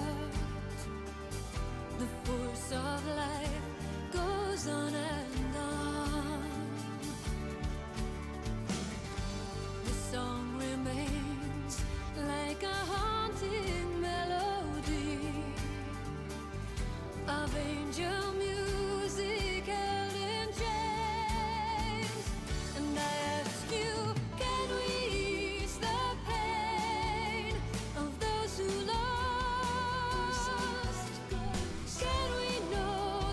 heart. The force of life goes on and on. The song remains like a haunting melody of angel music held in chains. And I ask you, can we ease the pain of those who lost? Can we know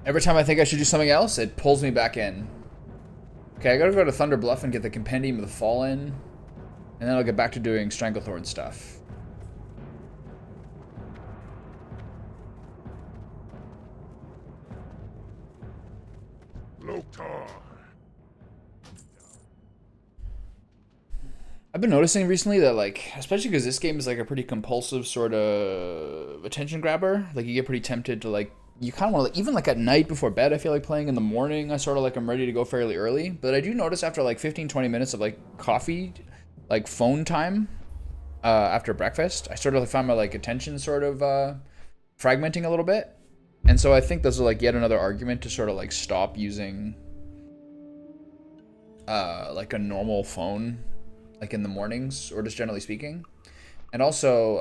Every time I think I should do something else, it pulls me back in. Okay, I gotta go to Thunder Bluff and get the Compendium of the Fallen. And then I'll get back to doing Stranglethorn stuff. I've been noticing recently that, like, especially because this game is like a pretty compulsive sort of attention grabber. Like, you get pretty tempted to, like, you kind of want to, like, even like at night before bed, I feel like playing. In the morning, I sort of like I'm ready to go fairly early. But I do notice after like 15-20 minutes of like coffee, like phone time, after breakfast, I sort of find my like attention sort of fragmenting a little bit. And so I think this is like yet another argument to sort of like stop using like a normal phone like in the mornings, or just generally speaking. And also,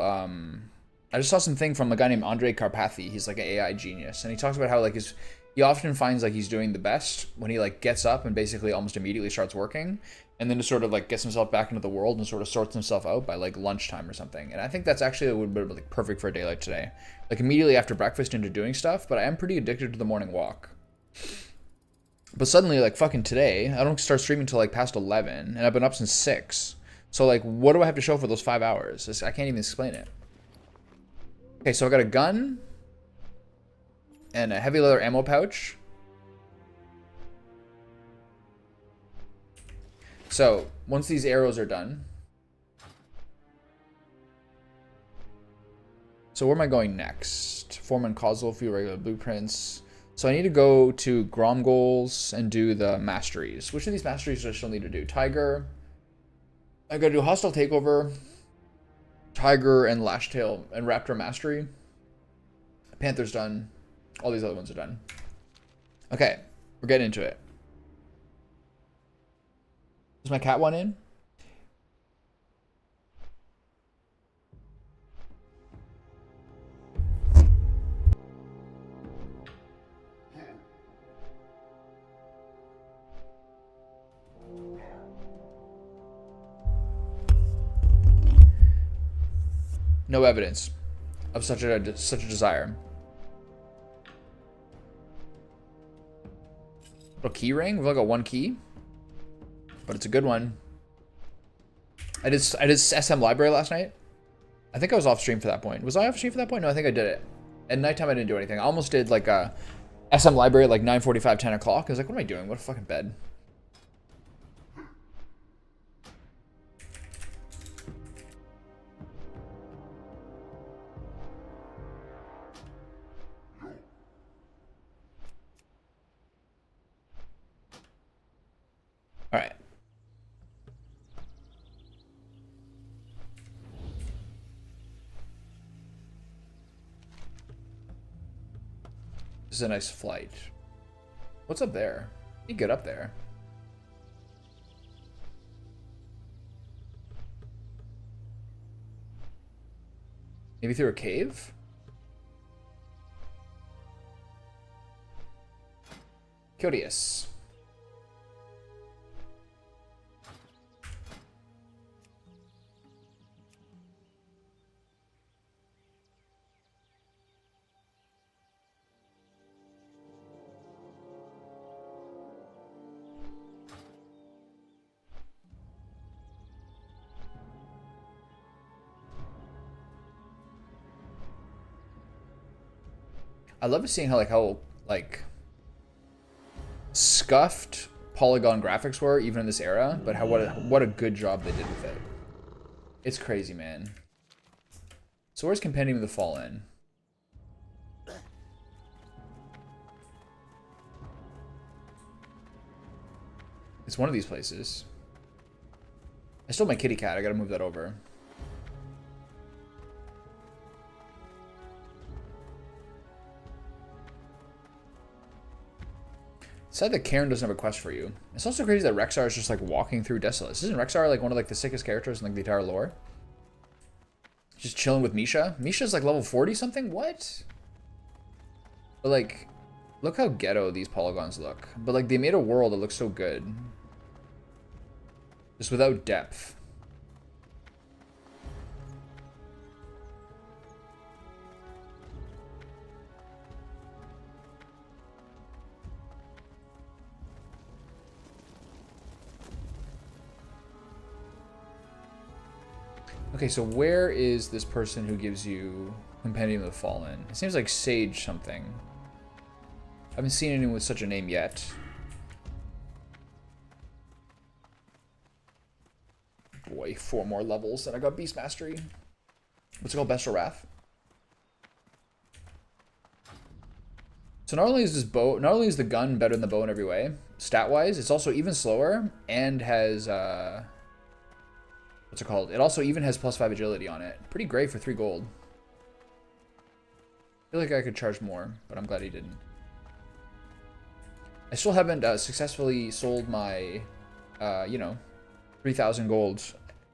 I just saw something from a guy named Andrei Karpathy. He's like an AI genius, and he talks about how like he often finds like he's doing the best when he like gets up and basically almost immediately starts working, and then just sort of like gets himself back into the world and sort of sorts himself out by like lunchtime or something. And I think that's actually would be like perfect for a day like today, like immediately after breakfast into doing stuff. But I am pretty addicted to the morning walk. But suddenly, like, fucking today, I don't start streaming till like past 11, and I've been up since 6. So like, what do I have to show for those 5 hours? I can't even explain it. Okay, so I got a gun and a heavy leather ammo pouch. So once these arrows are done, so where am I going next? Foreman Causal, few regular blueprints. So I need to go to Gromgoals and do the masteries. Which of these masteries do I still need to do? Tiger. I gotta do Hostile Takeover, Tiger, and Lashtail, and Raptor Mastery. Panther's done. All these other ones are done. Okay, we're getting into it. Is my cat one in? No evidence of such a desire. A key ring? We've only got one key, but it's a good one. I did SM Library last night. I think I was off stream for that point. Was I off stream for that point? No, I think I did it. At nighttime, I didn't do anything. I almost did like a SM Library at like 9:45, 10 o'clock. I was like, what am I doing? What a fucking bed. All right. This is a nice flight. What's up there? You get up there. Maybe through a cave? Curious. I love seeing how scuffed polygon graphics were even in this era, but what a good job they did with it. It's crazy, man. So where's Compendium of the Fallen? It's one of these places. I stole my kitty cat. I gotta move that over. It's sad that Karen doesn't have a quest for you. It's also crazy that Rexar is just like walking through Desolate. Isn't Rexar like one of like the sickest characters in like the entire lore? Just chilling with Misha. Misha's like level 40 something? What? But like, look how ghetto these polygons look. But like, they made a world that looks so good. Just without depth. Okay, so where is this person who gives you Compendium of the Fallen? It seems like Sage something. I haven't seen anyone with such a name yet. Boy, 4 more levels and I got Beast Mastery. What's it called? Bestial Wrath. So not only is this bow, not only is the gun better than the bow in every way, stat-wise, it's also even slower and has what's it called? It also even has +5 agility on it. Pretty great for 3 gold. I feel like I could charge more, but I'm glad he didn't. I still haven't successfully sold my, you know, 3,000 gold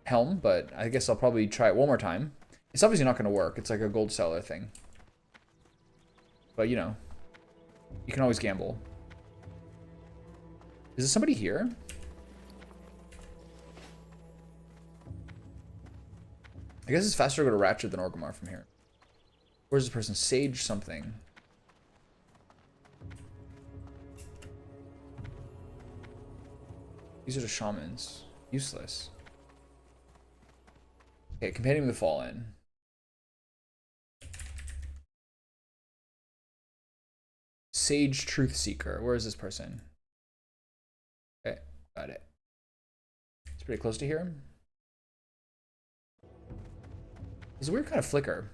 helm, but I guess I'll probably try it one more time. It's obviously not going to work. It's like a gold seller thing. But, you know, you can always gamble. Is there somebody here? I guess it's faster to go to Ratchet than Orgrimmar from here. Where's this person? Sage something. These are the shamans. Useless. Okay, Companion of the Fallen. Sage Truth Seeker. Where is this person? Okay, got it. It's pretty close to here. There's a weird kind of flicker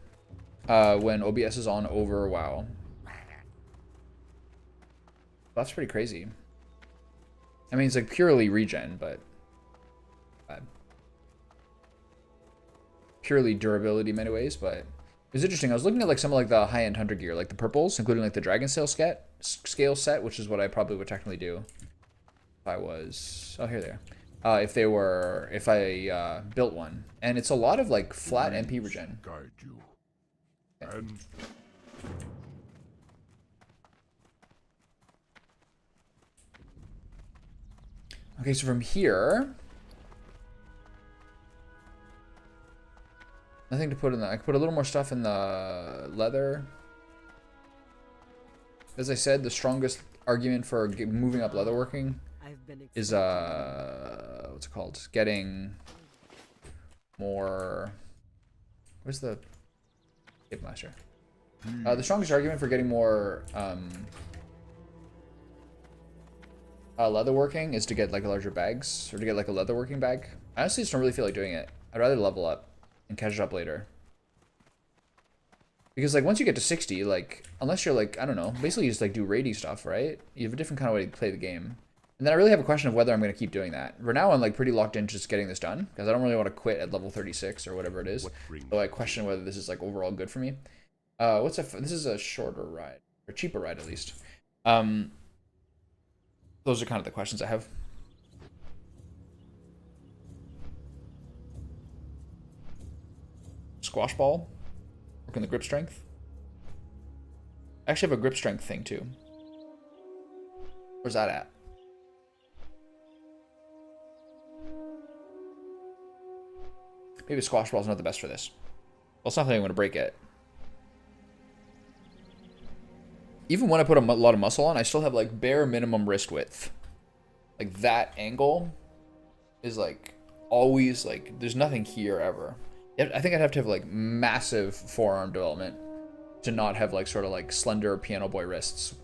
when OBS is on over WoW. That's pretty crazy. I mean, it's like purely regen, but purely durability in many ways. But it was interesting. I was looking at like some of like the high-end hunter gear, like the purples, including like the dragon scale set, which is what I probably would technically do if I was. Oh, here they are. If I built one, and it's a lot of like flat MP regen. Guide you. Okay. And Okay, so from here, nothing to put in the. I could put a little more stuff in the leather. As I said, the strongest argument for moving up leatherworking is what's it called? Getting more. Where's the Cape Master? The strongest argument for getting more leatherworking is to get like larger bags, or to get like a leatherworking bag. I honestly just don't really feel like doing it. I'd rather level up and catch it up later. Because like once you get to 60, like unless you're like, I don't know, basically you just like do raidy stuff, right? You have a different kind of way to play the game. And then I really have a question of whether I'm going to keep doing that. For now, I'm like pretty locked in just getting this done, because I don't really want to quit at level 36 or whatever it is. So I question whether this is like overall good for me. This is a shorter ride, or cheaper ride at least. Those are kind of the questions I have. Squash ball. Working the grip strength. I actually have a grip strength thing too. Where's that at? Maybe squash ball's not the best for this. Well, it's not something I'm going to break it. Even when I put a lot of muscle on, I still have like bare minimum wrist width. Like that angle is like always like, there's nothing here ever. I think I'd have to have like massive forearm development to not have like sort of like slender piano boy wrists.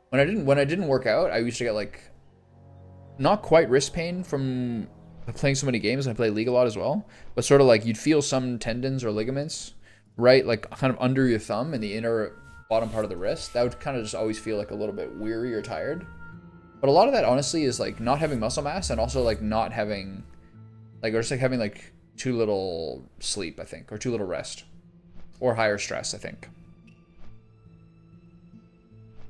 When I didn't work out, I used to get like not quite wrist pain from playing so many games. I play League a lot as well, but sort of like you'd feel some tendons or ligaments, right? Like kind of under your thumb in the inner bottom part of the wrist. That would kind of just always feel like a little bit weary or tired. But a lot of that honestly is like not having muscle mass, and also like not having like, or just like having like too little sleep, I think, or too little rest, or higher stress, I think.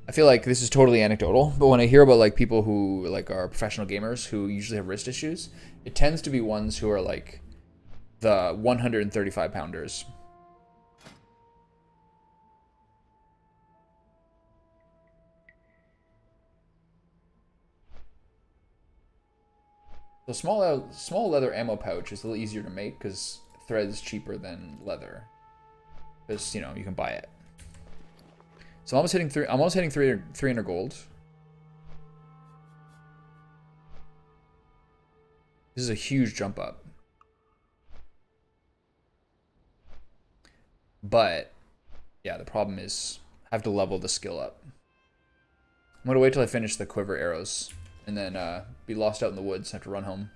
I feel like this is totally anecdotal, but when I hear about like people who like are professional gamers who usually have wrist issues, it tends to be ones who are like the 135 pounders. The small leather ammo pouch is a little easier to make because thread is cheaper than leather, because you know you can buy it. So I'm almost hitting 300 gold. This is a huge jump up. But yeah, the problem is I have to level the skill up. I'm gonna wait till I finish the quiver arrows and then be lost out in the woods. Have to run home.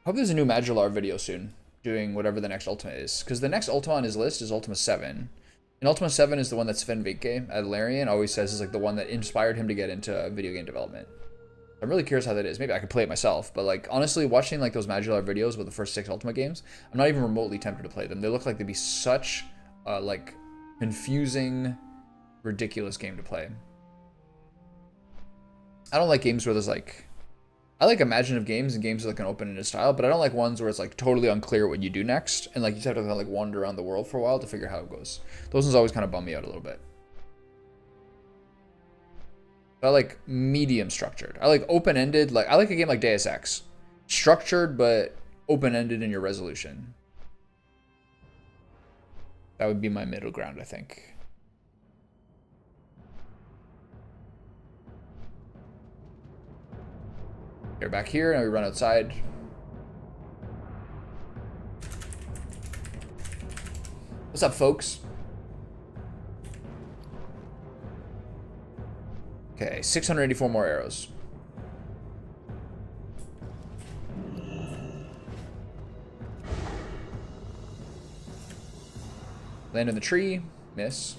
Hope there's a new Magilar video soon, doing whatever the next Ultima is. Because the next Ultima on his list is Ultima 7. And Ultima 7 is the one that Sven Vincke at Larian always says is like the one that inspired him to get into video game development. I'm really curious how that is. Maybe I could play it myself, but like honestly, watching like those Magilar videos with the first 6 Ultima games, I'm not even remotely tempted to play them. They look like they'd be such like confusing, ridiculous game to play. I don't like games where there's like, I like imaginative games and games with like an open-ended style, but I don't like ones where it's like totally unclear what you do next, and like you just have to kind of like wander around the world for a while to figure out how it goes. Those ones always kind of bum me out a little bit. I like medium structured. I like open-ended. Like I like a game like Deus Ex, structured but open-ended in your resolution. That would be my middle ground, I think. We're back here, and we run outside. What's up, folks? Okay, 684 more arrows. Land in the tree, miss.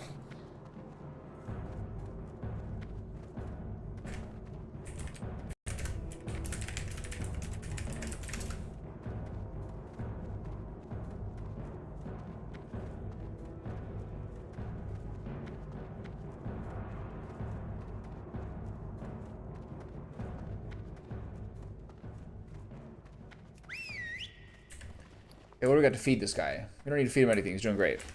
Okay, what do we got to feed this guy? We don't need to feed him anything. He's doing great. Do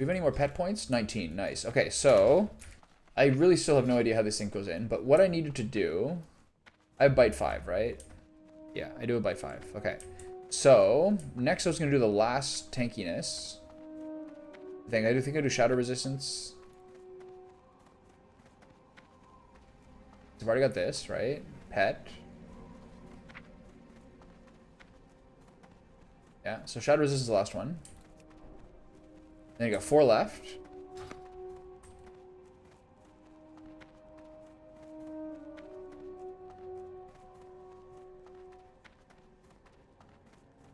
we have any more pet points? 19. Nice. Okay, so I really still have no idea how this thing goes in, but what I needed to do, I have bite 5, right? Yeah, I do a bite 5. Okay. So next I was going to do the last tankiness thing. I think I do shadow resistance. I've already got this, right? Pet. Yeah, so shadow resistance is the last one. Then you got 4 left.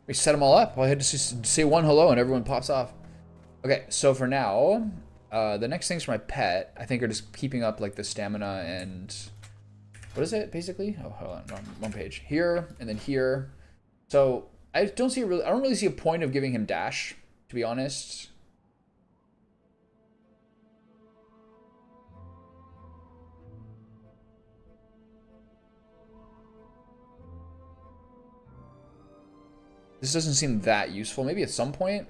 We set them all up. All I had to say one hello and everyone pops off. Okay, so for now, the next things for my pet, I think are just keeping up like the stamina and... What is it, basically? Oh, hold on, wrong page. Here, and then here. So... I don't really see a point of giving him dash, to be honest. This doesn't seem that useful. Maybe at some point.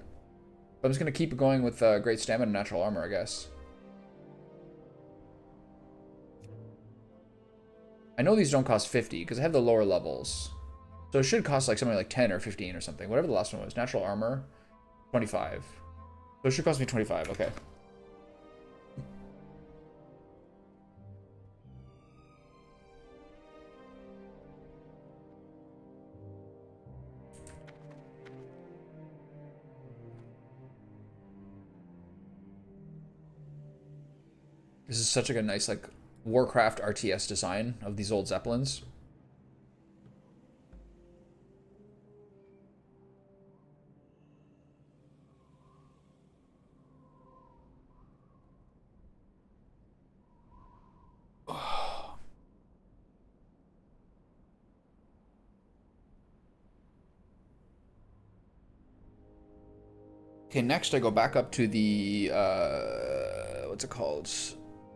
But I'm just going to keep it going with great stamina and natural armor, I guess. I know these don't cost 50 because I have the lower levels. So it should cost like something like 10 or 15 or something. Whatever the last one was. Natural armor, 25. So it should cost me 25. Okay. This is such like a nice like Warcraft RTS design of these old Zeppelins. Okay, next I go back up to the, what's it called?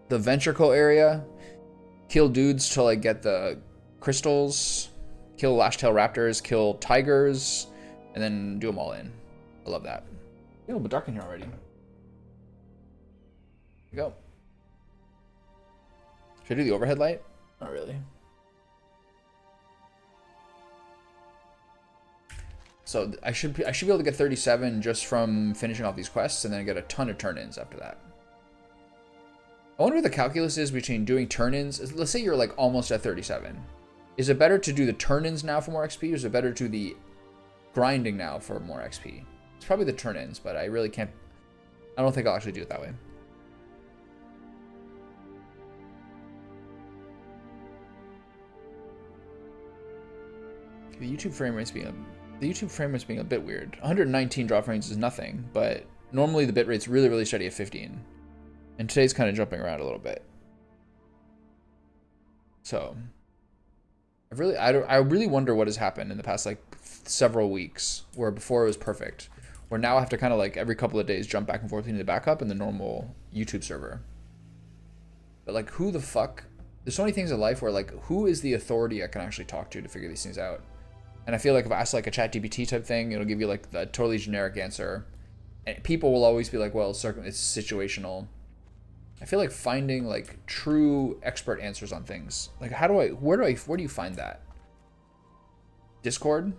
The ventricle area. Kill dudes till I get the crystals. Kill lashtail raptors, kill tigers, and then do them all in. I love that. It's a little bit dark in here already. Here we go. Should I do the overhead light? Not really. So I should be able to get 37 just from finishing off these quests, and then get a ton of turn-ins after that. I wonder what the calculus is between doing turn-ins. Let's say you're like almost at 37. Is it better to do the turn-ins now for more XP, or is it better to do the grinding now for more XP? It's probably the turn-ins, but I really can't... I don't think I'll actually do it that way. The YouTube frame rate's being a bit weird. 119 drop frames is nothing, but normally the bitrate's really, really steady at 15. And today's kind of jumping around a little bit. So I really wonder what has happened in the past like several weeks, where before it was perfect, where now I have to kind of like every couple of days jump back and forth between the backup and the normal YouTube server. But like, who the fuck? There's so many things in life where like, who is the authority I can actually talk to figure these things out? And I feel like if I ask like a ChatGPT type thing, it'll give you like the totally generic answer. And people will always be like, well, it's situational. I feel like finding like true expert answers on things. Like, where do you find that? Discord?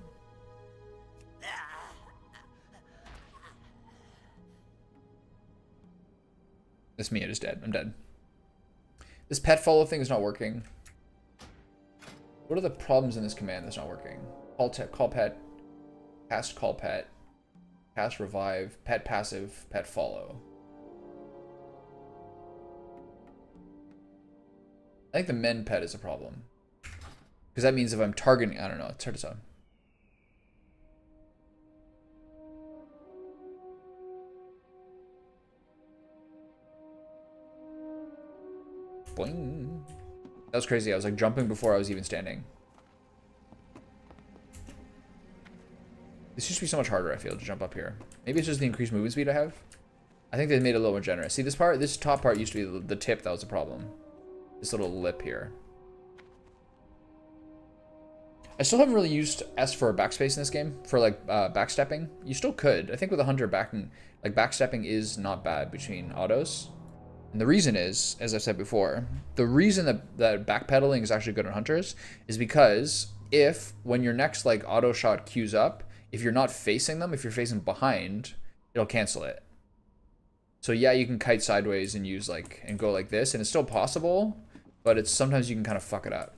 That's me, it is dead. I'm dead. This pet follow thing is not working. What are the problems in this command that's not working? Call pet, cast call pet, cast revive, pet passive, pet follow. I think the men pet is a problem. Because that means if I'm targeting, I don't know, it's hard to tell. Boing. That was crazy. I was like jumping before I was even standing. This used to be so much harder, I feel, to jump up here. Maybe it's just the increased movement speed I have. I think they made it a little more generous. See, this top part used to be the tip that was the problem. This little lip here. I still haven't really used S for backspace in this game, for like backstepping. You still could. I think with a hunter backstepping is not bad between autos. And the reason is, as I said before, the reason that backpedaling is actually good on hunters is because when your next like auto shot queues up, if you're not facing them, if you're facing behind, it'll cancel it. So yeah, you can kite sideways and use like, and go like this, and it's still possible, but it's sometimes you can kind of fuck it up.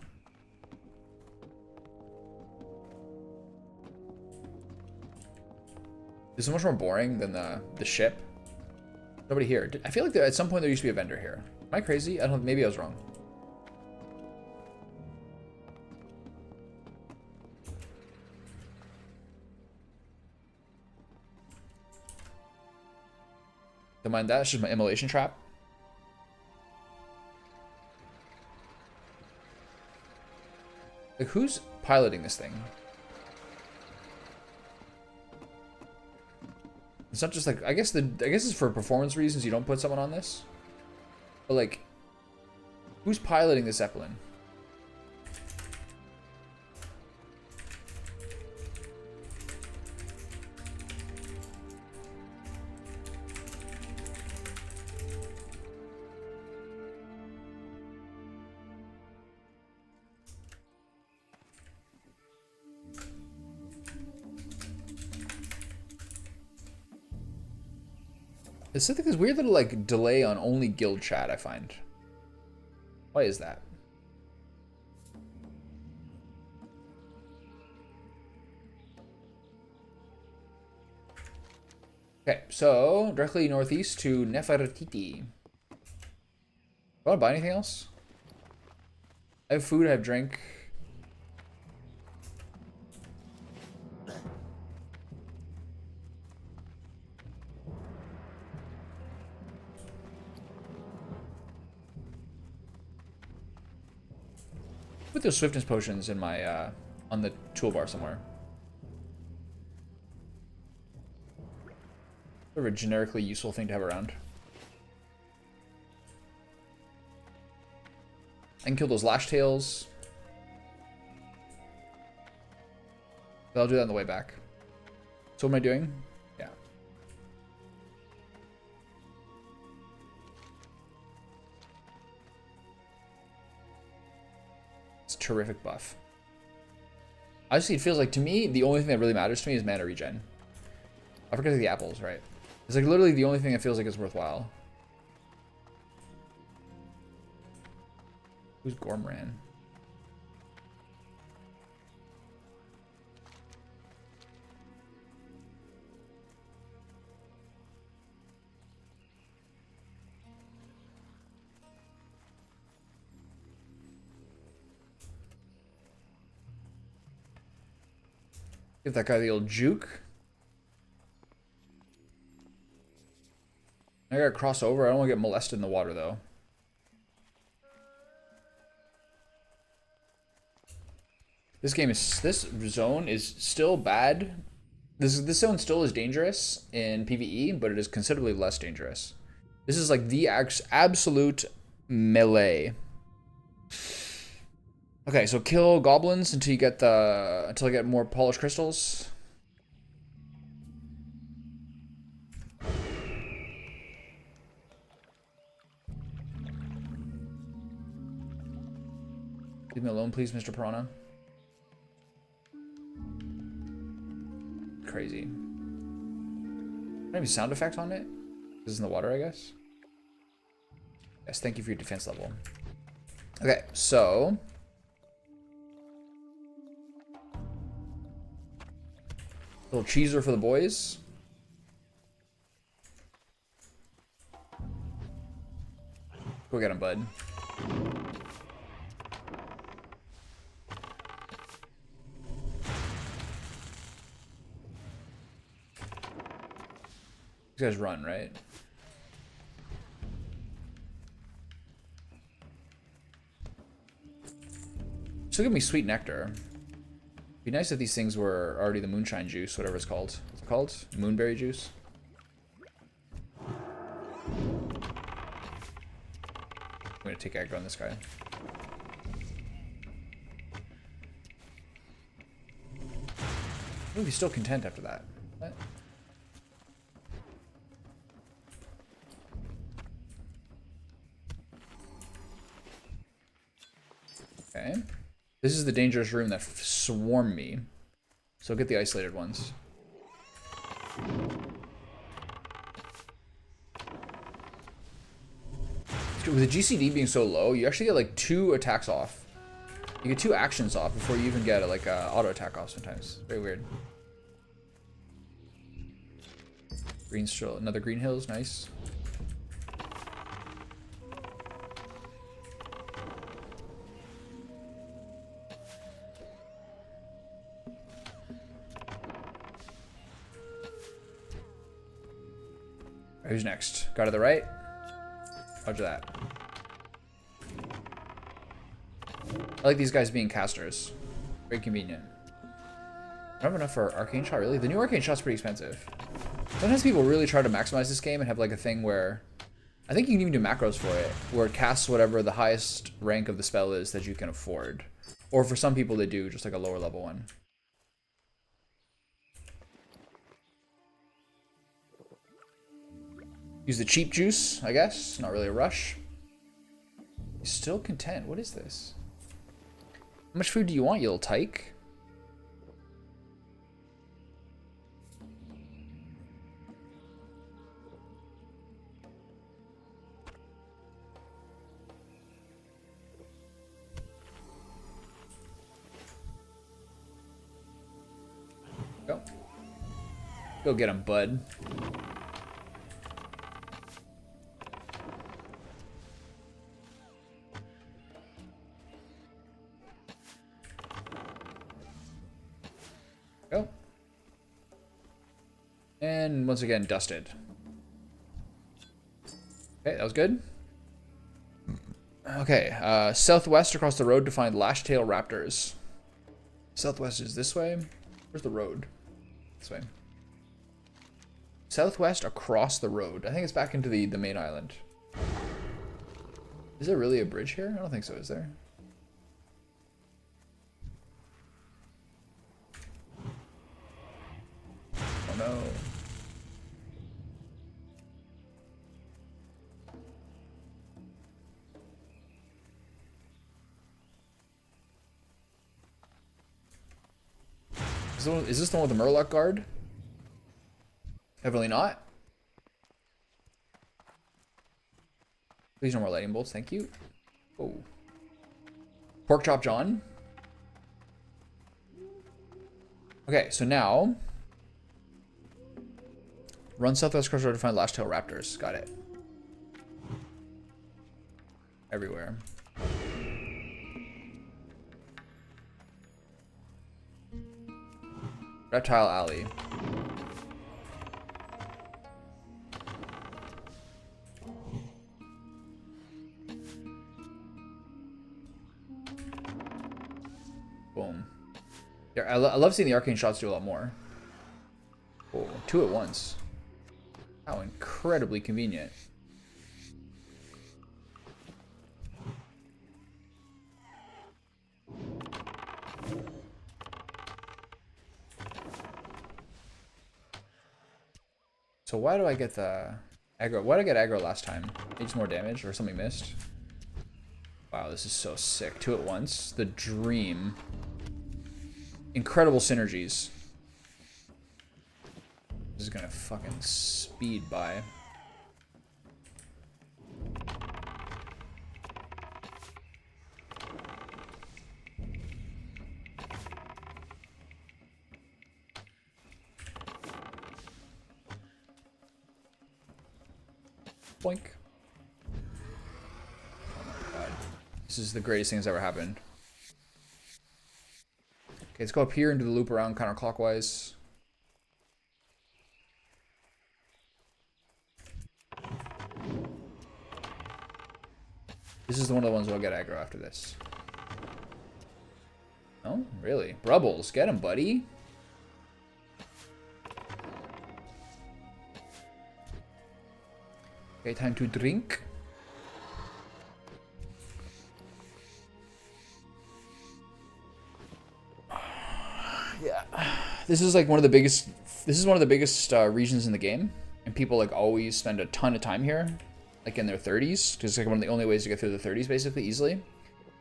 This is much more boring than the ship. Nobody here. I feel like at some point there used to be a vendor here. Am I crazy? I don't. Maybe I was wrong. Don't mind that. It's just my immolation trap. Like, who's piloting this thing? It's not just like, I guess it's for performance reasons you don't put someone on this. But like, who's piloting this Zeppelin? There's something that's weird little like delay on only guild chat, I find. Why is that? Okay, so directly northeast to Nefertiti. Do I want to buy anything else? I have food, I have drink. Put those swiftness potions in my on the toolbar somewhere. Sort of a generically useful thing to have around. I can kill those lash tails. But I'll do that on the way back. So what am I doing? Yeah. It's a terrific buff. Honestly, it feels like, to me, the only thing that really matters to me is mana regen. I forget the apples, right? It's like literally the only thing that feels like it's worthwhile. Who's Gormran? Give that guy the old juke. I gotta cross over. I don't want to get molested in the water, though. This zone is still bad. This zone still is dangerous in PvE, but it is considerably less dangerous. This is like the absolute melee. Okay, so kill goblins until I get more polished crystals. Leave me alone, please, Mr. Piranha. Crazy. Maybe sound effect on it? This is in the water, I guess. Yes, thank you for your defense level. Okay, so little cheeser for the boys. Go get him, bud. These guys run, right? Still give me sweet nectar. Be nice if these things were already the moonshine juice, whatever it's called. What's it called? Moonberry juice. I'm gonna take aggro on this guy. Ooh, he's still content after that. What? Okay. This is the dangerous room that swarm me. So get the isolated ones. With the GCD being so low, you actually get like 2 attacks off. You get 2 actions off before you even get like a auto attack off sometimes. Very weird. Green stroll, another green hills, nice. Who's next? Got to the right. Roger that. I like these guys being casters. Very convenient. I don't have enough for arcane shot, really. The new arcane shot's pretty expensive. Sometimes people really try to maximize this game and have like a thing where I think you can even do macros for it, where it casts whatever the highest rank of the spell is that you can afford. Or for some people they do just like a lower level one. Use the cheap juice, I guess. Not really a rush. He's still content. What is this? How much food do you want, you little tyke? Go. Go get him, bud. Go. And once again, dusted. Okay, that was good. Okay, southwest across the road to find lash-tail raptors. Southwest is this way. Where's the road? This way. Southwest across the road. I think it's back into the main island. Is there really a bridge here? I don't think so, is there? Oh no. Is this the one with the Murloc guard? Definitely not. Please no more lightning bolts, thank you. Oh. Pork chop John. Okay, so now run southwest across the road to find lash-tail raptors. Got it. Everywhere. Reptile Alley. Boom. Yeah, I love seeing the arcane shots do a lot more. Oh, 2 at once. How incredibly convenient. So why do I get the aggro? Why did I get aggro last time? Needs more damage or something missed? Wow, this is so sick. 2 at once. The dream. Incredible synergies. This is gonna fucking speed by. Boink. Oh my god. This is the greatest thing that's ever happened. Okay, let's go up here and do the loop around counterclockwise. This is one of the ones where I'll get aggro after this. Oh, really? Brubbles, get him, buddy. Okay, time to drink. Yeah, this is like one of the biggest. This is one of the biggest regions in the game, and people like always spend a ton of time here, like in their 30s, because it's like one of the only ways to get through the 30s basically easily.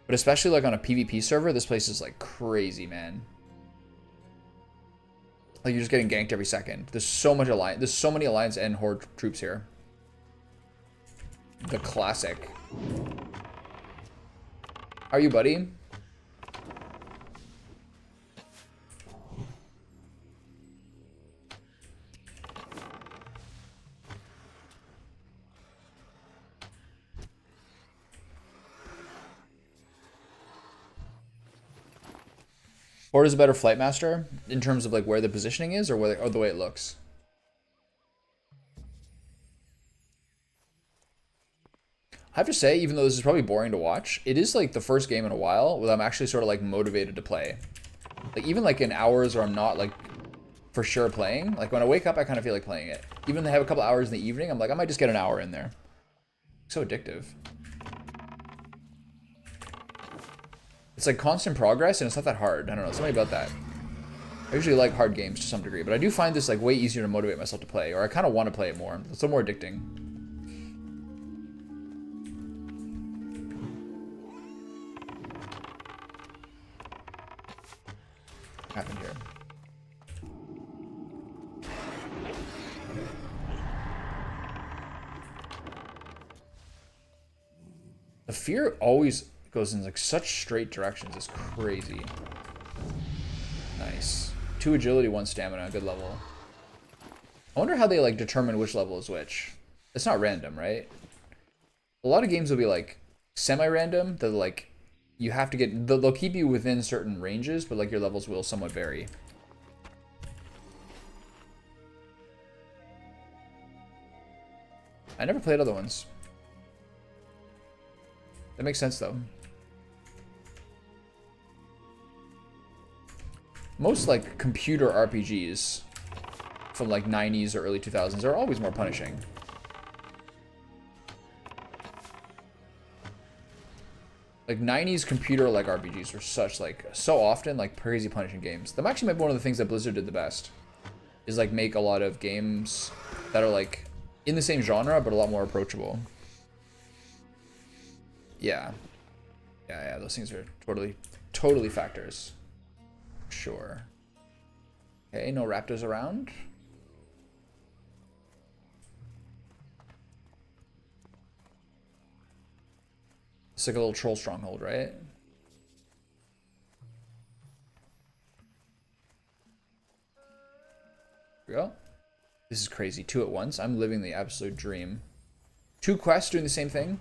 But especially like on a PvP server, this place is like crazy, man. Like you're just getting ganked every second. There's so much alliance. There's so many alliance and horde troops here. The classic. How are you, buddy? Horde is a better flight master in terms of like where the positioning is, or where or the way it looks. I have to say, even though this is probably boring to watch, it is like the first game in a while where I'm actually sort of like motivated to play. Like even like in hours where I'm not like for sure playing, like when I wake up, I kind of feel like playing it. Even if I have a couple hours in the evening, I'm like, I might just get an hour in there. So addictive. It's like constant progress and it's not that hard. I don't know, something about that. I usually like hard games to some degree, but I do find this like way easier to motivate myself to play, or I kind of want to play it more. It's a little more addicting. What happened here? The fear always goes in like such straight directions. It's crazy. Nice. 2 agility, 1 stamina. Good level. I wonder how they like determine which level is which. It's not random, right? A lot of games will be like semi-random. That like you have to get. They'll keep you within certain ranges, but like your levels will somewhat vary. I never played other ones. That makes sense though. Most like computer RPGs from like 90s or early 2000s are always more punishing. Like 90s computer like RPGs were such like so often like crazy punishing games. That actually might be one of the things that Blizzard did the best. Is like make a lot of games that are like in the same genre but a lot more approachable. Yeah. Yeah, those things are totally factors. Sure. Okay, no raptors around. It's like a little troll stronghold, right? Here we go. This is crazy. 2 at once. I'm living the absolute dream. 2 quests doing the same thing.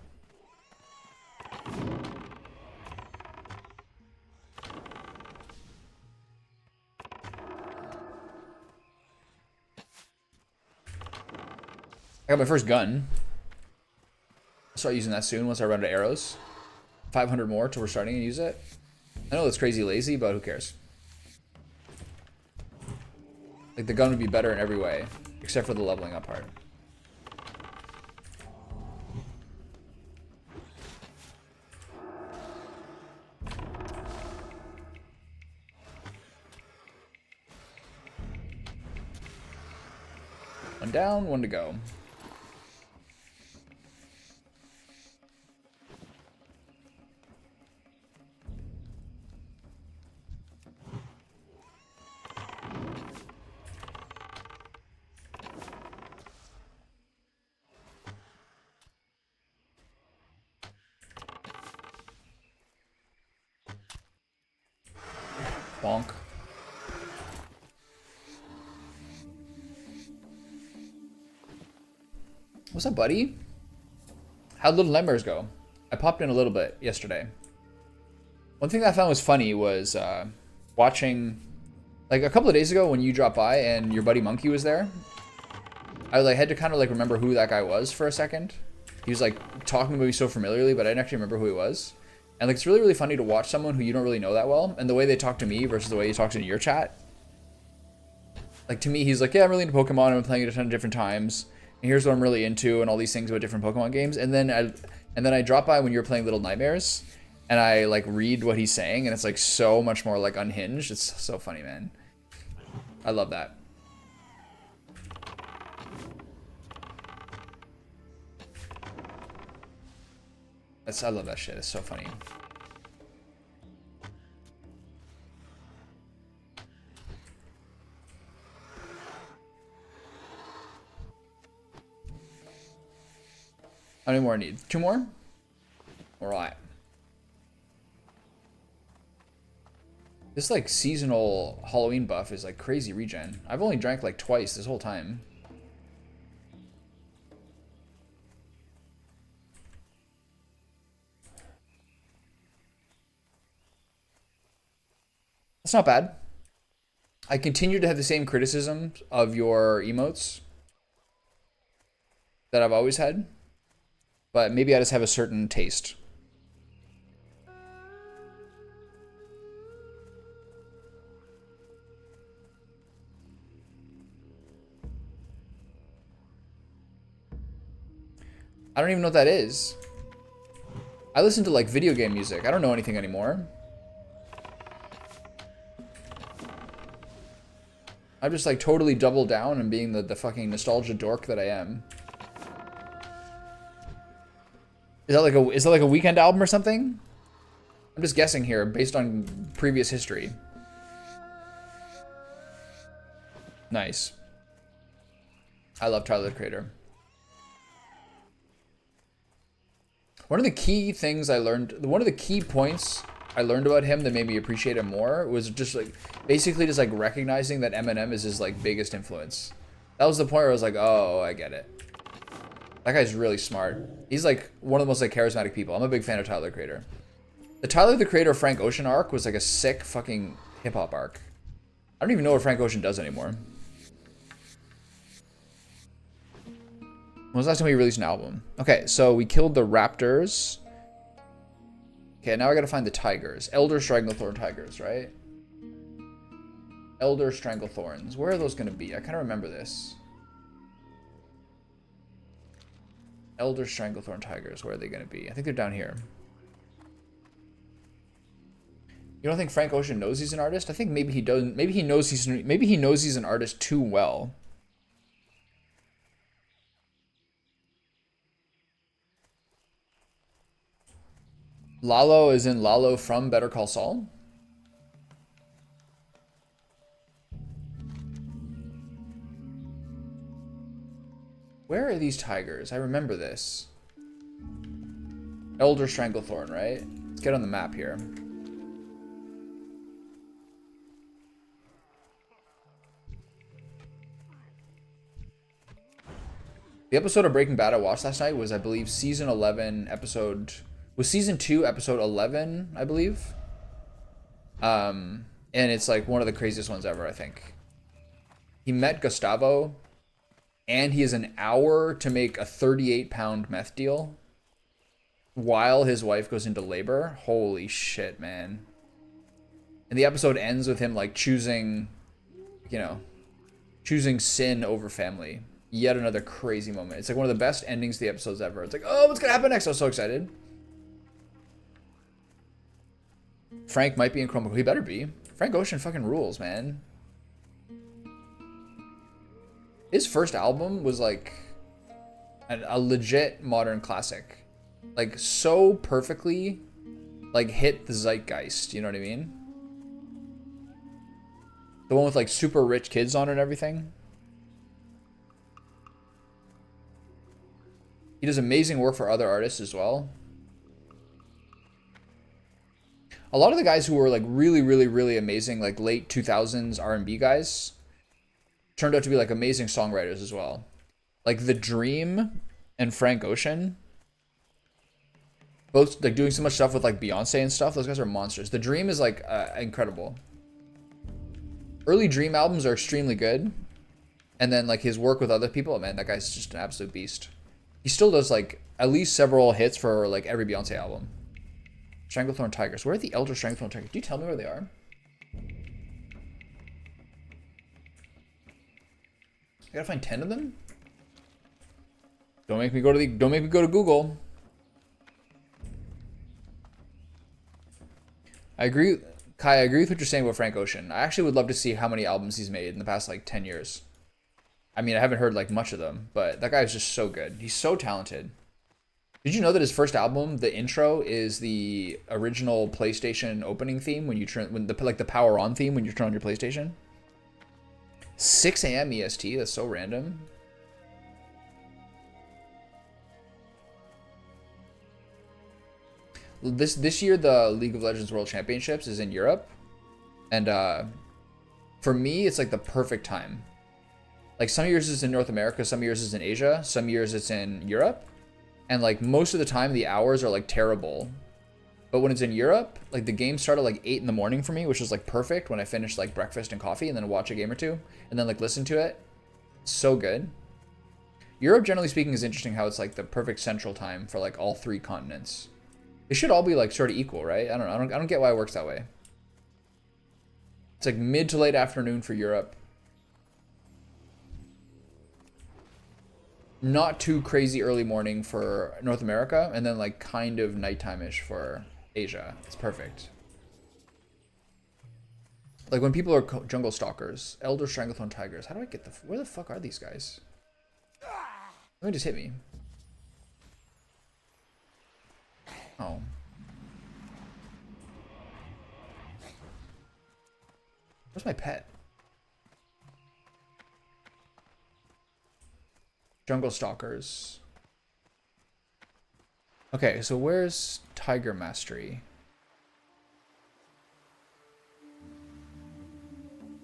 I got my first gun. I'll start using that soon once I run out of arrows. 500 more till we're starting to use it. I know that's crazy lazy, but who cares? Like, the gun would be better in every way, except for the leveling up part. One down, one to go. Bonk. What's up, buddy? How'd Little Nightmares go? I popped in a little bit yesterday. One thing that I found was funny was watching, like a couple of days ago when you dropped by and your buddy Monkey was there. I like had to kind of like remember who that guy was for a second. He was like talking to me so familiarly, but I didn't actually remember who he was. And like it's really, really funny to watch someone who you don't really know that well, and the way they talk to me versus the way he talks in your chat. Like to me, he's like, yeah, I'm really into Pokemon. I've been playing it a ton of different times. And here's what I'm really into, and all these things about different Pokemon games. And then I drop by when you're playing Little Nightmares, and I like read what he's saying, and it's like so much more like unhinged. It's so funny, man. I love that. I love that shit. It's so funny. How many more I need? 2 more? Alright. This like seasonal Halloween buff is like crazy regen. I've only drank like twice this whole time. That's not bad. I continue to have the same criticism of your emotes that I've always had, but maybe I just have a certain taste. I don't even know what that is. I listen to like video game music. I don't know anything anymore. I'm just like totally doubled down and being the fucking nostalgia dork that I am. Is that like a Weekend album or something? I'm just guessing here based on previous history. Nice. I love Tyler the Creator. One of the key things I learned, one of the key points I learned about him that made me appreciate him more was just like basically just like recognizing that Eminem is his like biggest influence. That was the point where I was like, oh, I get it. That guy's really smart. He's like one of the most like charismatic people. I'm a big fan of Tyler the Creator. The Tyler the Creator Frank Ocean arc was like a sick fucking hip hop arc. I don't even know what Frank Ocean does anymore. When was the last time we released an album? Okay, so we killed the raptors. Okay, now I gotta find the tigers. Elder Stranglethorn tigers, right? Elder Stranglethorns. Where are those gonna be? I kind of remember this. Elder Stranglethorn tigers. Where are they gonna be? I think they're down here. You don't think Frank Ocean knows he's an artist? I think maybe he doesn't. Maybe he knows he's an artist too well. Lalo is in Lalo from Better Call Saul. Where are these tigers? I remember this. Elder Stranglethorn, right? Let's get on the map here. The episode of Breaking Bad I watched last night was, I believe, season 11 episode... was season 2 episode 11, I believe. And it's like one of the craziest ones ever, I think. He met Gustavo and he has an hour to make a 38-pound meth deal while his wife goes into labor. Holy shit, man. And the episode ends with him like choosing, you know, choosing sin over family. Yet another crazy moment. It's like one of the best endings to the episodes ever. It's like, oh, what's gonna happen next? I was so excited. Frank might be in Chroma. He better be. Frank Ocean fucking rules, man. His first album was like a legit modern classic. Like so perfectly like hit the zeitgeist, you know what I mean? The one with like super rich kids on it and everything. He does amazing work for other artists as well. A lot of the guys who were like really, really, really amazing, like late 2000s R&B guys, turned out to be like amazing songwriters as well. Like The Dream and Frank Ocean, both like doing so much stuff with like Beyonce and stuff. Those guys are monsters. The Dream is like incredible. Early Dream albums are extremely good. And then like his work with other people, man, that guy's just an absolute beast. He still does like at least several hits for like every Beyonce album. Stranglethorn Tigers. Where are the Elder Stranglethorn Tigers? Do you tell me where they are? I gotta find 10 of them? Don't make me go to Google. I agree, Kai, I agree with what you're saying about Frank Ocean. I actually would love to see how many albums he's made in the past like 10 years. I mean, I haven't heard like much of them, but that guy is just so good. He's so talented. Did you know that his first album, the intro, is the original PlayStation opening theme when you turn like the power on theme when you turn on your PlayStation? 6 a.m. EST. That's so random. This year, the League of Legends World Championships is in Europe, and for me, it's like the perfect time. Like some years it's in North America, some years it's in Asia, some years it's in Europe. And like most of the time the hours are like terrible. But when it's in Europe, like the game started like 8 in the morning for me, which is like perfect when I finished like breakfast and coffee and then watch a game or two and then like listen to it. So good. Europe, generally speaking, is interesting how it's like the perfect central time for like all 3 continents. It should all be like sort of equal, right? I don't know. I don't get why it works that way. It's like mid to late afternoon for Europe. Not too crazy early morning for North America, and then like kind of nighttime-ish for Asia. It's perfect. Like when people are jungle stalkers, Elder Stranglethorn Tigers. How do I get the... Where the fuck are these guys? Let me just hit me. Oh. Where's my pet? Jungle Stalkers. Okay, so where's Tiger Mastery?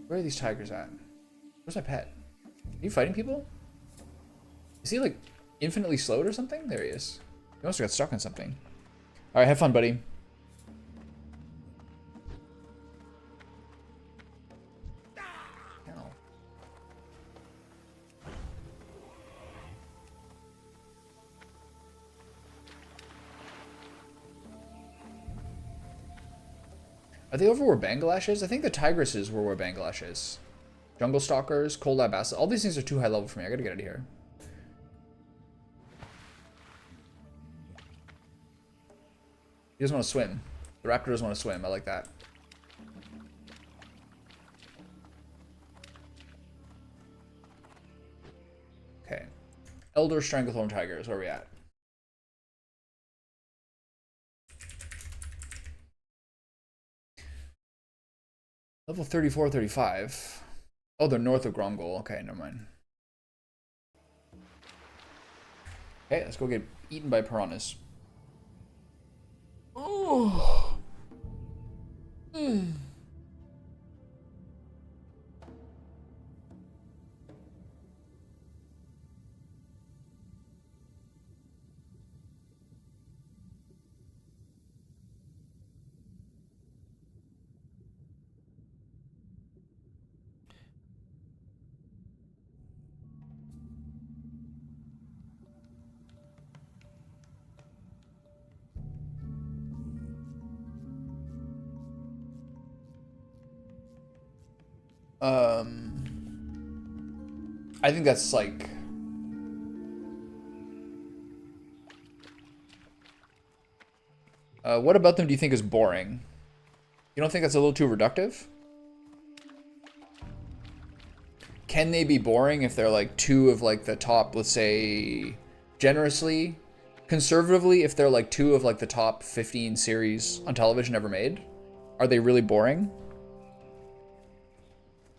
Where are these tigers at? Where's my pet? Are you fighting people? Is he like infinitely slowed or something? There he is. He must have got stuck on something. Alright, have fun, buddy. Are they over where Bangladesh is? I think the Tigresses were where Bangladesh is. Jungle Stalkers, Cold Lab Acid. All these things are too high level for me. I gotta get out of here. He doesn't want to swim. The raptor doesn't want to swim. I like that. Okay. Elder Stranglethorn Tigers. Where are we at? Level 34, 35. Oh, they're north of Gromgol. Okay, never mind. Okay, let's go get eaten by piranhas. Oh. I think that's like... what about them do you think is boring? You don't think that's a little too reductive? Can they be boring if they're like two of like the top, let's say, generously, conservatively, if they're like two of like the top 15 series on television ever made? Are they really boring?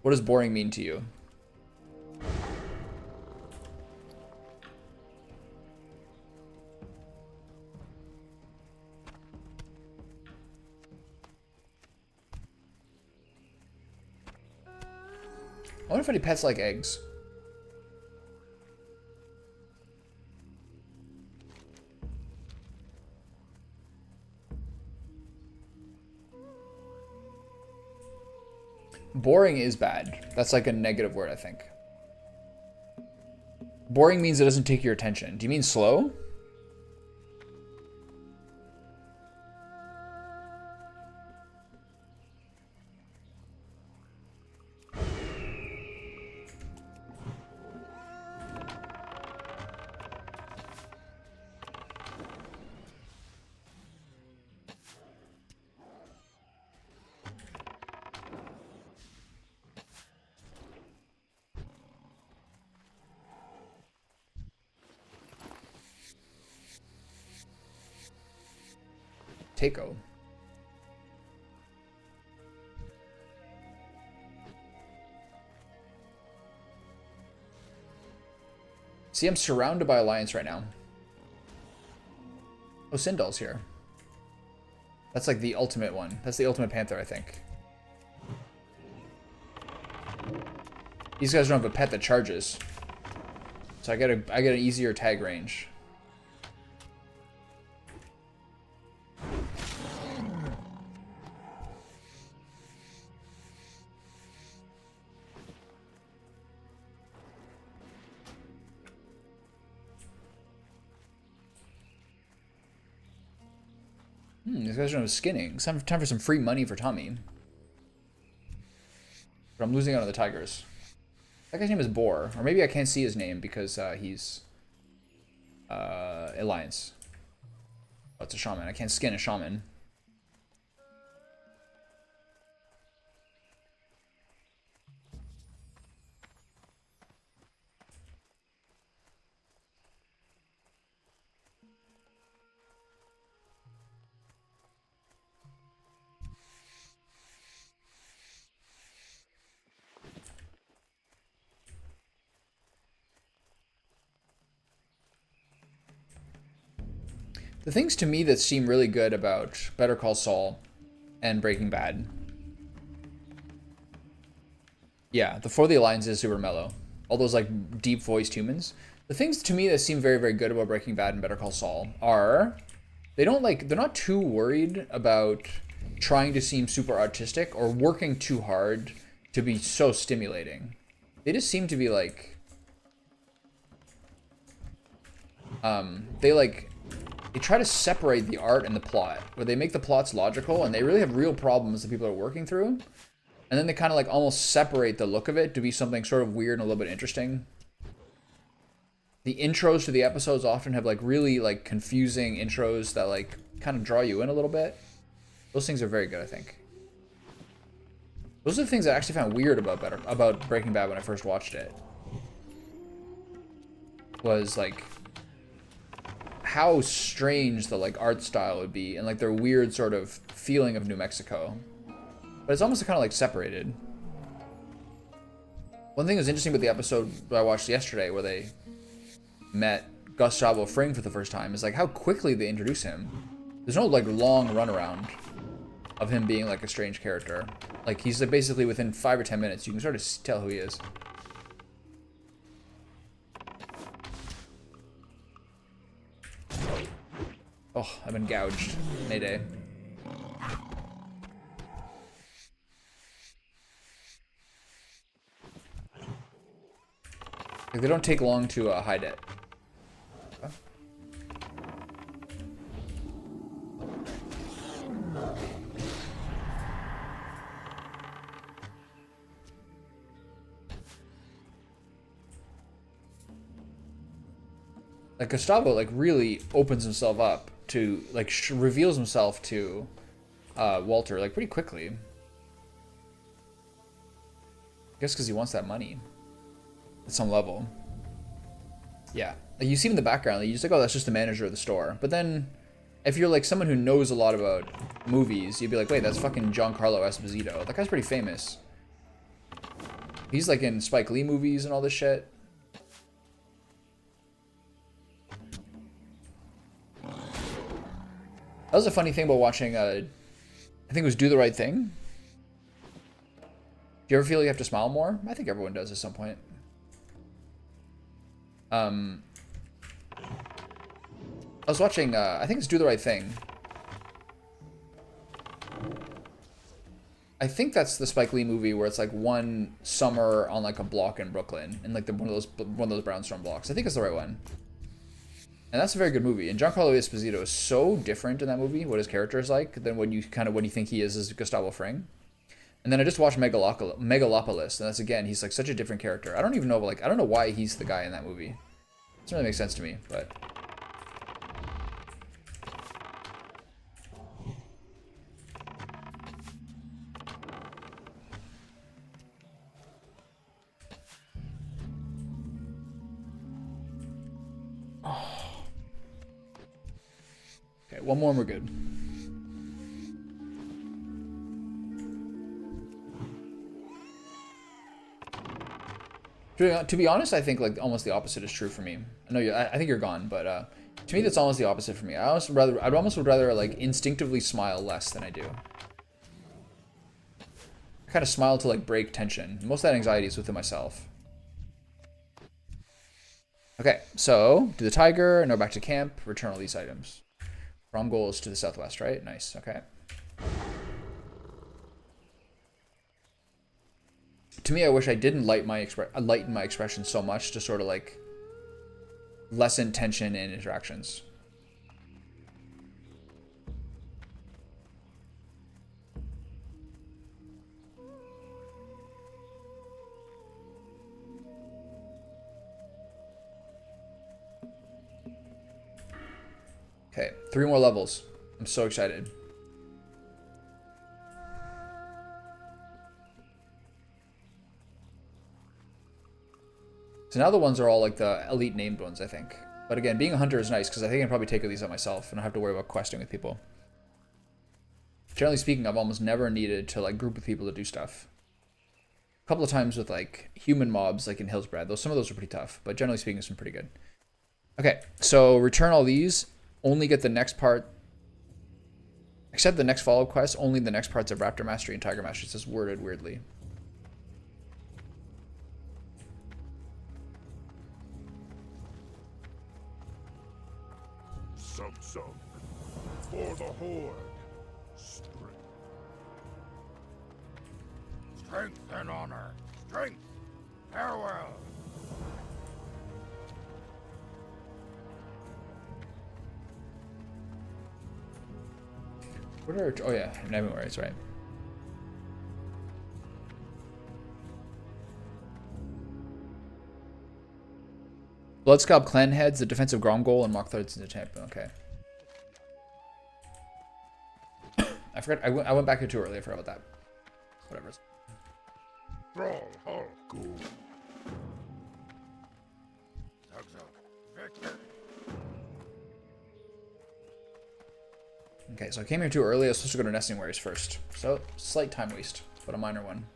What does boring mean to you? I wonder if any pets like eggs. Boring is bad. That's like a negative word, I think. Boring means it doesn't take your attention. Do you mean slow? Takeo. See, I'm surrounded by Alliance right now. Oh, Sindal's here. That's like the ultimate one. That's the ultimate Panther, I think. These guys don't have a pet that charges. So I get an easier tag range. These guys don't have skinning. It's time for some free money for Tommy. But I'm losing out on the Tigers. That guy's name is Boar. Or maybe I can't see his name because he's Alliance. Oh, it's a shaman. I can't skin a shaman. The things to me that seem really good about Better Call Saul and Breaking Bad. Yeah, the For the Alliance is super mellow. All those like deep voiced humans. The things to me that seem very, very good about Breaking Bad and Better Call Saul are they're not too worried about trying to seem super artistic or working too hard to be so stimulating. They just seem to be like they try to separate the art and the plot, where they make the plots logical and they really have real problems that people are working through. And then they kind of like almost separate the look of it to be something sort of weird and a little bit interesting. The intros to the episodes often have like really like confusing intros that like kind of draw you in a little bit. Those things are very good, I think. Those are the things I actually found weird about Breaking Bad when I first watched it. Was like how strange the like art style would be and like their weird sort of feeling of New Mexico. But it's almost kind of like separated. One thing that was interesting about the episode that I watched yesterday where they met Gustavo Fring for the first time is like how quickly they introduce him. There's no like long runaround of him being like a strange character. Like he's like, basically within 5 or 10 minutes you can sort of tell who he is. Oh, I've been gouged. Mayday. Like, they don't take long to hide it. Okay. Like Gustavo like really opens himself up to like reveals himself to Walter like pretty quickly. I guess because he wants that money at some level. Yeah, like you see him in the background, like, you just like, oh, that's just the manager of the store. But then, if you're like someone who knows a lot about movies, you'd be like, wait, that's fucking Giancarlo Esposito. That guy's pretty famous. He's like in Spike Lee movies and all this shit. That was a funny thing about watching, I think it was Do the Right Thing. Do you ever feel you have to smile more? I think everyone does at some point. I was watching, I think it's Do the Right Thing. I think that's the Spike Lee movie where it's like one summer on like a block in Brooklyn in like one of those brownstone blocks. I think it's the right one. And that's a very good movie. And Giancarlo Esposito is so different in that movie, what his character is like, than what you think he is as Gustavo Fring. And then I just watched Megalopolis, and that's again, he's like such a different character. I don't even know, like, I don't know why he's the guy in that movie. It doesn't really make sense to me, but. Okay, one more and we're good. To be honest, I think like almost the opposite is true for me. I know I think you're gone, but to me that's almost the opposite for me. I'd almost would rather like instinctively smile less than I do. I kind of smile to like break tension. Most of that anxiety is within myself. Okay, so do the tiger, and go back to camp, return all these items. Prom goal is to the southwest, right? Nice, okay. To me, I wish I didn't lighten my expression so much to sort of like lessen tension in interactions. Okay, 3 more levels. I'm so excited. So now the ones are all like the elite named ones, I think. But again, being a hunter is nice because I think I can probably take these out myself and I don't have to worry about questing with people. Generally speaking, I've almost never needed to like group with people to do stuff. A couple of times with like human mobs, like in Hillsbrad, some of those are pretty tough, but generally speaking, it's been pretty good. Okay, so return all these. Only get the next part. Except the next follow-up quest, only the next parts of Raptor Mastery and Tiger Mastery. It's just worded weirdly. Sub for the horde. Strength and honor. Strength. Farewell. What are, oh yeah, everywhere, it's right. Blood Scalp Clan Heads, the defensive Grom Goal, and Mach 3rds into Tampa. Okay. I forgot, I went back here too early, I forgot about that. Whatever. Brawl, Hulk. Cool. Victor. Okay, so I came here too early. I was supposed to go to Nesting Wares first. So, slight time waste, but a minor one.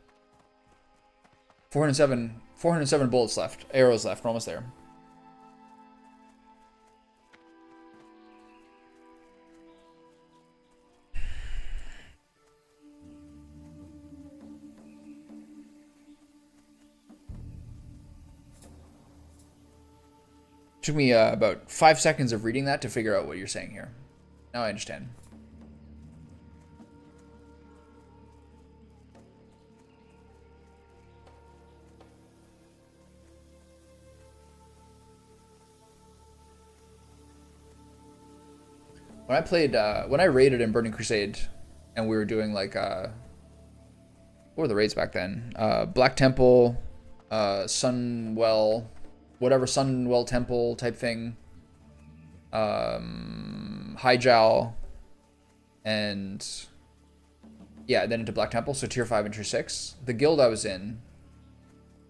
407 bullets left. Arrows left. We're almost there. Took me about 5 seconds of reading that to figure out what you're saying here. Now I understand. When I played, when I raided in Burning Crusade, and we were doing like, what were the raids back then? Black Temple, Sunwell, whatever Sunwell Temple type thing. Hyjal, and yeah, then into Black Temple, so tier 5 and tier 6. The guild I was in,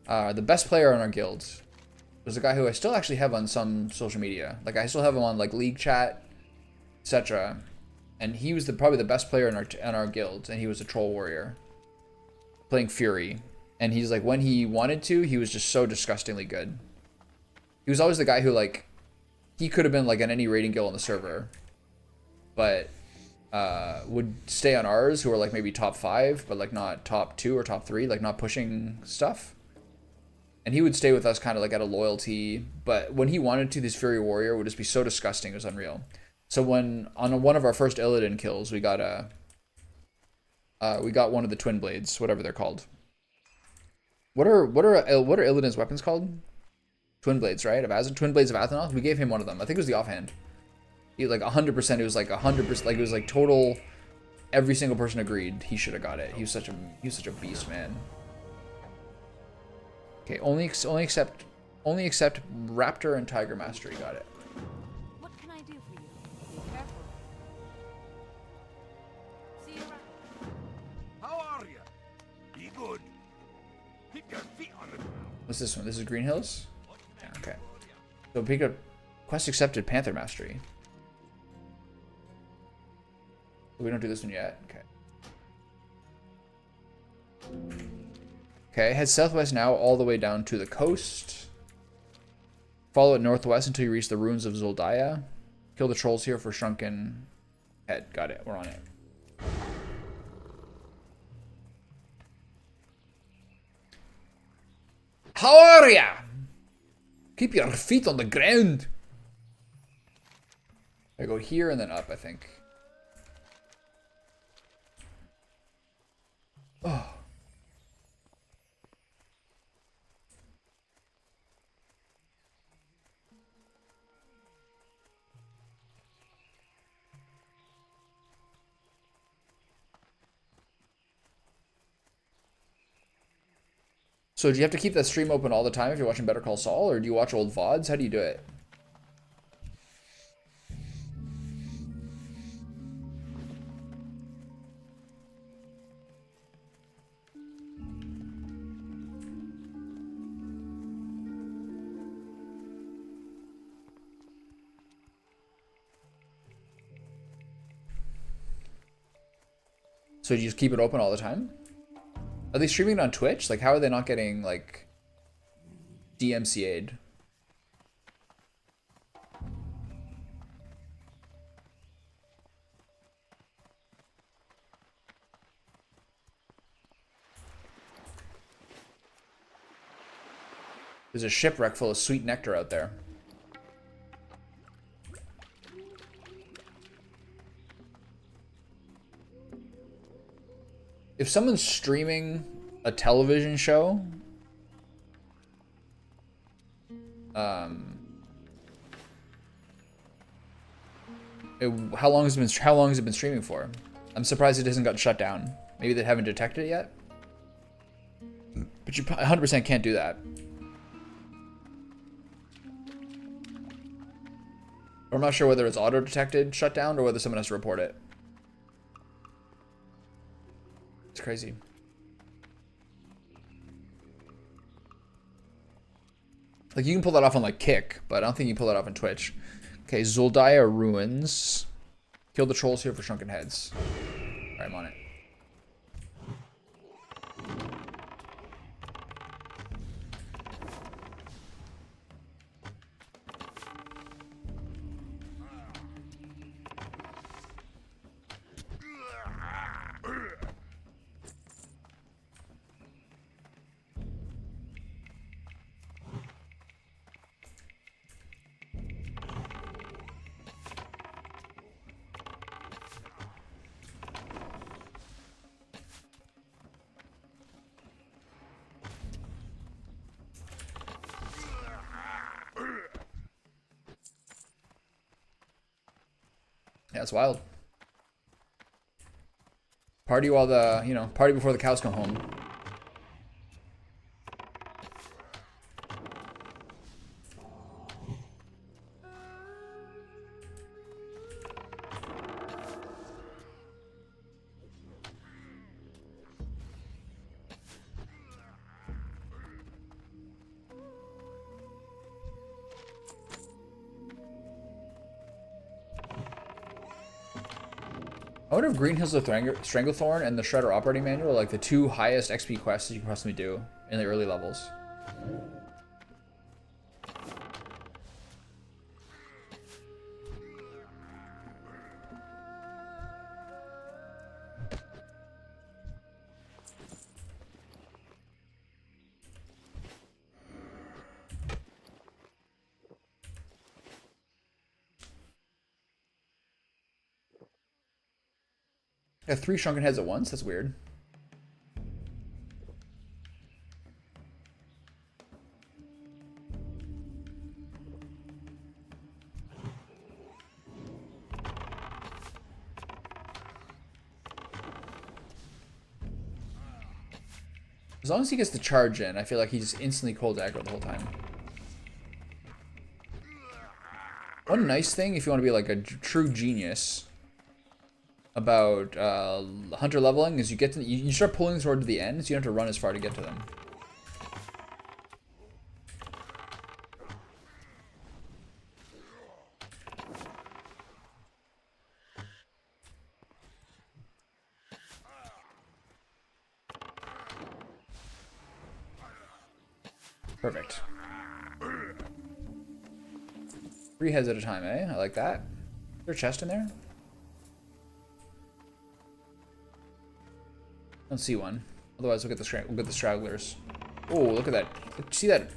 the best player in our guild was a guy who I still actually have on some social media. Like, I still have him on, like, League Chat, etc. And he was probably the best player in our guild, and he was a troll warrior playing Fury. And he's like, when he wanted to, he was just so disgustingly good. He was always the guy who, like, he could have been like in any raiding guild on the server, but would stay on ours, who are like maybe top 5, but like not top 2 or top 3, like not pushing stuff. And he would stay with us kind of like out of loyalty, but when he wanted to, this Fury Warrior would just be so disgusting, it was unreal. So when on one of our first Illidan kills, we got one of the twin blades, whatever they're called. What are Illidan's weapons called? Twin blades, right? Twin blades of Athenoth. We gave him one of them. I think it was the offhand. He like 100%. It was like 100%. Like it was like total. Every single person agreed he should have got it. He was such a beast, man. Okay, only accept Raptor and Tiger Mastery. Got it. What can I do for you? Be careful. See you around. How are you? Be good. Keep your feet on the ground. What's this one? This is Green Hills? Yeah, okay. So pick up quest accepted Panther Mastery. We don't do this one yet. Okay. Okay, head southwest now all the way down to the coast. Follow it northwest until you reach the ruins of Zoldaya. Kill the trolls here for shrunken head. Got it. We're on it. How are ya? Keep your feet on the ground. I go here and then up, I think. Oh. So do you have to keep that stream open all the time if you're watching Better Call Saul, or do you watch old VODs? How do you do it? So do you just keep it open all the time? Are they streaming it on Twitch? Like, how are they not getting, like, DMCA'd? There's a shipwreck full of sweet nectar out there. If someone's streaming a television show, how long has it been streaming for? I'm surprised it hasn't gotten shut down. Maybe they haven't detected it yet. But you 100% can't do that. Or I'm not sure whether it's auto-detected shut down or whether someone has to report it. It's crazy. Like, you can pull that off on, like, Kick, but I don't think you can pull that off on Twitch. Okay, Zoldaya Ruins. Kill the trolls here for shrunken heads. Alright, I'm on it. Yeah, it's wild. Party while the, you know, party before the cows come home. I wonder if Green Hills of Stranglethorn and the Shredder Operating Manual are like the 2 highest XP quests you can possibly do in the early levels. Got 3 shrunken heads at once? That's weird. As long as he gets the charge in, I feel like he's instantly cold aggro the whole time. One nice thing, if you want to be like a true genius about hunter leveling, is you start pulling toward the end, so you don't have to run as far to get to them. Perfect. 3 heads at a time, eh? I like that. Is there a chest in there? Don't see one. Otherwise, we'll get the stragglers. Oh, look at that! See that?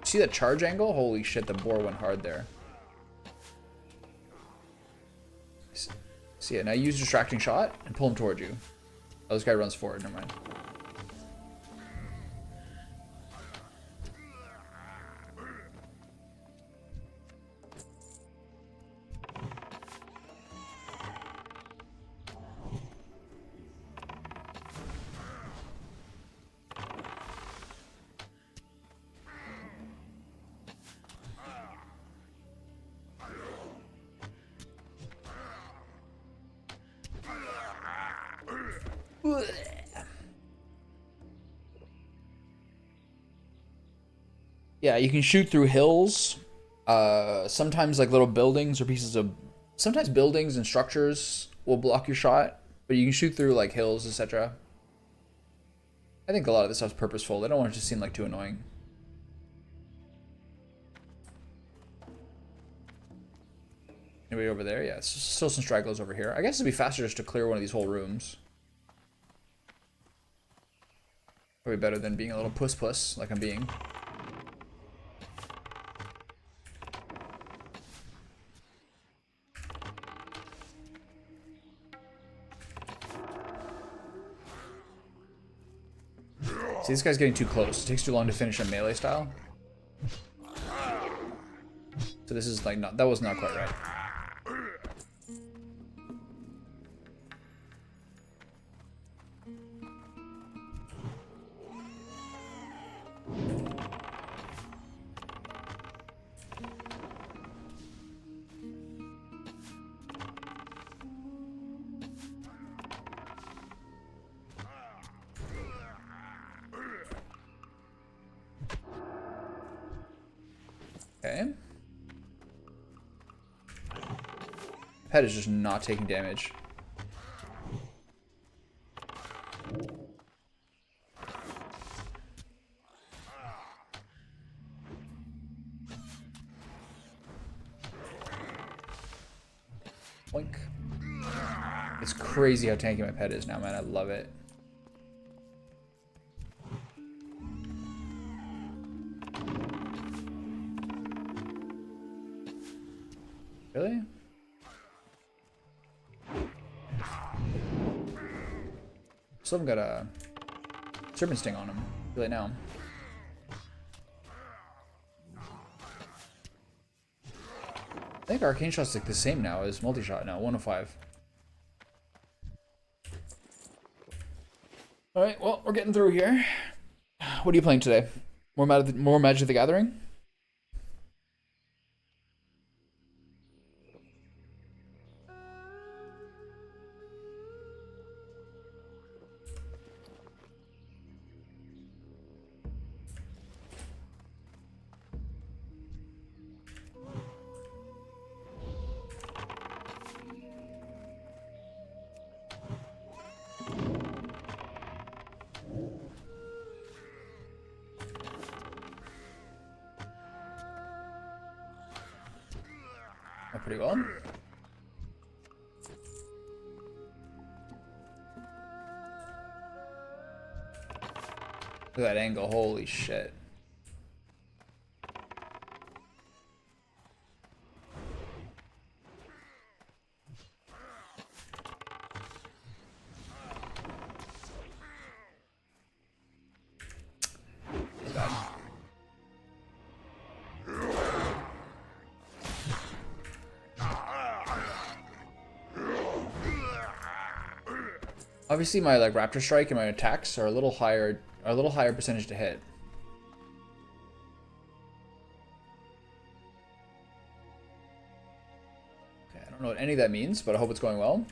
See that charge angle? Holy shit! The boar went hard there. See it now. Use distracting shot and pull him toward you. Oh, this guy runs forward. Never mind. Yeah, you can shoot through hills. Sometimes like little buildings or pieces of... Sometimes buildings and structures will block your shot, but you can shoot through like hills, etc. I think a lot of this stuff's purposeful. They don't want it to seem like too annoying. Anybody over there? Yeah, it's still some stragglers over here. I guess it'd be faster just to clear one of these whole rooms. Probably better than being a little puss like I'm being. See, this guy's getting too close. It takes too long to finish him melee style. So this is like not, that was not quite right. Okay. Pet is just not taking damage. Boink. It's crazy how tanky my pet is now, man. I love it. Really? Still haven't got a serpent sting on him. Really now. I think arcane shot's like the same now as multi-shot now, 105. Alright, well, we're getting through here. What are you playing today? More Magic the Gathering? pretty well. Look at that angle, holy shit. Obviously my like raptor strike and my attacks are a little higher percentage to hit. Okay, I don't know what any of that means, but I hope it's going well.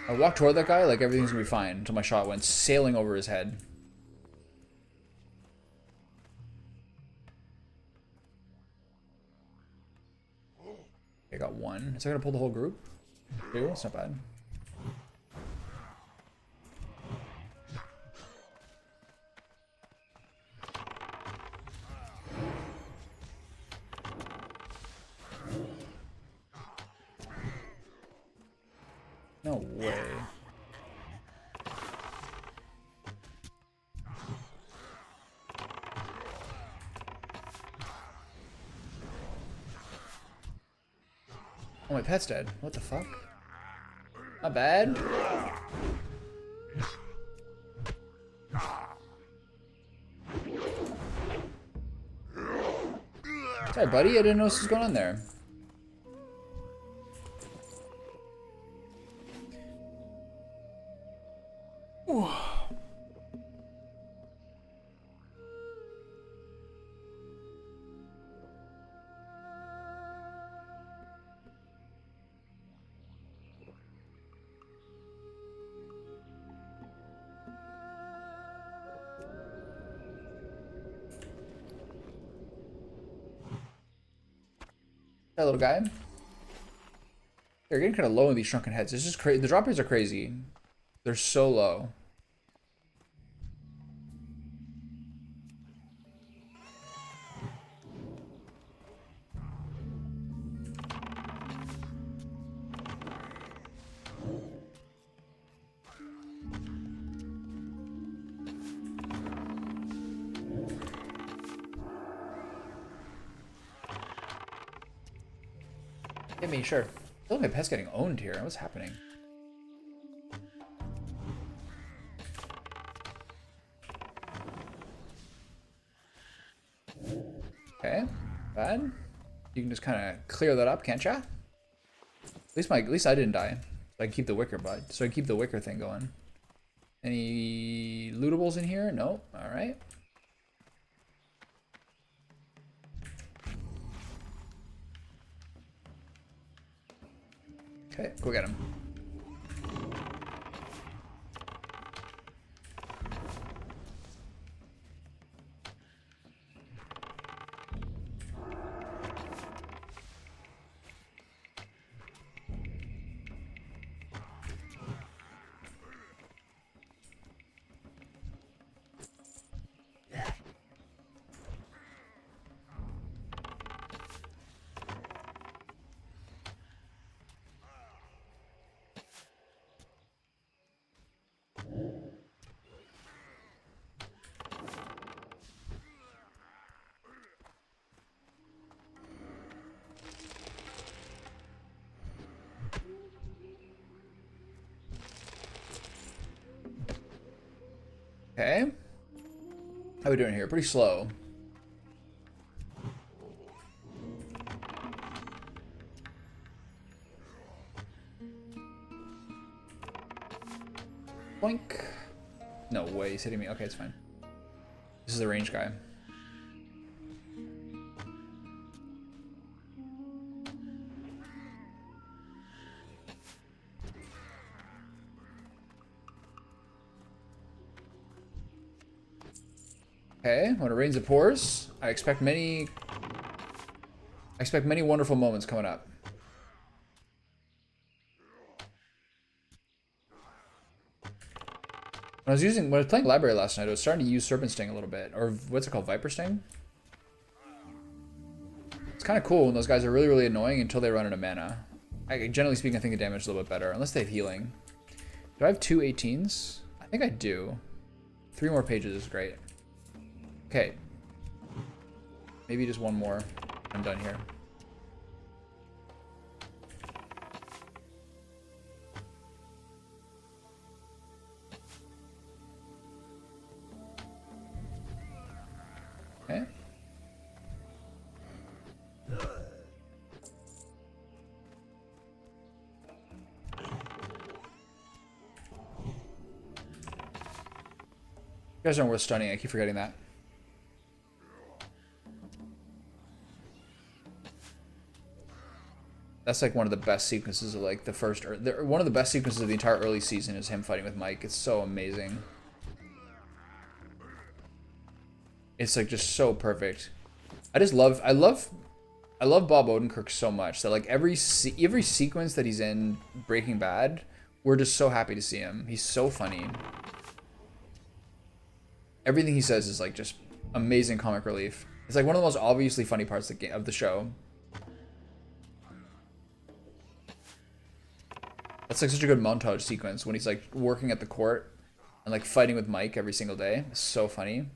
I walked toward that guy like everything's gonna be fine until my shot went sailing over his head. I got one. Is that gonna pull the whole group? Two? That's not bad. No way. Oh, my pet's dead. What the fuck? Not bad. Sorry, buddy. I didn't know this was going on there. Ooh. That little guy. They're getting kind of low in these shrunken heads. It's just crazy. The drop rates are crazy. They're so low. Hit me, sure. I feel like my pet's getting owned here. What's happening? Okay, bad. You can just kind of clear that up, can't ya? At least I didn't die. So I can keep the wicker, bud. So I keep the wicker thing going. Any lootables in here? Nope. All right. Okay, go get him. Okay. How are we doing here? Pretty slow. Boink. No way, he's hitting me. Okay, it's fine. This is the range guy. Okay, when it rains it pours. I expect many wonderful moments coming up. When I was playing library last night, I was starting to use Serpent Sting a little bit, or what's it called, Viper Sting? It's kind of cool when those guys are really, really annoying until they run out of mana. Generally speaking, I think the damage is a little bit better, unless they have healing. Do I have 2 18s? I think I do. 3 more pages is great. Okay. Maybe just 1 more. I'm done here. Okay. You guys aren't worth stunning. I keep forgetting that. That's like one of the best sequences of like the first, one of the best sequences of the entire early season is him fighting with Mike. It's so amazing. It's like just so perfect. I love Bob Odenkirk so much that like every sequence that he's in Breaking Bad, we're just so happy to see him. He's so funny. Everything he says is like just amazing comic relief. It's like one of the most obviously funny parts of the show. That's like such a good montage sequence when he's like working at the court and like fighting with Mike every single day. It's so funny.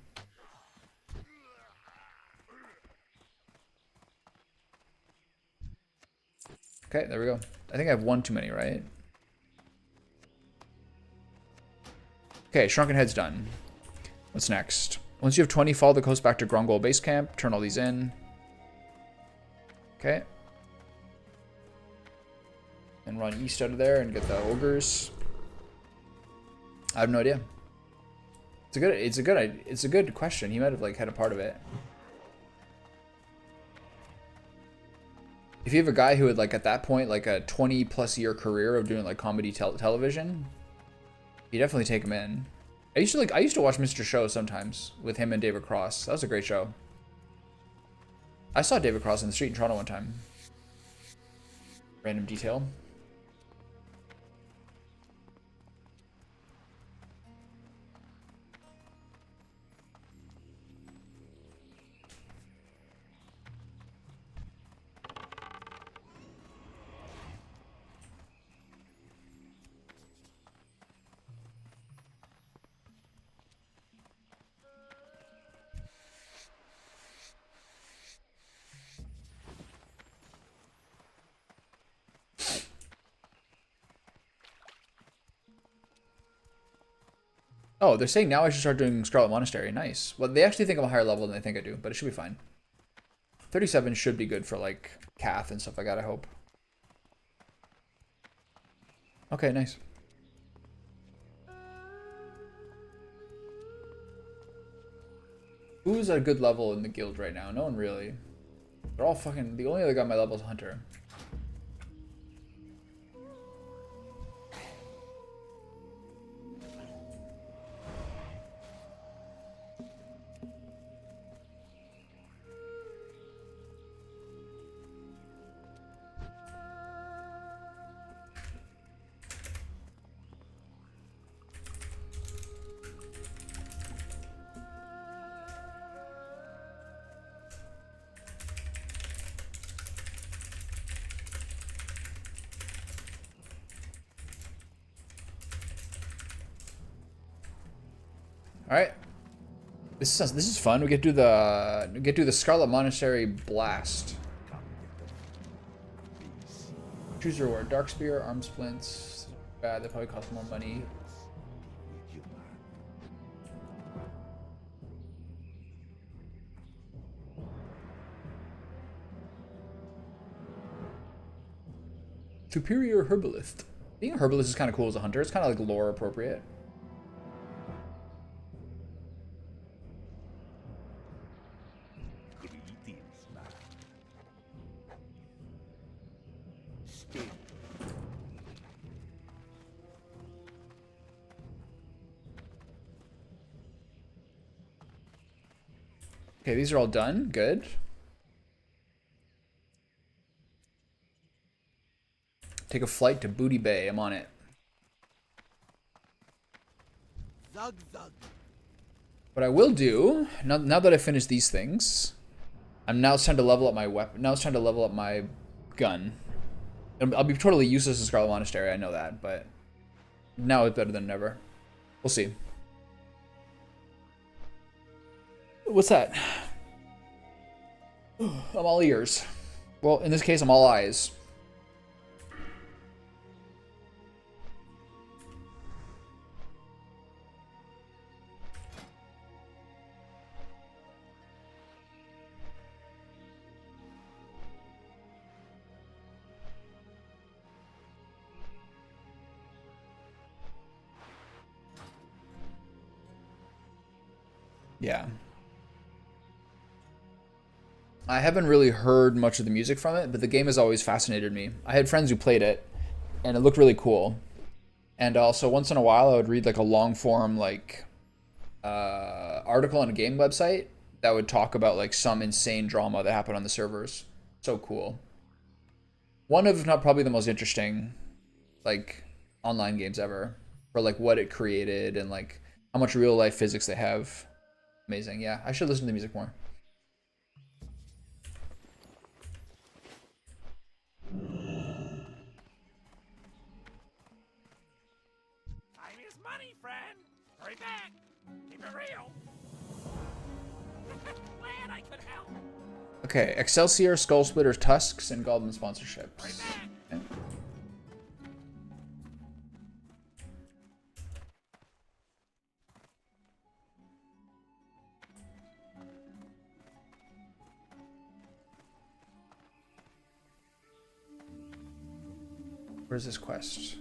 Okay, there we go. I think I have 1 too many, right? Okay, Shrunken Head's done. What's next? Once you have 20, follow the coast back to Grongol base camp. Turn all these in. Okay. And run east out of there and get the ogres. I have no idea. It's a good question. He might have like had a part of it. If you have a guy who had like at that point like a 20+ year career of doing like comedy television, you definitely take him in. I used to watch Mr. Show sometimes with him and David Cross. That was a great show. I saw David Cross in the street in Toronto one time. Random detail. Oh, they're saying now I should start doing Scarlet Monastery. Nice. Well, they actually think I'm a higher level than they think I do, but it should be fine. 37 should be good for, like, Cath and stuff like that, I hope. Okay, nice. Who's at a good level in the guild right now? No one really. They're all fucking... The only other guy on my level is Hunter. All right, this is fun. We get to the Scarlet Monastery blast. Choose your reward: Dark Spear, Arm Splints. Bad. They probably cost more money. Superior Herbalist. Being a herbalist is kind of cool as a hunter. It's kind of like lore appropriate. Okay, these are all done. Good. Take a flight to Booty Bay. I'm on it. Zug zug. What I will do, now that I finished these things, now it's time to level up my weapon. Now it's time to level up my gun. I'll be totally useless in Scarlet Monastery, I know that, but now it's better than ever. We'll see. What's that? I'm all ears. Well, in this case, I'm all eyes. Yeah. I haven't really heard much of the music from it, but the game has always fascinated me. I had friends who played it, and it looked really cool. And also, once in a while, I would read like a long form like article on a game website that would talk about like some insane drama that happened on the servers. So cool. One of, if not probably the most interesting, like online games ever, for like what it created and like how much real life physics they have. Amazing. Yeah, I should listen to the music more. Time is money, friend. Hurry back. Keep it real. Glad I could help. Okay, Excelsior, Skull Splitters, Tusks, and Goblin sponsorships. Hurry back. Okay. Where's this quest?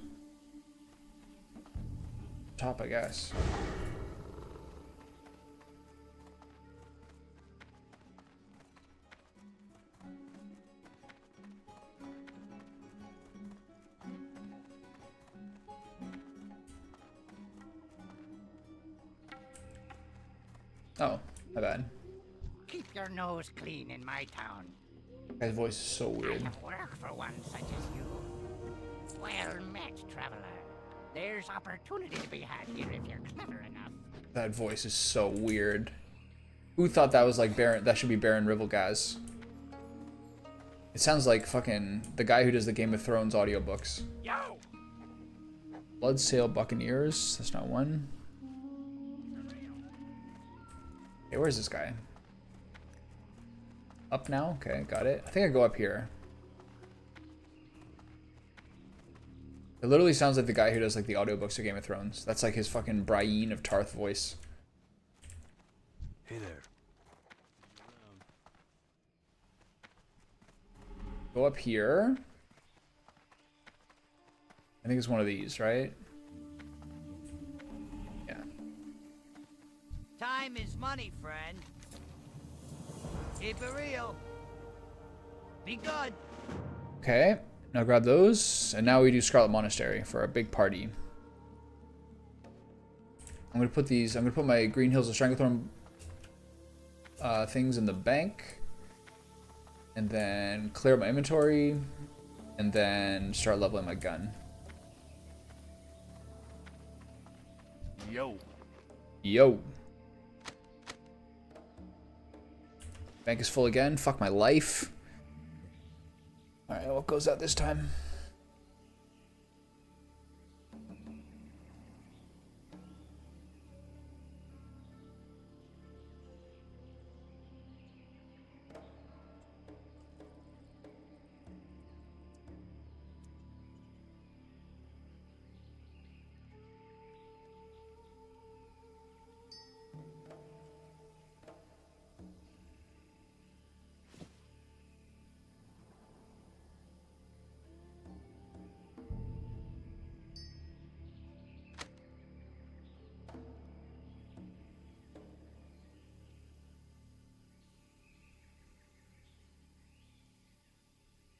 Top, I guess. Oh, my bad. Keep your nose clean in my town. Guy's voice is so I weird. have work for one such as you. Well met, traveler. There's opportunity to be had here if you're clever enough. That voice is so weird. Who thought that was like Baron? That should be Baron Rivelgaz. It sounds like fucking the guy who does the Game of Thrones audiobooks. Yo. Bloodsail Buccaneers. That's not one. Hey, where's this guy? Up now? Okay, got it. I think I go up here. It literally sounds like the guy who does like the audiobooks of Game of Thrones. That's like his fucking Brienne of Tarth voice. Hey there. Go up here. I think it's one of these, right? Yeah. Time is money, friend. Keep it real. Be good. Okay. Now grab those, and now we do Scarlet Monastery for a big party. I'm gonna put these. I'm gonna put my Green Hills of Stranglethorn things in the bank, and then clear up my inventory, and then start leveling my gun. Yo. Yo. Bank is full again. Fuck my life. All right, what goes out this time?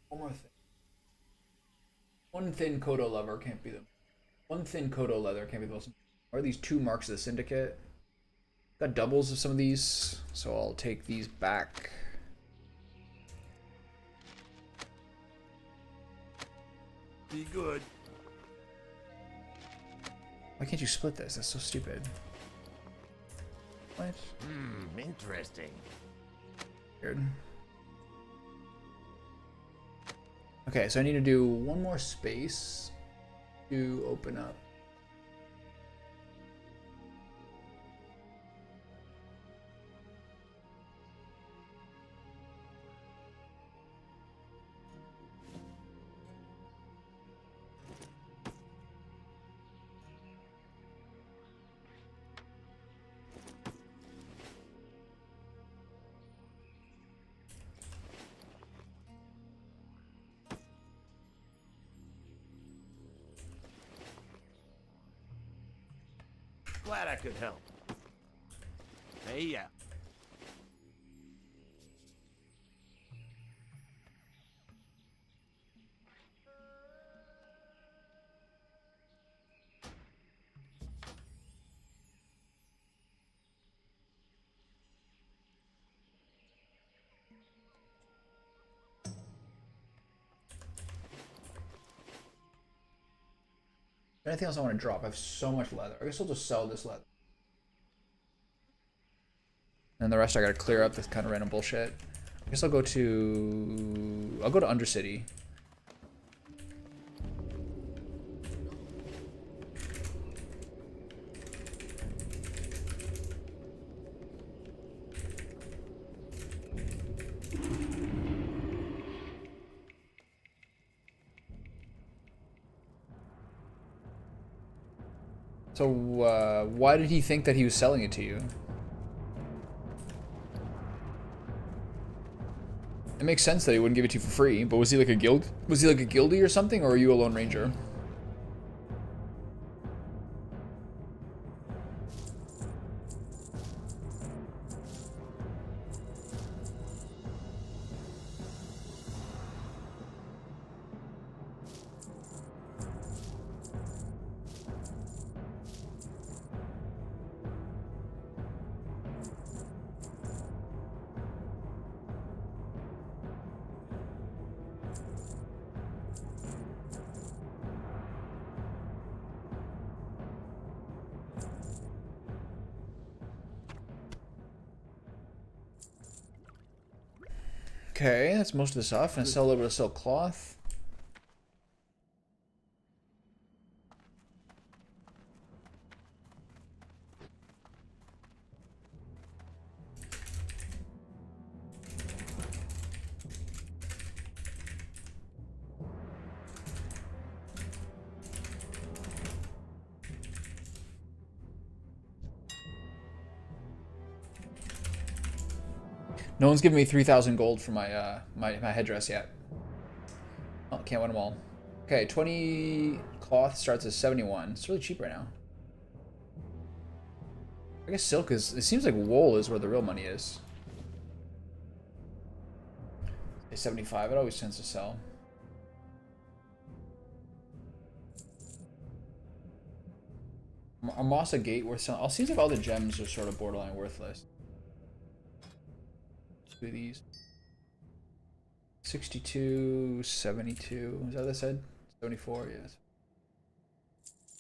One more thing. One thin Kodo leather can't be the. One thin Kodo leather can't be the most. Are these two marks of the Syndicate? Got doubles of some of these, so I'll take these back. Be good. Why can't you split this? That's so stupid. What? Interesting. Weird. Okay, so I need to do one more space to open up. Glad I could help. Hey, yeah. Anything else I want to drop? I have so much leather. I guess I'll just sell this leather. And the rest I gotta clear up this kind of random bullshit. I guess I'll go to Undercity. So, why did he think that he was selling it to you? It makes sense that he wouldn't give it to you for free, but was he like a guild? Was he like a guildie or something, or are you a lone ranger? Okay, that's most of the stuff. And sell a little bit of silk cloth. No one's given me 3,000 gold for my my headdress yet. Oh, can't win them all. Okay, 20 cloth starts at 71. It's really cheap right now. I guess silk is... It seems like wool is where the real money is. 75, it always tends to sell. Amasa Gate worth selling. It seems like all the gems are sort of borderline worthless. Do these 62, 72. Is that what I said? 74, yes.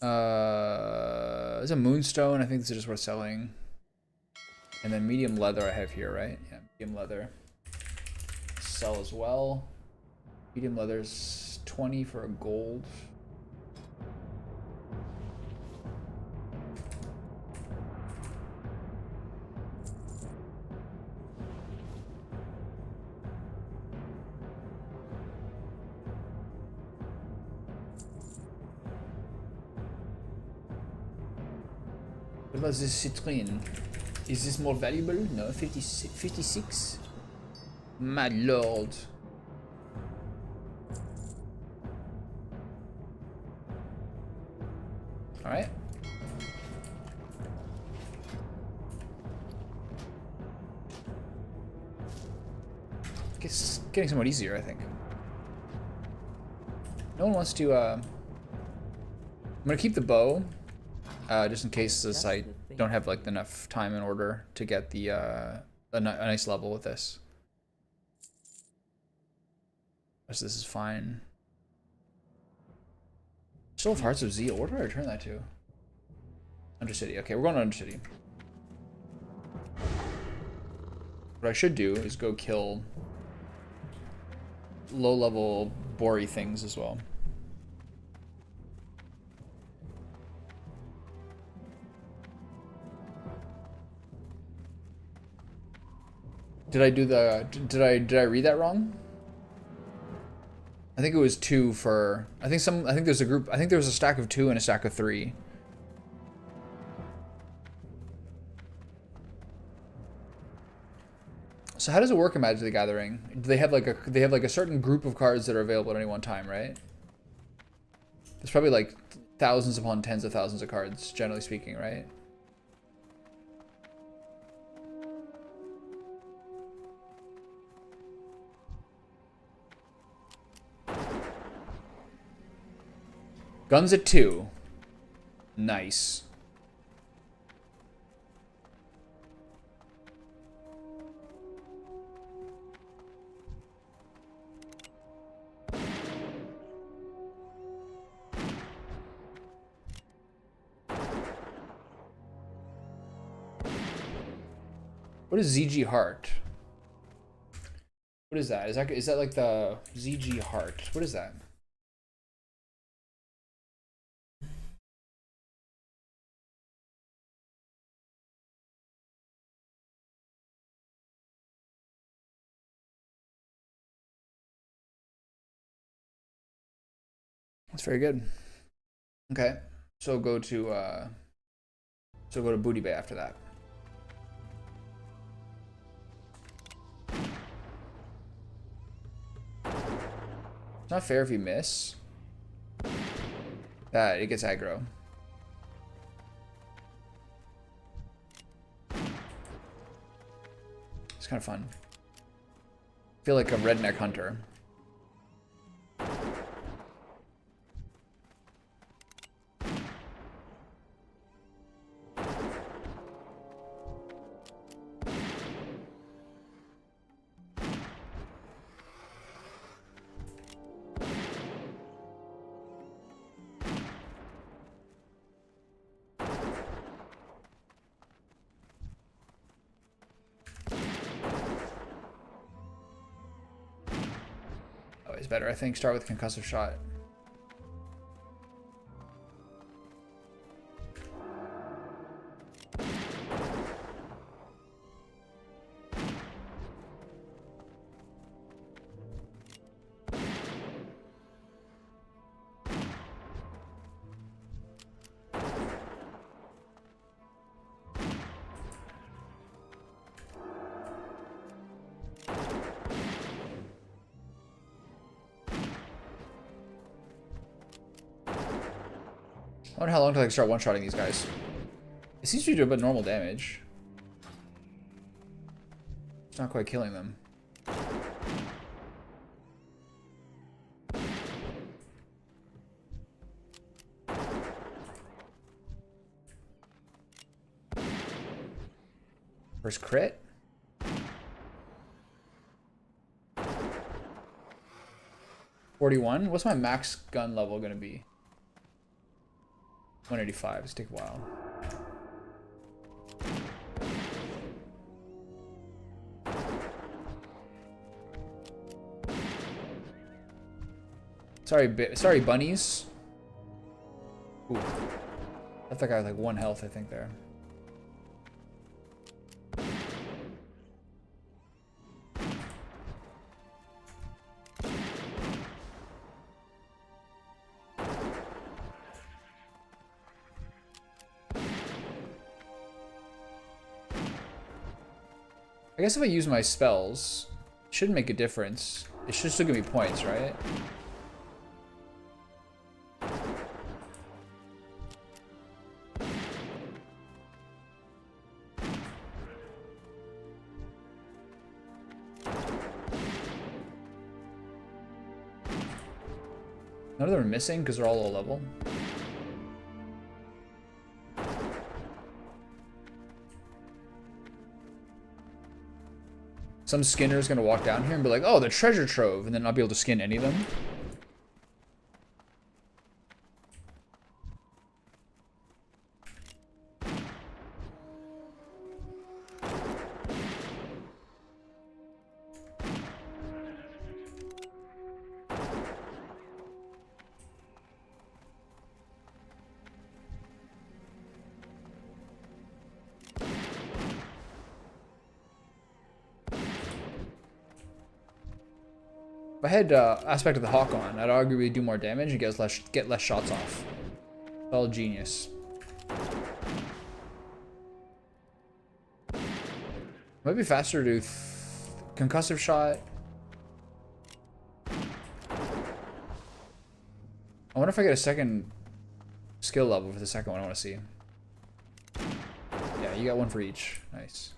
There's a moonstone. I think this is just worth selling. And then medium leather I have here, right? Yeah, medium leather. Sell as well. Medium leather's 20 for a gold. What about this citrine? Is this more valuable? No, 56? My lord. Alright. It's getting somewhat easier, I think. No one wants to, I'm gonna keep the bow. Just in case the site don't have like enough time in order to get the a nice level with this. This is fine. Still have Hearts of Z. What do I return that to? Undercity. Okay, we're going to Undercity. What I should do is go kill low-level bory things as well. Did I do the? Did I read that wrong? I think it was 2 for. I think there's a group. I think there was a stack of 2 and a stack of 3. So how does it work in Magic the Gathering? Do they have like a certain group of cards that are available at any one time, right? There's probably like thousands upon tens of thousands of cards, generally speaking, right? Guns at 2. Nice. What is ZG Heart? What is that? Is that like the ZG Heart? What is that? That's very good. Okay, so go to Booty Bay after that. It's not fair if you miss. That it gets aggro. It's kind of fun. I feel like a redneck hunter. Better, I think. Start with concussive shot. I wonder how long till I can start one-shotting these guys. It seems to be doing about normal damage. It's not quite killing them. First crit. $41? What's my max gun level gonna be? 185. It's take a while. Sorry, bunnies. Ooh. I think I had like 1 health, I think, there. I guess if I use my spells, it shouldn't make a difference. It should still give me points, right? None of them are missing because they're all low level. Some skinner's gonna walk down here and be like, oh, the treasure trove, and then not be able to skin any of them. If I had Aspect of the Hawk on, I'd arguably do more damage and get less shots off. All genius. Might be faster to do concussive shot. I wonder if I get a second skill level for the second one. I want to see. Yeah, you got one for each. Nice.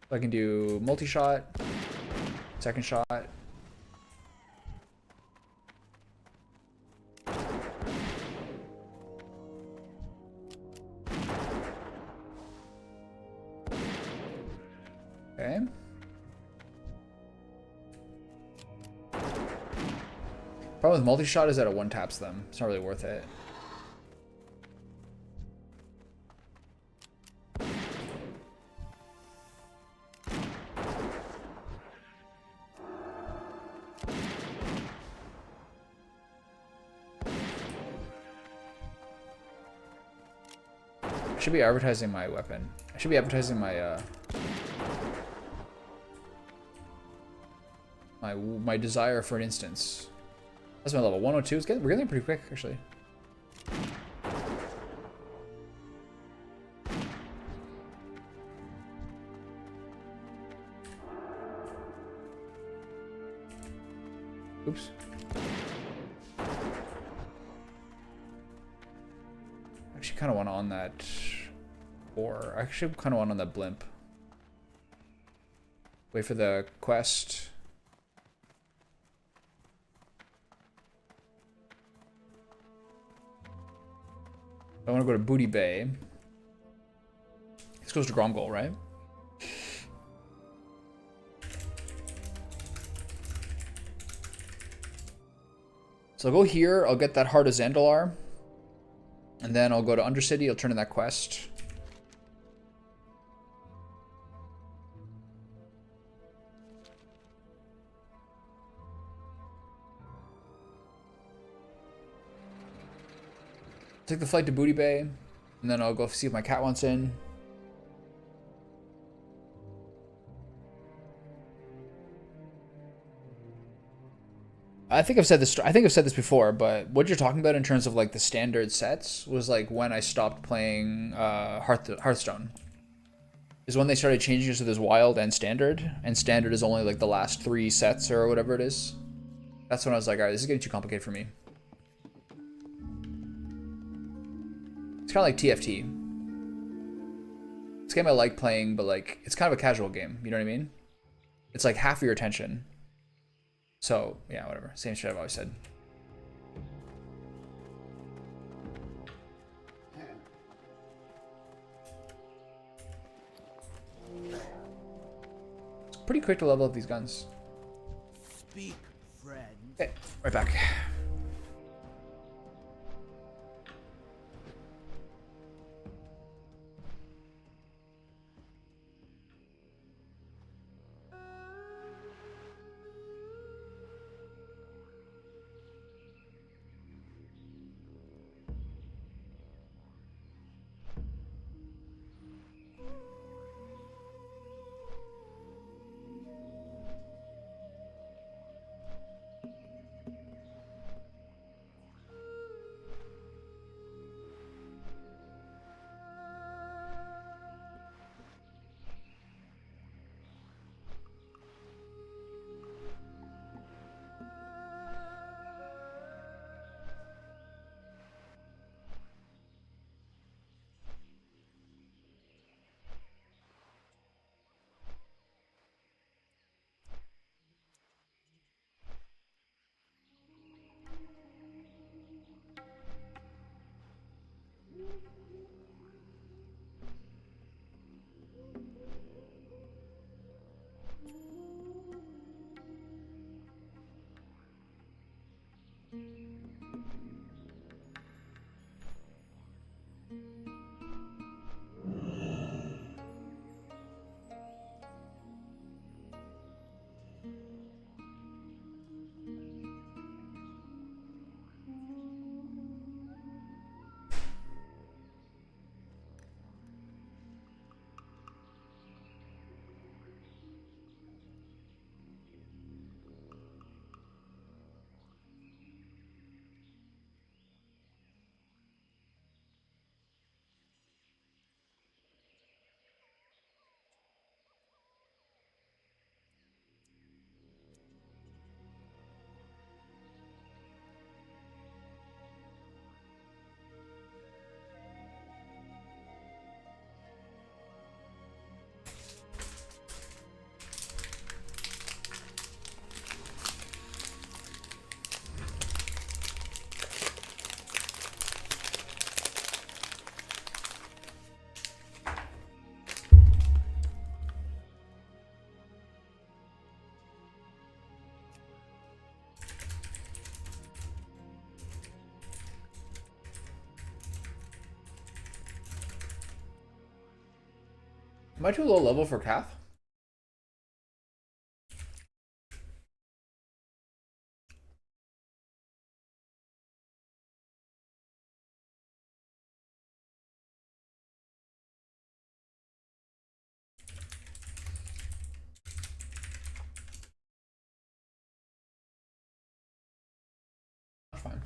So I can do multi-shot, second shot. Okay. Problem with multi-shot is that it one-taps them. It's not really worth it. I should be advertising my weapon. I should be advertising my my desire for an instance. That's my level 102. We're getting pretty quick, actually. Oops. I actually kind of want on that, or I actually kind of want on that blimp. Wait for the quest. I want to go to Booty Bay. This goes to Gromgol, right? So I'll go here, I'll get that Heart of Zandalar. And then I'll go to Undercity, I'll turn in that quest. Take the flight to Booty Bay, and then I'll go see if my cat wants in. I think I've said this before, but what you're talking about in terms of like the standard sets was like when I stopped playing Hearthstone. Is when they started changing it to this wild and standard is only like the last 3 sets or whatever it is. That's when I was like, alright, this is getting too complicated for me. It's kind of like TFT. It's a game I like playing, but like it's kind of a casual game. You know what I mean? It's like half of your attention. So yeah, whatever. Same shit I've always said. It's pretty quick to level up these guns. Speak, friend. Okay, right back. Am I too low level for Kath? Fine.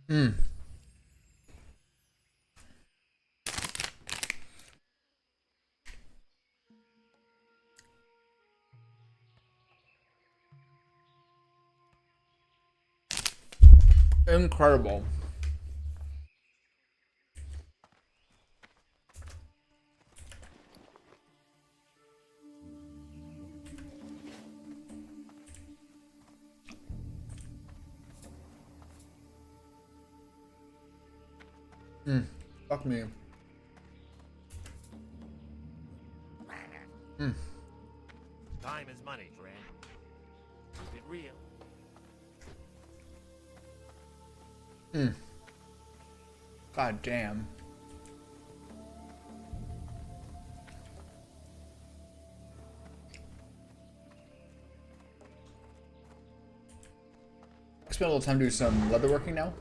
Hmm. Incredible. Fuck me. Time is money, friend. Keep it real. God damn. I spent a little time doing some leather working now.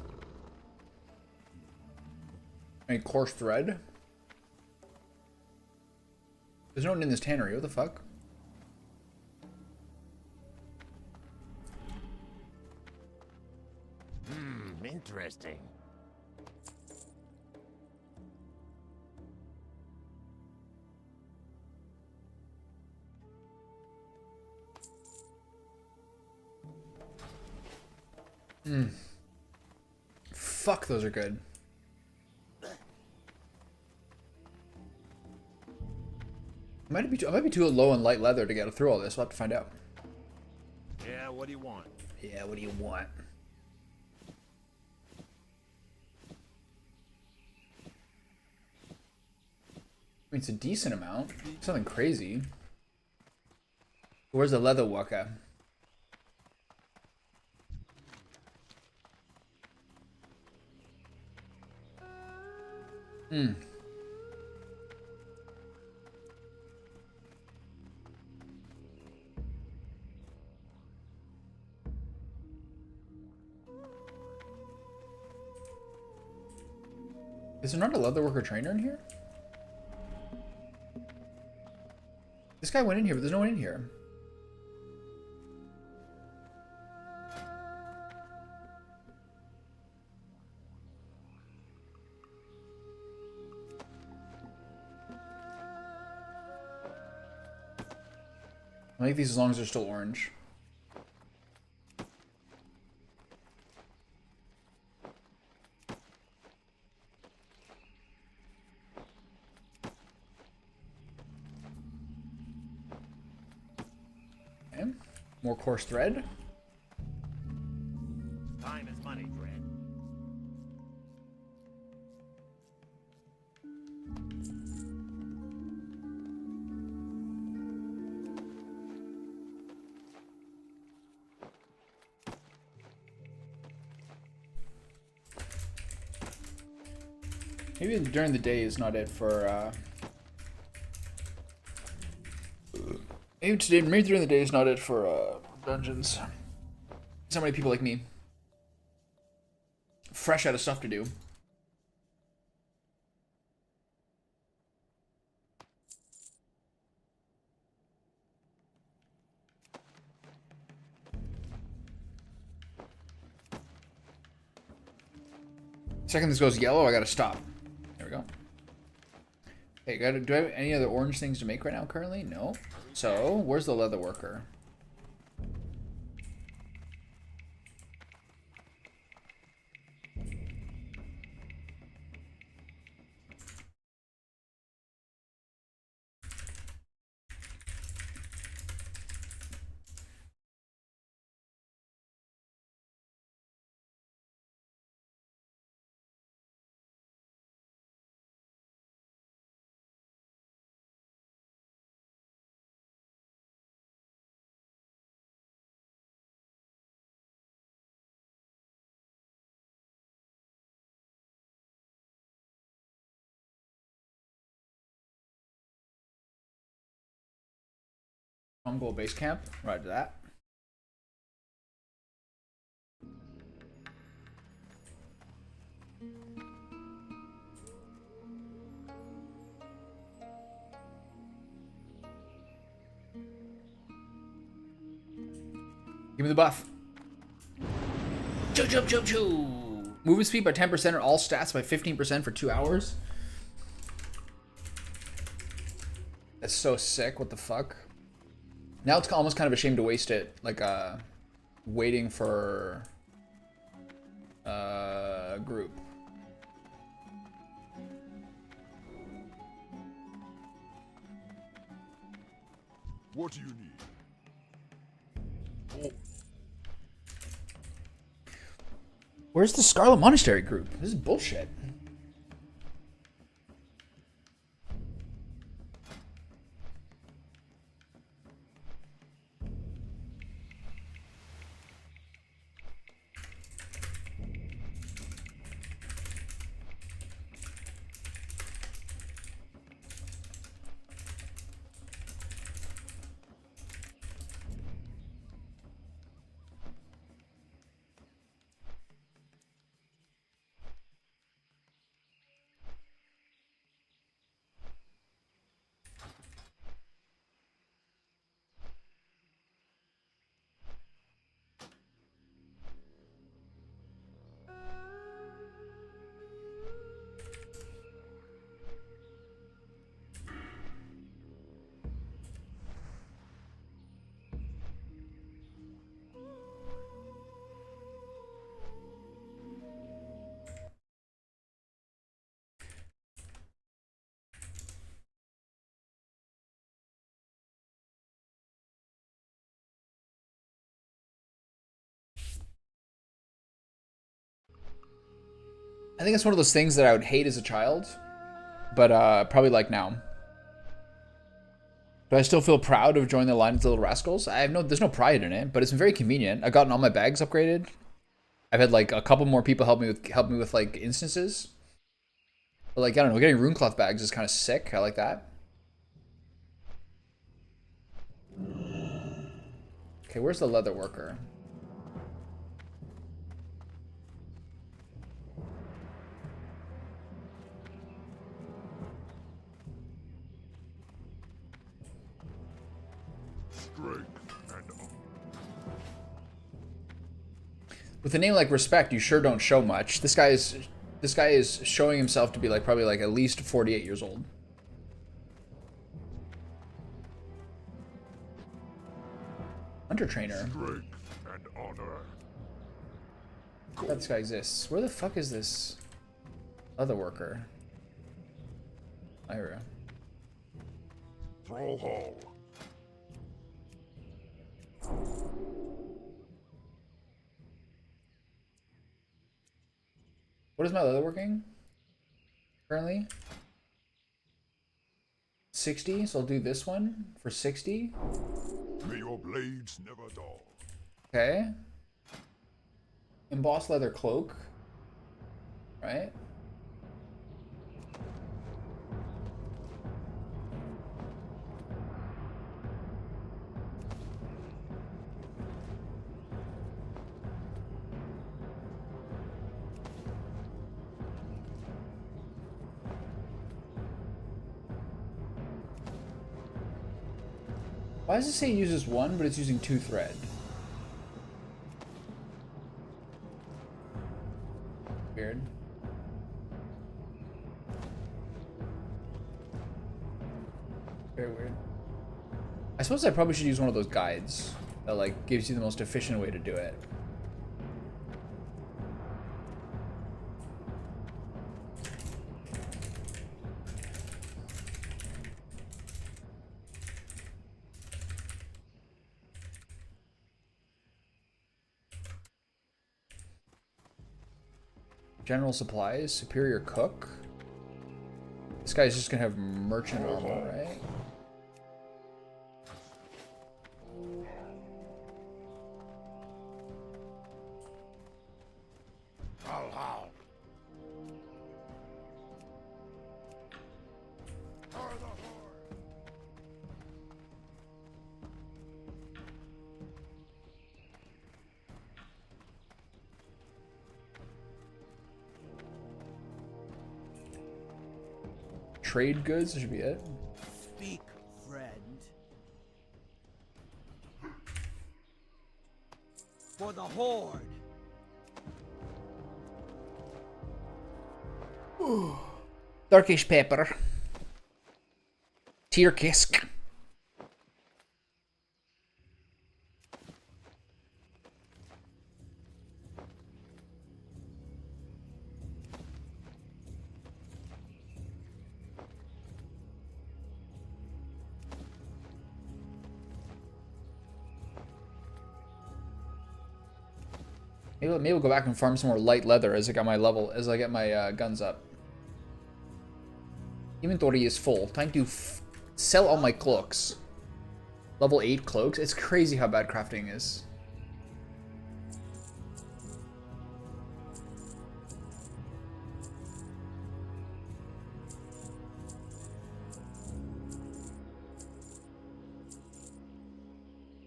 I mean, coarse thread. There's no one in this tannery. What the fuck? Interesting. Fuck, those are good. I might be too low on light leather to get through all this. We'll have to find out. Yeah, what do you want? Yeah, what do you want? I mean, it's a decent amount. Something crazy. Where's the leather worker? Is there not a leatherworker trainer in here? This guy went in here, but there's no one in here. I like these as long as they're still orange. Okay. More coarse thread. Time is money, friend. Maybe during the day is not it for, maybe during the day is not it for, dungeons. So many people like me. Fresh out of stuff to do. Second this goes yellow, I gotta stop. There we go. Hey, do I have any other orange things to make right now currently? No. So, where's the leather worker? Mongol base camp. Right to that. Give me the buff. Choo choo choo choo. Movement speed by 10% and all stats by 15% for 2 hours. That's so sick. What the fuck? Now it's almost kind of a shame to waste it, like waiting for a group. What do you need? Oh. Where's the Scarlet Monastery group? This is bullshit. I think it's one of those things that I would hate as a child, but probably like now. Do I still feel proud of joining the line of the Little Rascals? There's no pride in it, but it's been very convenient. I've gotten all my bags upgraded. I've had like a couple more people help me with like instances. But like, I don't know, getting runecloth bags is kind of sick. I like that. Okay, where's the leather worker? With a name like Respect, you sure don't show much. This guy is showing himself to be like probably like at least 48 years old. Hunter trainer. Strength and honor. I thought this guy exists. Where the fuck is this other worker? Ira. Thrall Hall. What is my leather working currently? 60, so I'll do this one for 60. May your blades never dull. Okay. Embossed leather cloak. Right? Why does it say it uses 1, but it's using 2 thread? Weird. Very weird. I suppose I probably should use one of those guides that like gives you the most efficient way to do it. General supplies, superior cook. This guy's just gonna have merchant armor, right? How? Trade goods, that should be it. Speak, friend. For the Horde. Turkish pepper. Tyrkisk. Maybe we'll go back and farm some more light leather as I get my guns up. Inventory is full. Time to sell all my cloaks. Level 8 cloaks. It's crazy how bad crafting is.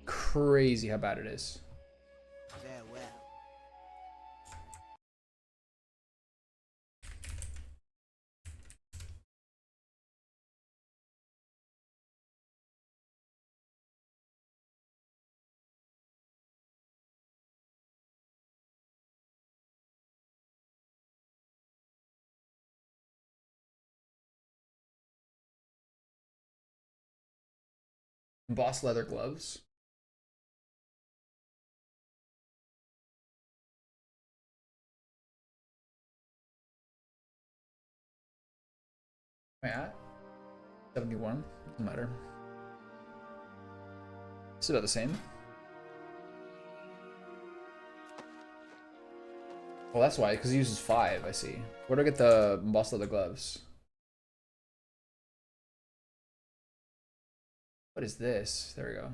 Crazy how bad it is. Farewell. Boss leather gloves. Am I at? 71. Doesn't matter. It's about the same. Well, that's why, because he uses 5, I see. Where do I get the boss leather gloves? What is this? There we go.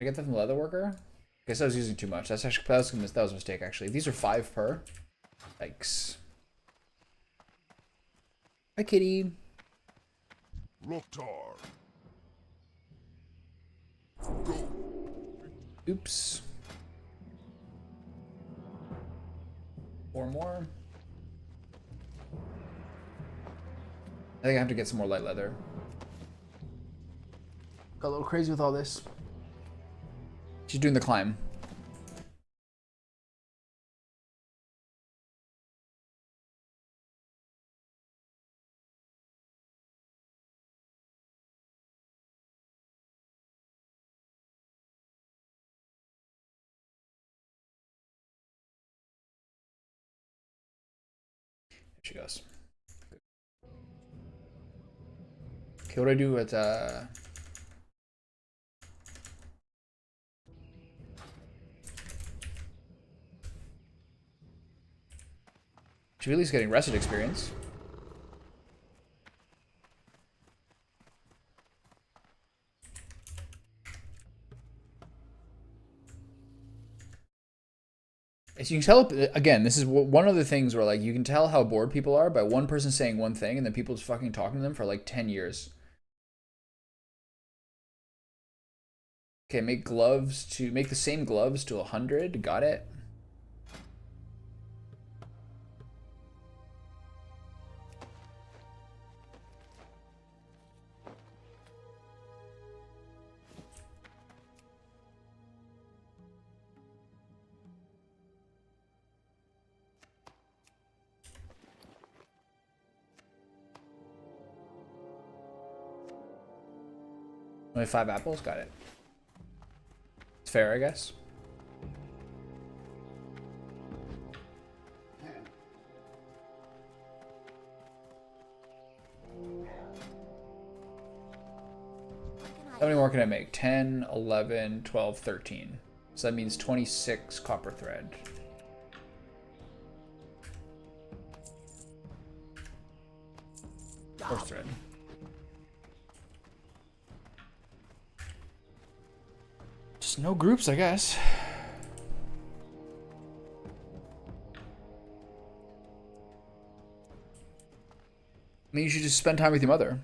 I get that from the leather worker? Guess I was using too much. That was a mistake actually. These are 5 per. Yikes. Hi kitty. Loktar. Oops. 4 more. I think I have to get some more light leather. Got a little crazy with all this. She's doing the climb. There she goes. Okay, what do I do with She's at least getting rested experience. As you can tell, again, this is one of the things where like you can tell how bored people are by one person saying one thing and then people just fucking talking to them for like 10 years. Okay, make the same gloves to 100. Got it. Only 5 apples? Got it. It's fair, I guess. How many more can I make? 10, 11, 12, 13. So that means 26 copper thread. Horse thread. Just no groups, I guess. I mean, you should just spend time with your mother.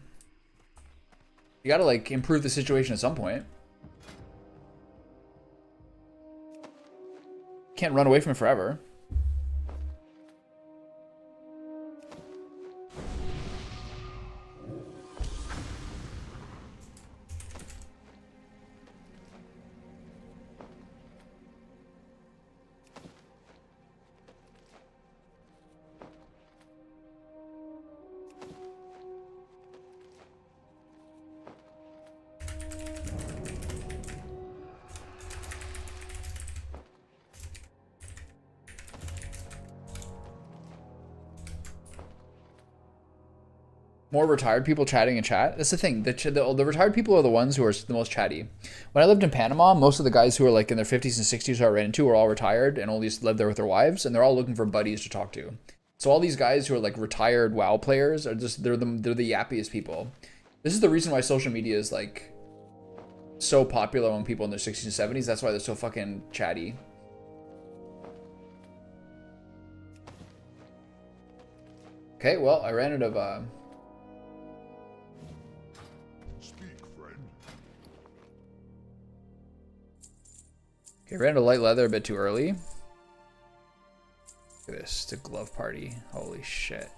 You gotta, like, improve the situation at some point. Can't run away from it forever. More retired people chatting in chat. That's the thing. The retired people are the ones who are the most chatty. When I lived in Panama, most of the guys who are like in their 50s and 60s who I ran into were all retired and only live there with their wives, and they're all looking for buddies to talk to. So all these guys who are like retired WoW players are just they're the yappiest people. This is the reason why social media is like so popular among people in their 60s and 70s. That's why they're so fucking chatty. Okay, well, I ran out of Okay, ran to light leather a bit too early. Look at this, it's a glove party. Holy shit.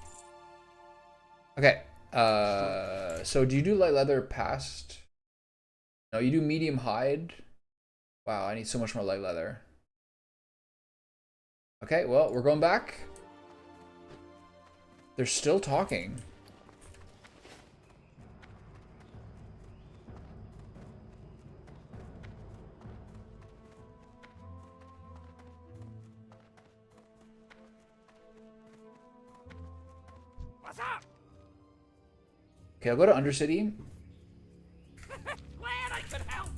Okay, so do you do light leather past? No, you do medium hide. Wow, I need so much more light leather. Okay, well, we're going back. They're still talking. What's up? Okay, I'll go to Undercity. Glad I could help.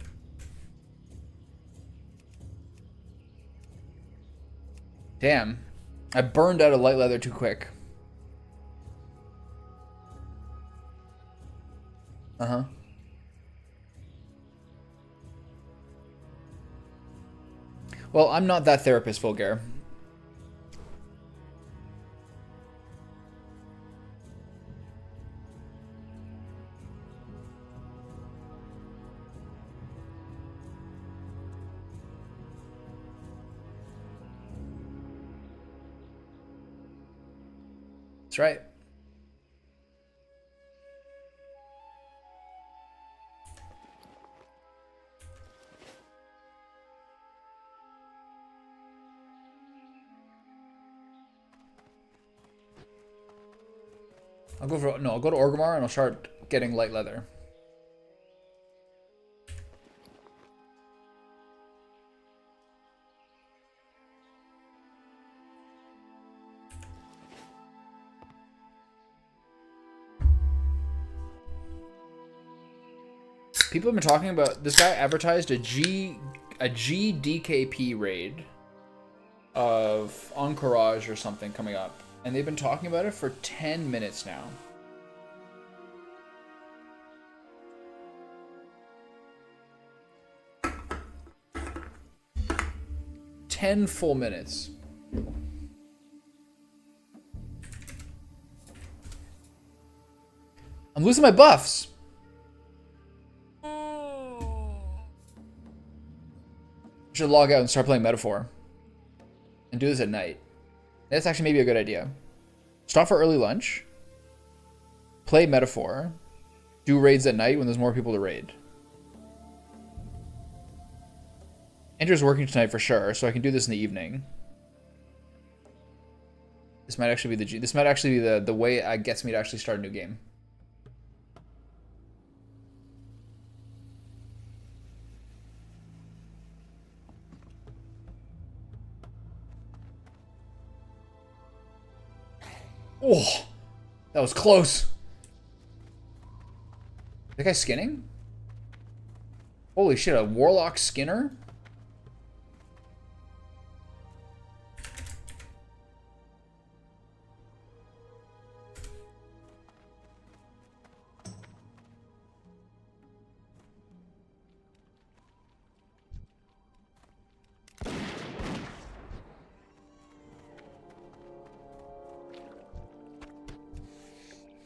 Damn, I burned out of light leather too quick. Uh-huh. Well, I'm not that therapist, Vulgar. That's right. I'll go to Orgrimmar and I'll start getting light leather. People have been talking about this guy advertised a GDKP raid of Encourage or something coming up, and they've been talking about it for 10 minutes now. Ten full minutes. I'm losing my buffs. Should log out and start playing Metaphor. And do this at night. That's actually maybe a good idea. Stop for early lunch. Play Metaphor. Do raids at night when there's more people to raid. Andrew's working tonight for sure, so I can do this in the evening. This might actually be the way it gets me to actually start a new game. Oh, that was close. That guy's skinning? Holy shit, a warlock skinner?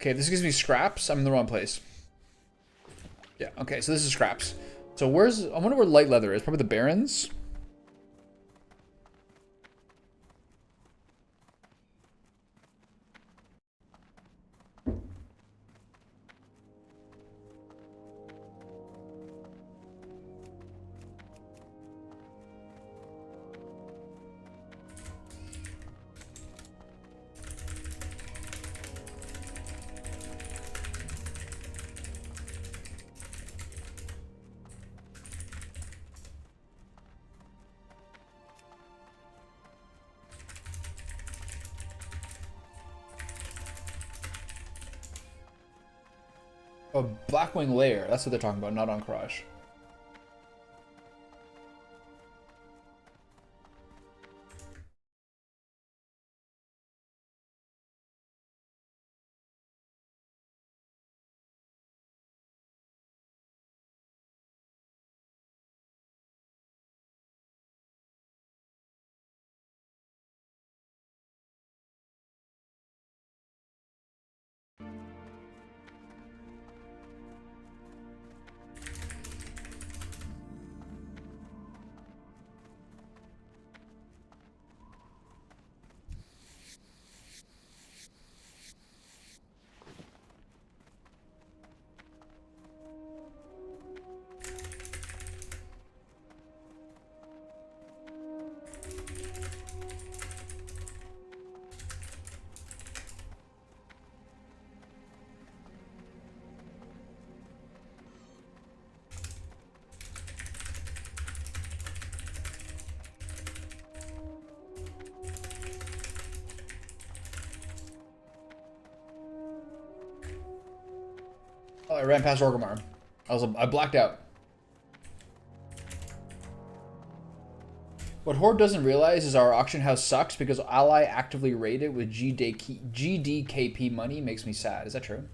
Okay, this gives me scraps. I'm in the wrong place. Yeah, okay, so this is scraps. So where's... I wonder where light leather is. Probably the Barrens? A Blackwing Lair. That's what they're talking about, not on Crush. Oh, I ran past Orgrimmar. I blacked out. What Horde doesn't realize is our auction house sucks because Ally actively raided with GDKP money makes me sad. Is that true?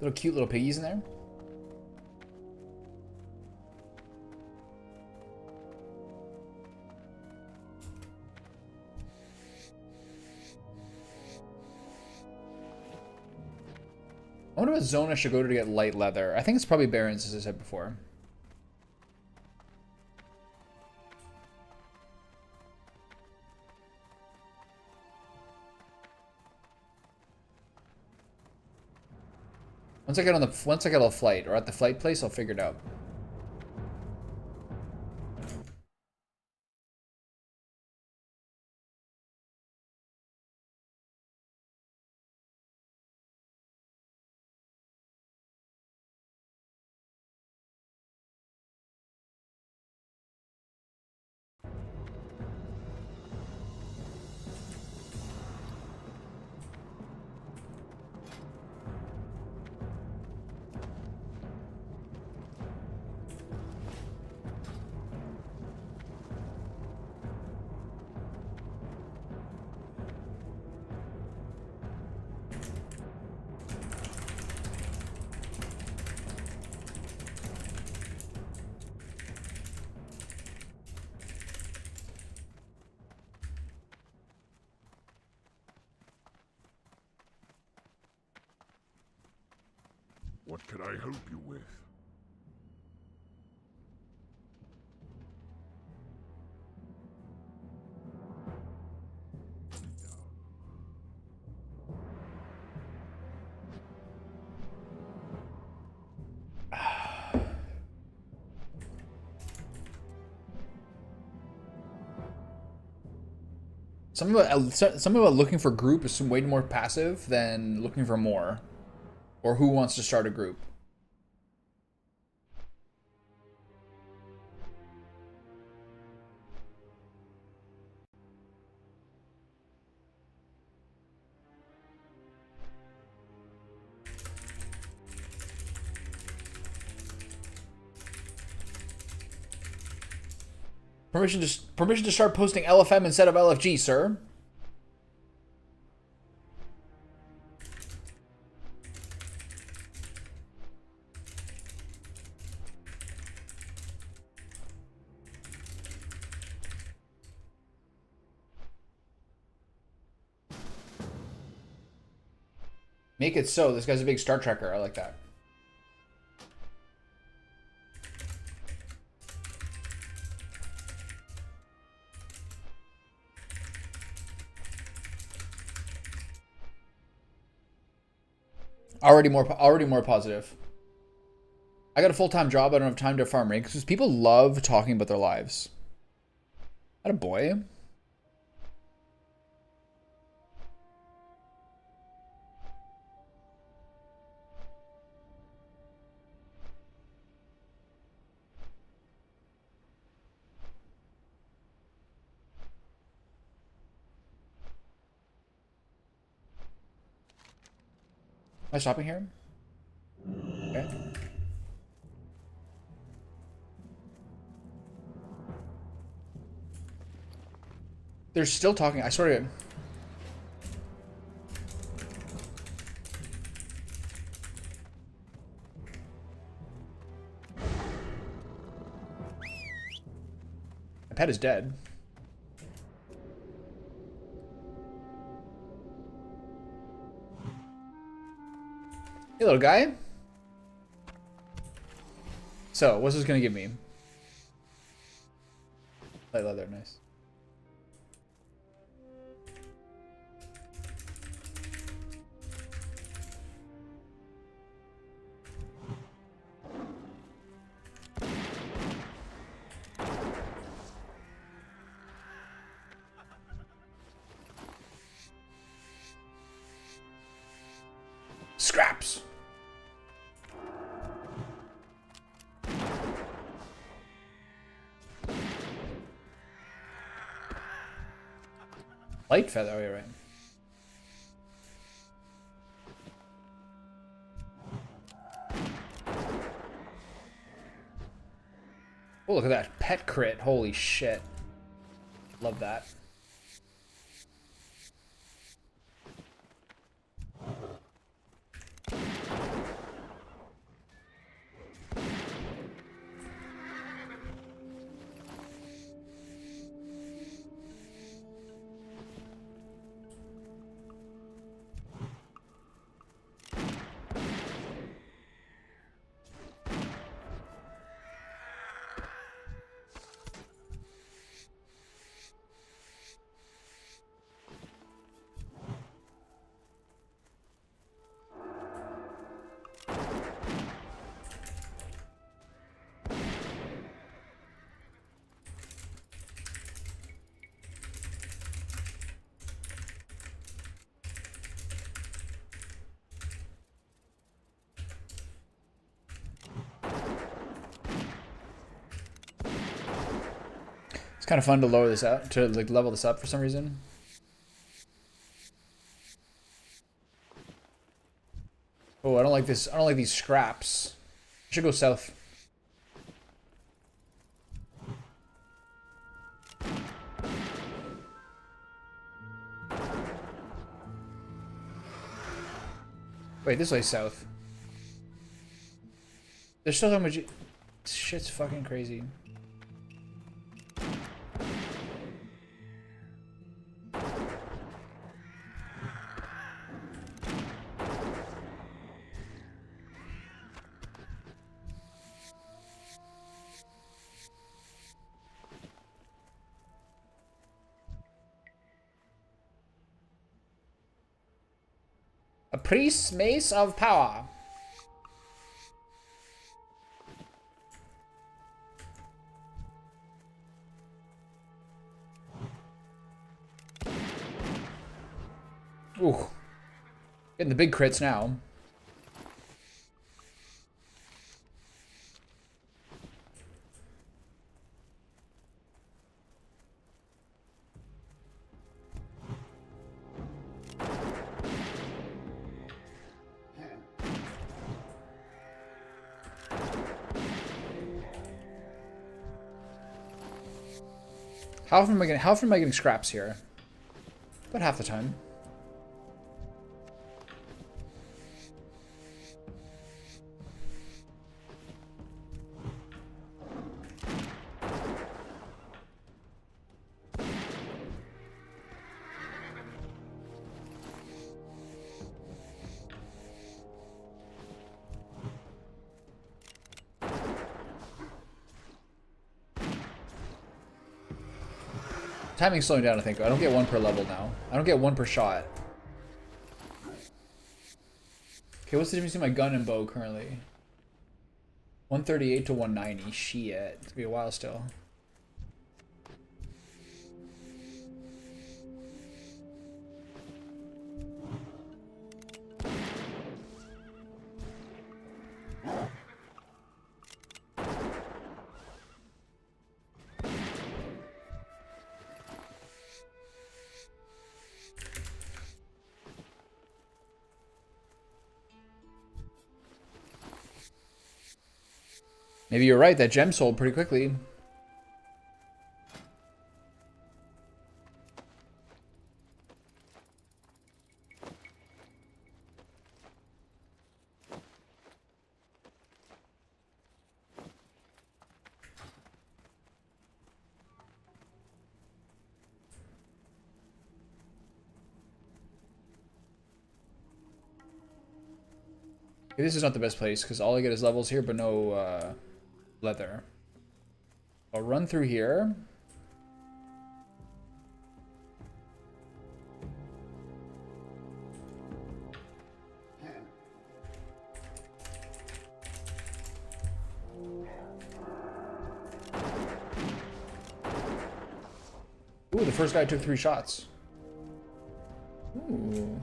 Little cute little piggies in there. I wonder what zone I should go to get light leather. I think it's probably Barrens, as I said before. Once I get on a flight or at the flight place, I'll figure it out. What can I help you with? Something about looking for group is way more passive than looking for more. Or who wants to start a group? Permission to start posting LFM instead of LFG, sir. Make it so. This guy's a big Star Trekker. I like that. Already more positive. I got a full-time job. I don't have time to farm ranks because people love talking about their lives. Atta boy. Am I stopping here? Okay. They're still talking. I swear to God. My pet is dead. Hey, little guy. So, what's this gonna give me? Light leather, nice. Scraps. Light feather, oh, you're right. Oh, look at that pet crit. Holy shit. Love that. It's kind of fun to lower this out, to like level this up for some reason. Oh, I don't like this. I don't like these scraps. I should go south. Wait, this way's south. There's still so much. Shit's fucking crazy. A priest's mace of power. Ooh. Getting the big crits now. How often am I getting scraps here? About half the time. Timing's slowing down, I think. I don't get one per level now. I don't get one per shot. Okay, what's the difference between my gun and bow currently? 138 to 190. Shit. It's gonna be a while still. Maybe you're right, that gem sold pretty quickly. Okay, this is not the best place because all I get is levels here, but no leather. I'll run through here. Ooh, the first guy took 3 shots. Ooh.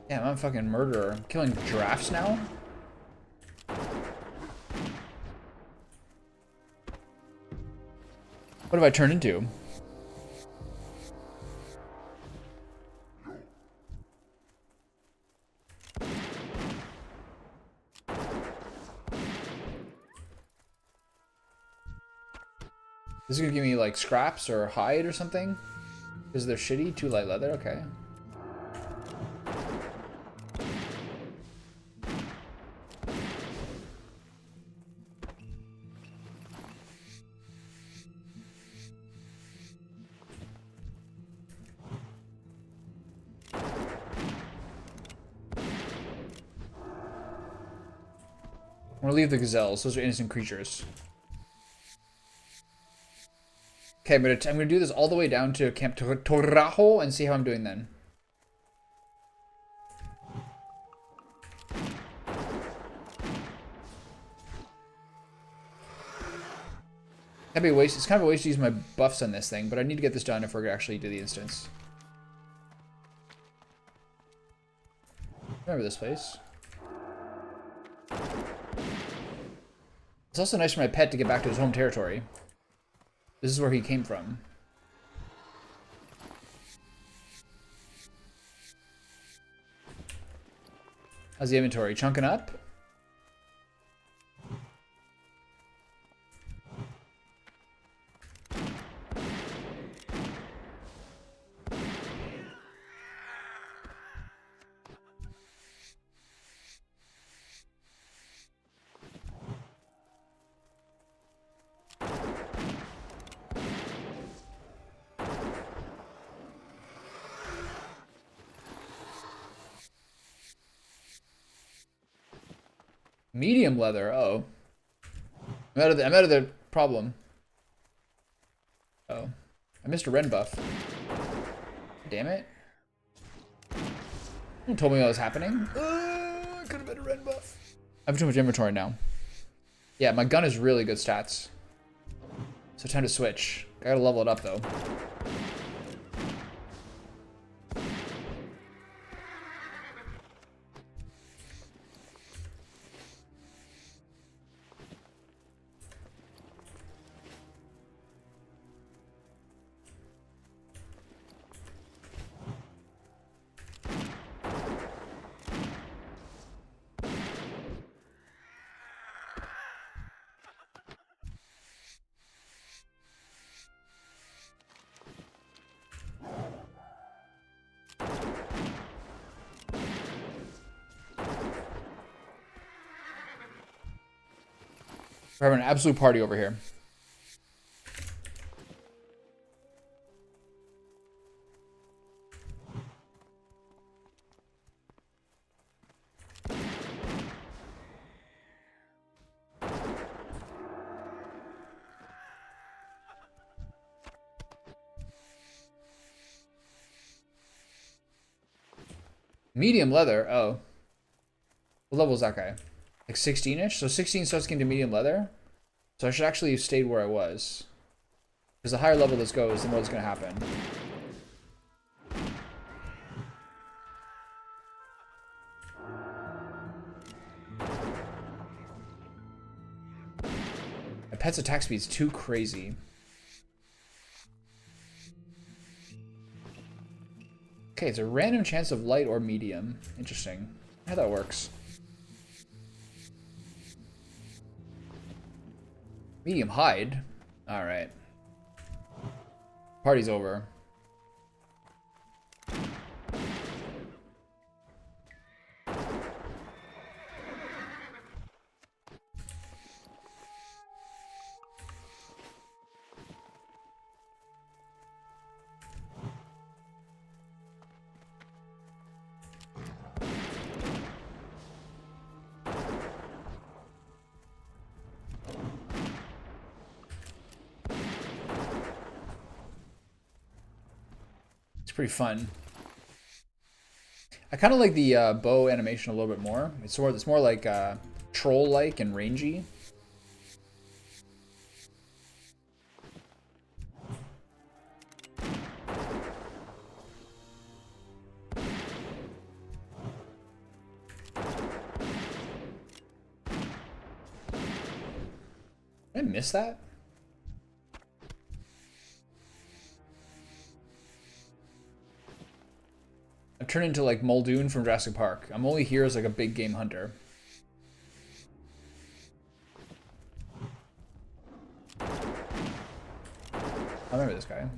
Damn, I'm a fucking murderer. I'm killing giraffes now? What have I turned into? This is gonna give me like scraps or hide or something? Because they're shitty? 2 light leather? Okay. I'm gonna leave the gazelles. Those are innocent creatures. Okay, I'm gonna do this all the way down to Camp Torrajo and see how I'm doing then. That'd be a waste. It's kind of a waste to use my buffs on this thing, but I need to get this done if we're gonna actually do the instance. Remember this place. It's also nice for my pet to get back to his home territory. This is where he came from. How's the inventory? Chunking up? Medium leather. Oh, I'm out of the problem. Oh, I missed a Ren buff. Damn it! Who told me what was happening? I could have been a Ren buff. I have too much inventory now. Yeah, my gun is really good stats. So time to switch. I gotta level it up though. We're having an absolute party over here. Medium leather. Oh. What level is that guy? Like 16-ish? So 16 starts getting to medium leather. So I should actually have stayed where I was. Because the higher level this goes, the more it's going to happen. My pet's attack speed's too crazy. Okay, it's a random chance of light or medium. Interesting. How that works. Medium hide. Alright. Party's over. It's pretty fun. I kind of like the bow animation a little bit more. It's more like troll-like and rangy. Did I miss that? I've turned into like Muldoon from Jurassic Park. I'm only here as like a big game hunter. I remember this guy.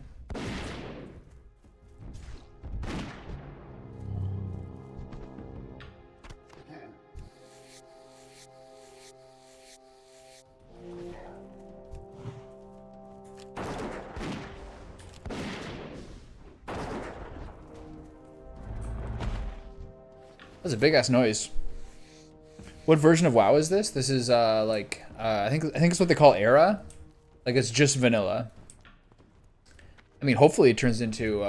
That's a big ass noise. What version of WoW is this? This is I think it's what they call Era. Like it's just vanilla. I mean, hopefully it turns into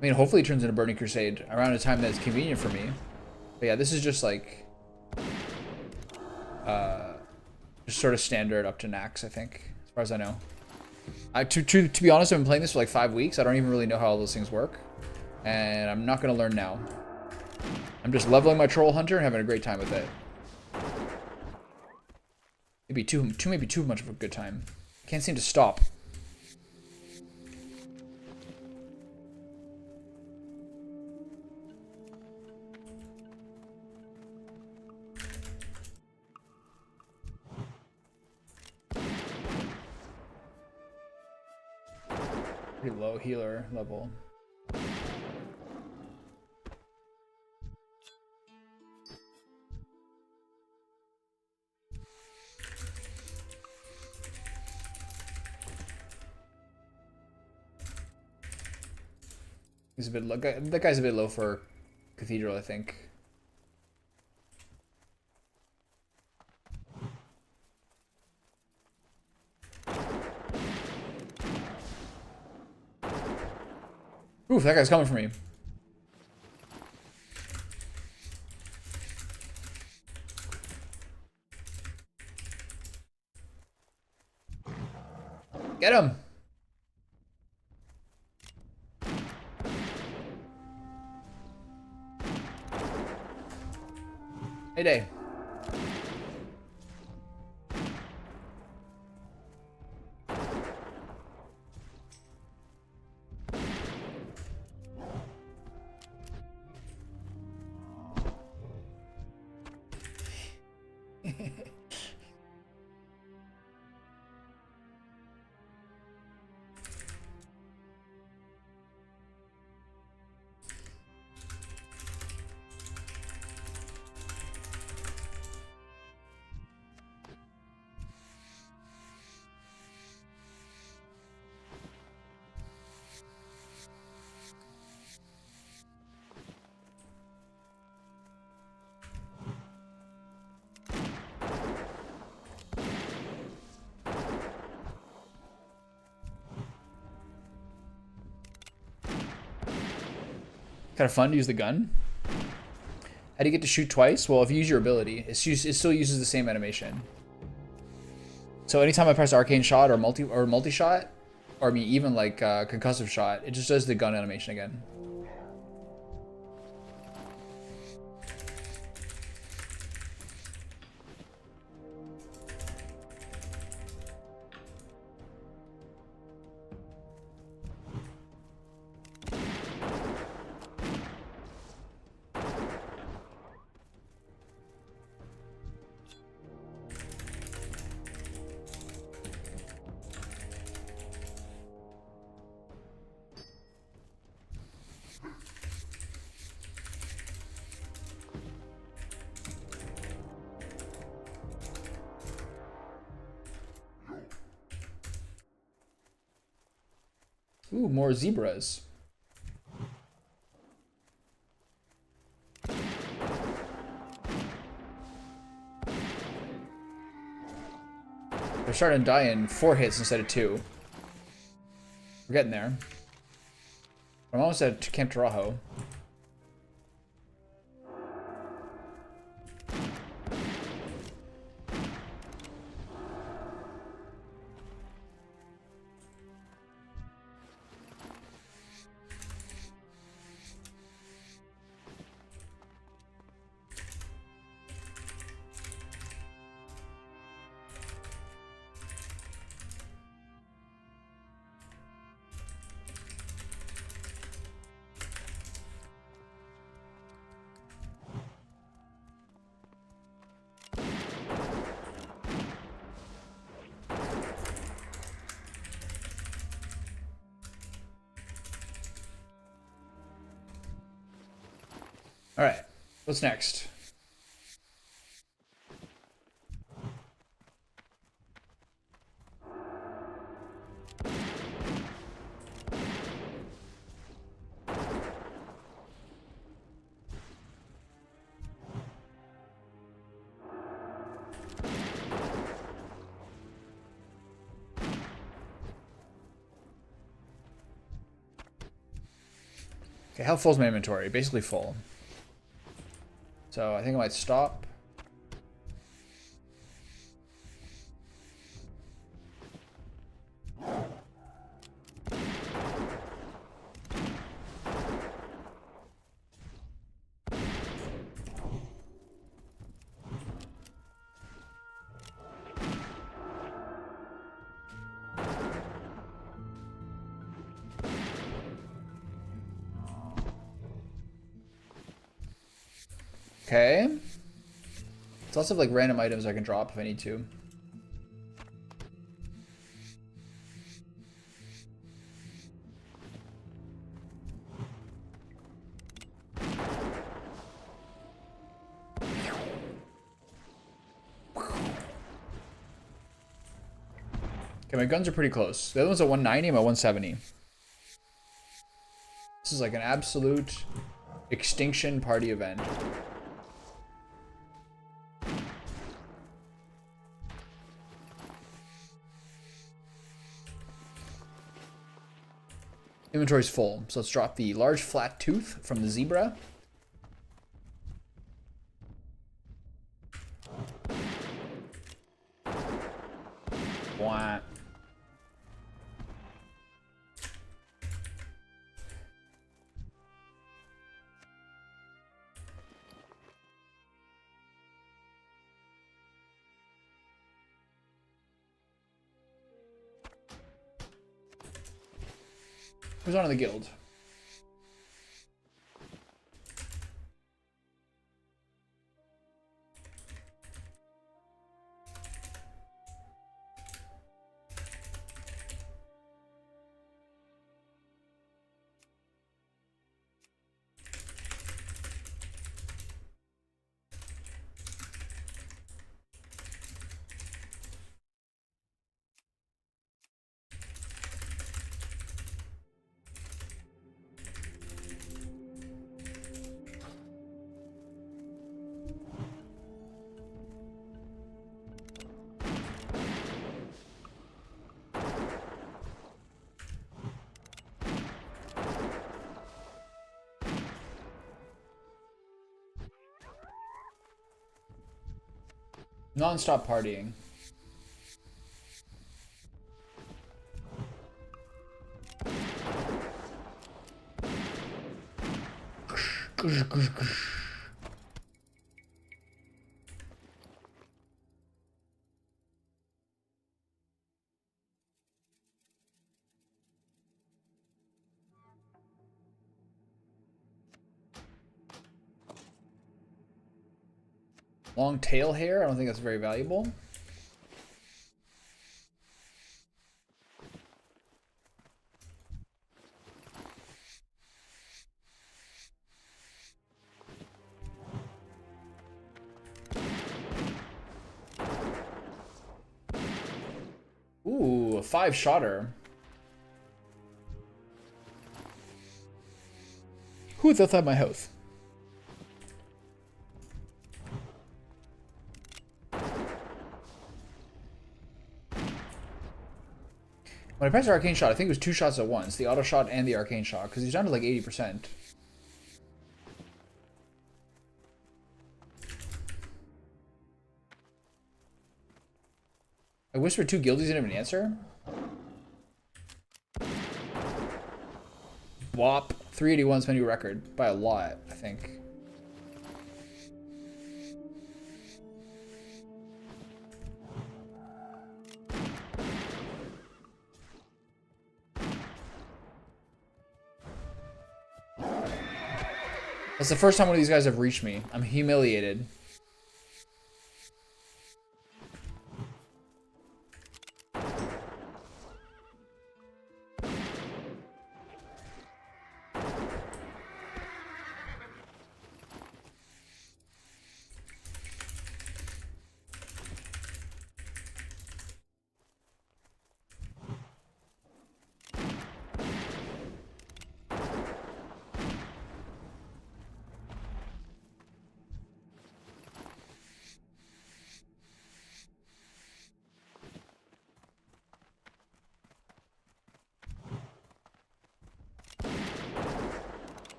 Burning Crusade around a time that's convenient for me. But yeah, this is just like just sort of standard up to Nax, I think, as far as I know. To be honest, I've been playing this for like 5 weeks. I don't even really know how all those things work, and I'm not gonna learn now. I'm just leveling my troll hunter and having a great time with it. Maybe too much of a good time. Can't seem to stop. Pretty low healer level. He's a bit low. That guy's a bit low for Cathedral, I think. Oof, that guy's coming for me. Get him! Hey, Day. Kind of fun to use the gun. How do you get to shoot twice? Well, if you use your ability, it still uses the same animation. So anytime I press arcane shot or multi shot, or I mean even like concussive shot, it just does the gun animation again. Ooh, more zebras. They're starting to die in 4 hits instead of 2. We're getting there. I'm almost at Camp Tarajo. All right, what's next? Okay, how full is my inventory? Basically full. So I think I might stop. Okay. It's lots of like random items I can drop if I need to. Okay, my guns are pretty close. The other one's at 190, I'm at 170. This is like an absolute extinction party event. Inventory's full, so let's drop the large flat tooth from the zebra. Wah. Who's on in the guild? Non-stop partying. Long tail hair? I don't think that's very valuable. Ooh, a 5-shotter. Who thought that my health? When I pressed the arcane shot, I think it was 2 shots at once. The auto shot and the arcane shot, because he's down to like 80%. I whispered 2 guildies didn't even answer. Wop. 381's my new record. By a lot, I think. That's the first time one of these guys have reached me. I'm humiliated.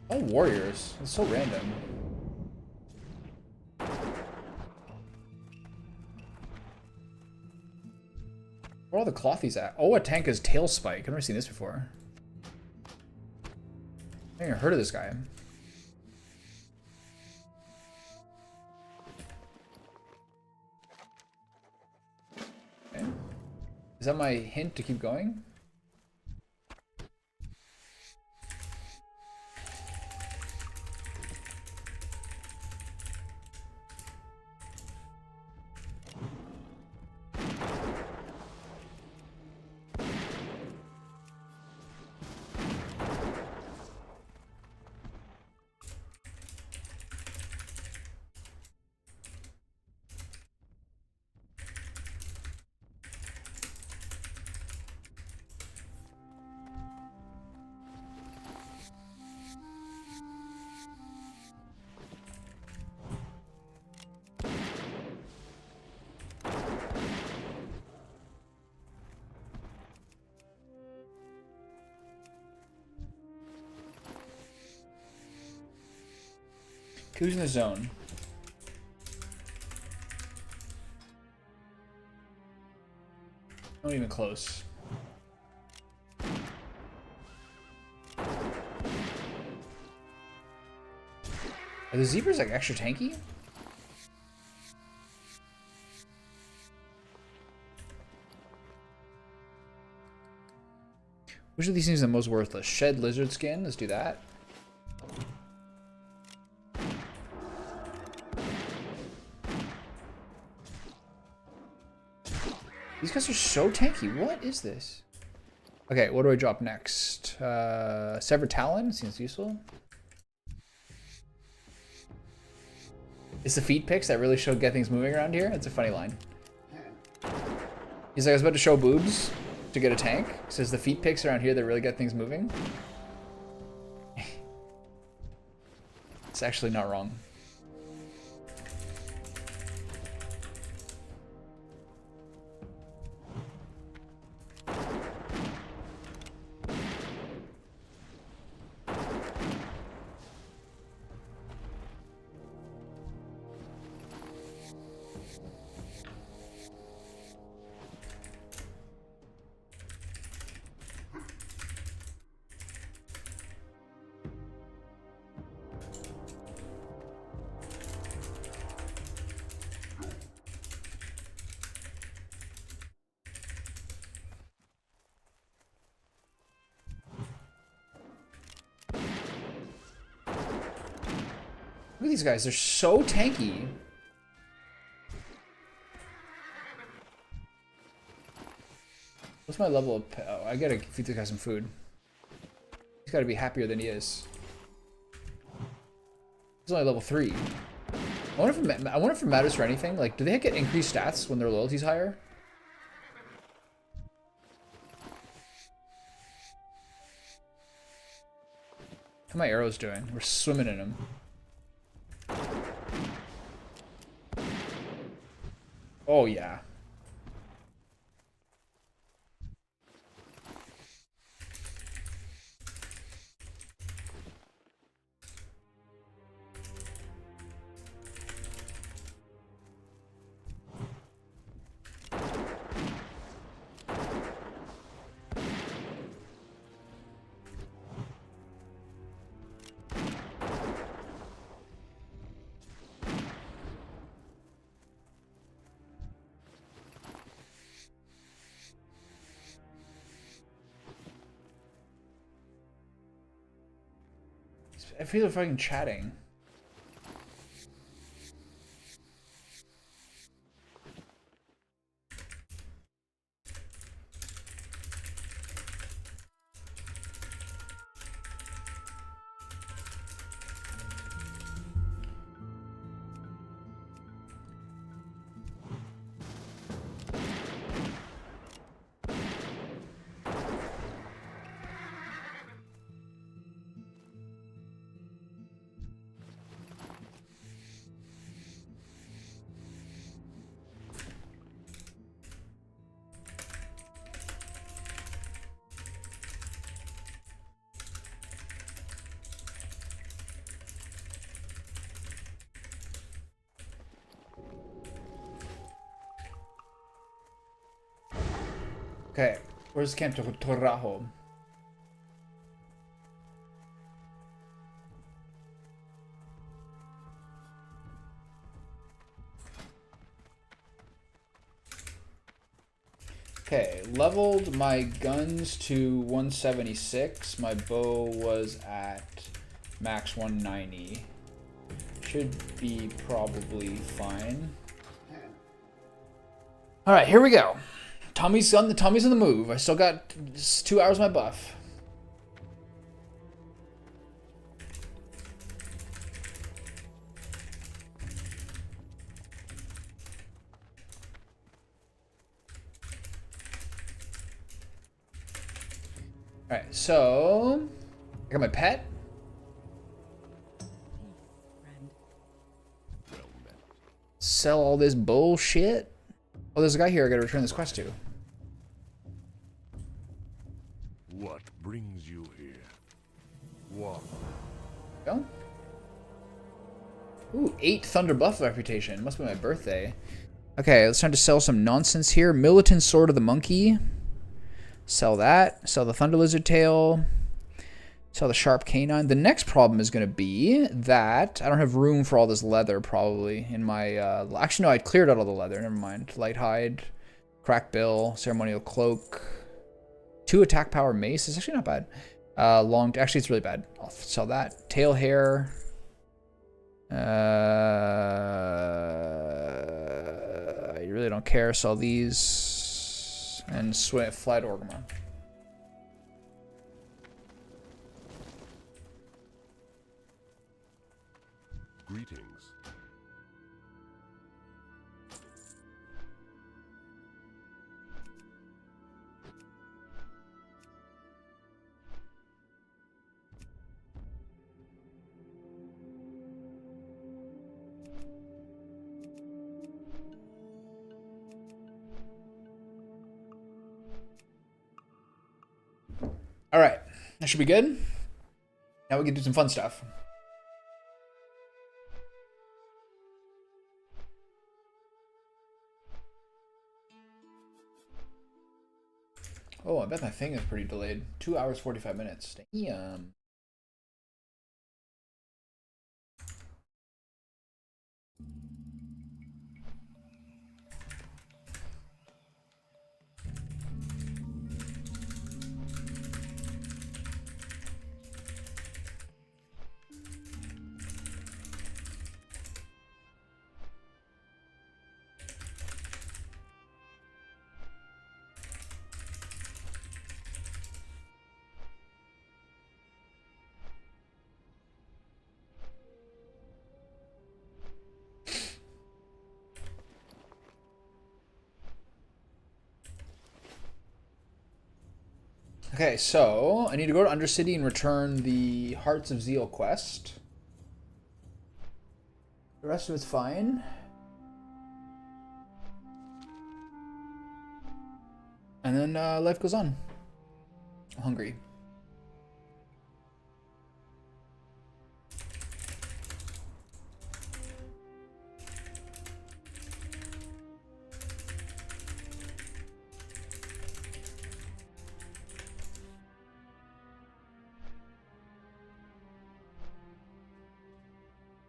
Oh, warriors. It's so random. Where are all the clothies at? Oh, a tank is tail spike. I've never seen this before. I've never heard of this guy. Okay. Is that my hint to keep going? Who's in the zone? Not even close. Are the zebras like extra tanky? Which of these things is the most worthless? Shed lizard skin? Let's do that. These guys are so tanky. What is this? Okay, what do I drop next? Severed Talon seems useful. It's the feet picks that really show get things moving around here. That's a funny line. He's like, I was about to show boobs to get a tank. He says the feet picks around here that really get things moving. It's actually not wrong. at these guys. They're so tanky. What's my level of... Oh, I gotta feed this guy some food. He's gotta be happier than he is. He's only level 3. I wonder if it matters for anything. Like, do they get increased stats when their loyalty's higher? How are my arrows doing? We're swimming in them. Oh, yeah. I feel like fucking chatting. Okay, where's Camp Torrajo? Okay, leveled my guns to 176. My bow was at max 190. Should be probably fine. All right, here we go. Tommy's on the move. I still got 2 hours of my buff. All right, so I got my pet. Sell all this bullshit. Oh, there's a guy here I gotta return this quest to. What brings you here? What? Go. Ooh, 8 Thunder Buff reputation. Must be my birthday. Okay, let's try to sell some nonsense here. Militant Sword of the Monkey. Sell that. Sell the Thunder Lizard Tail. Sell the Sharp Canine. The next problem is going to be that I don't have room for all this leather, probably, in my... actually, no, I cleared out all the leather. Never mind. Light Hide. Crack Bill. Ceremonial Cloak. 2 attack power mace. It's actually not bad. Actually, it's really bad. I'll sell that. Tail hair. I really don't care. Sell these. And fly to Orgrimmar. Greetings. All right, that should be good. Now we can do some fun stuff. Oh, I bet my thing is pretty delayed. 2 hours, 45 minutes. Damn. Okay, so I need to go to Undercity and return the Hearts of Zeal quest. The rest of it's fine. And then life goes on. I'm hungry.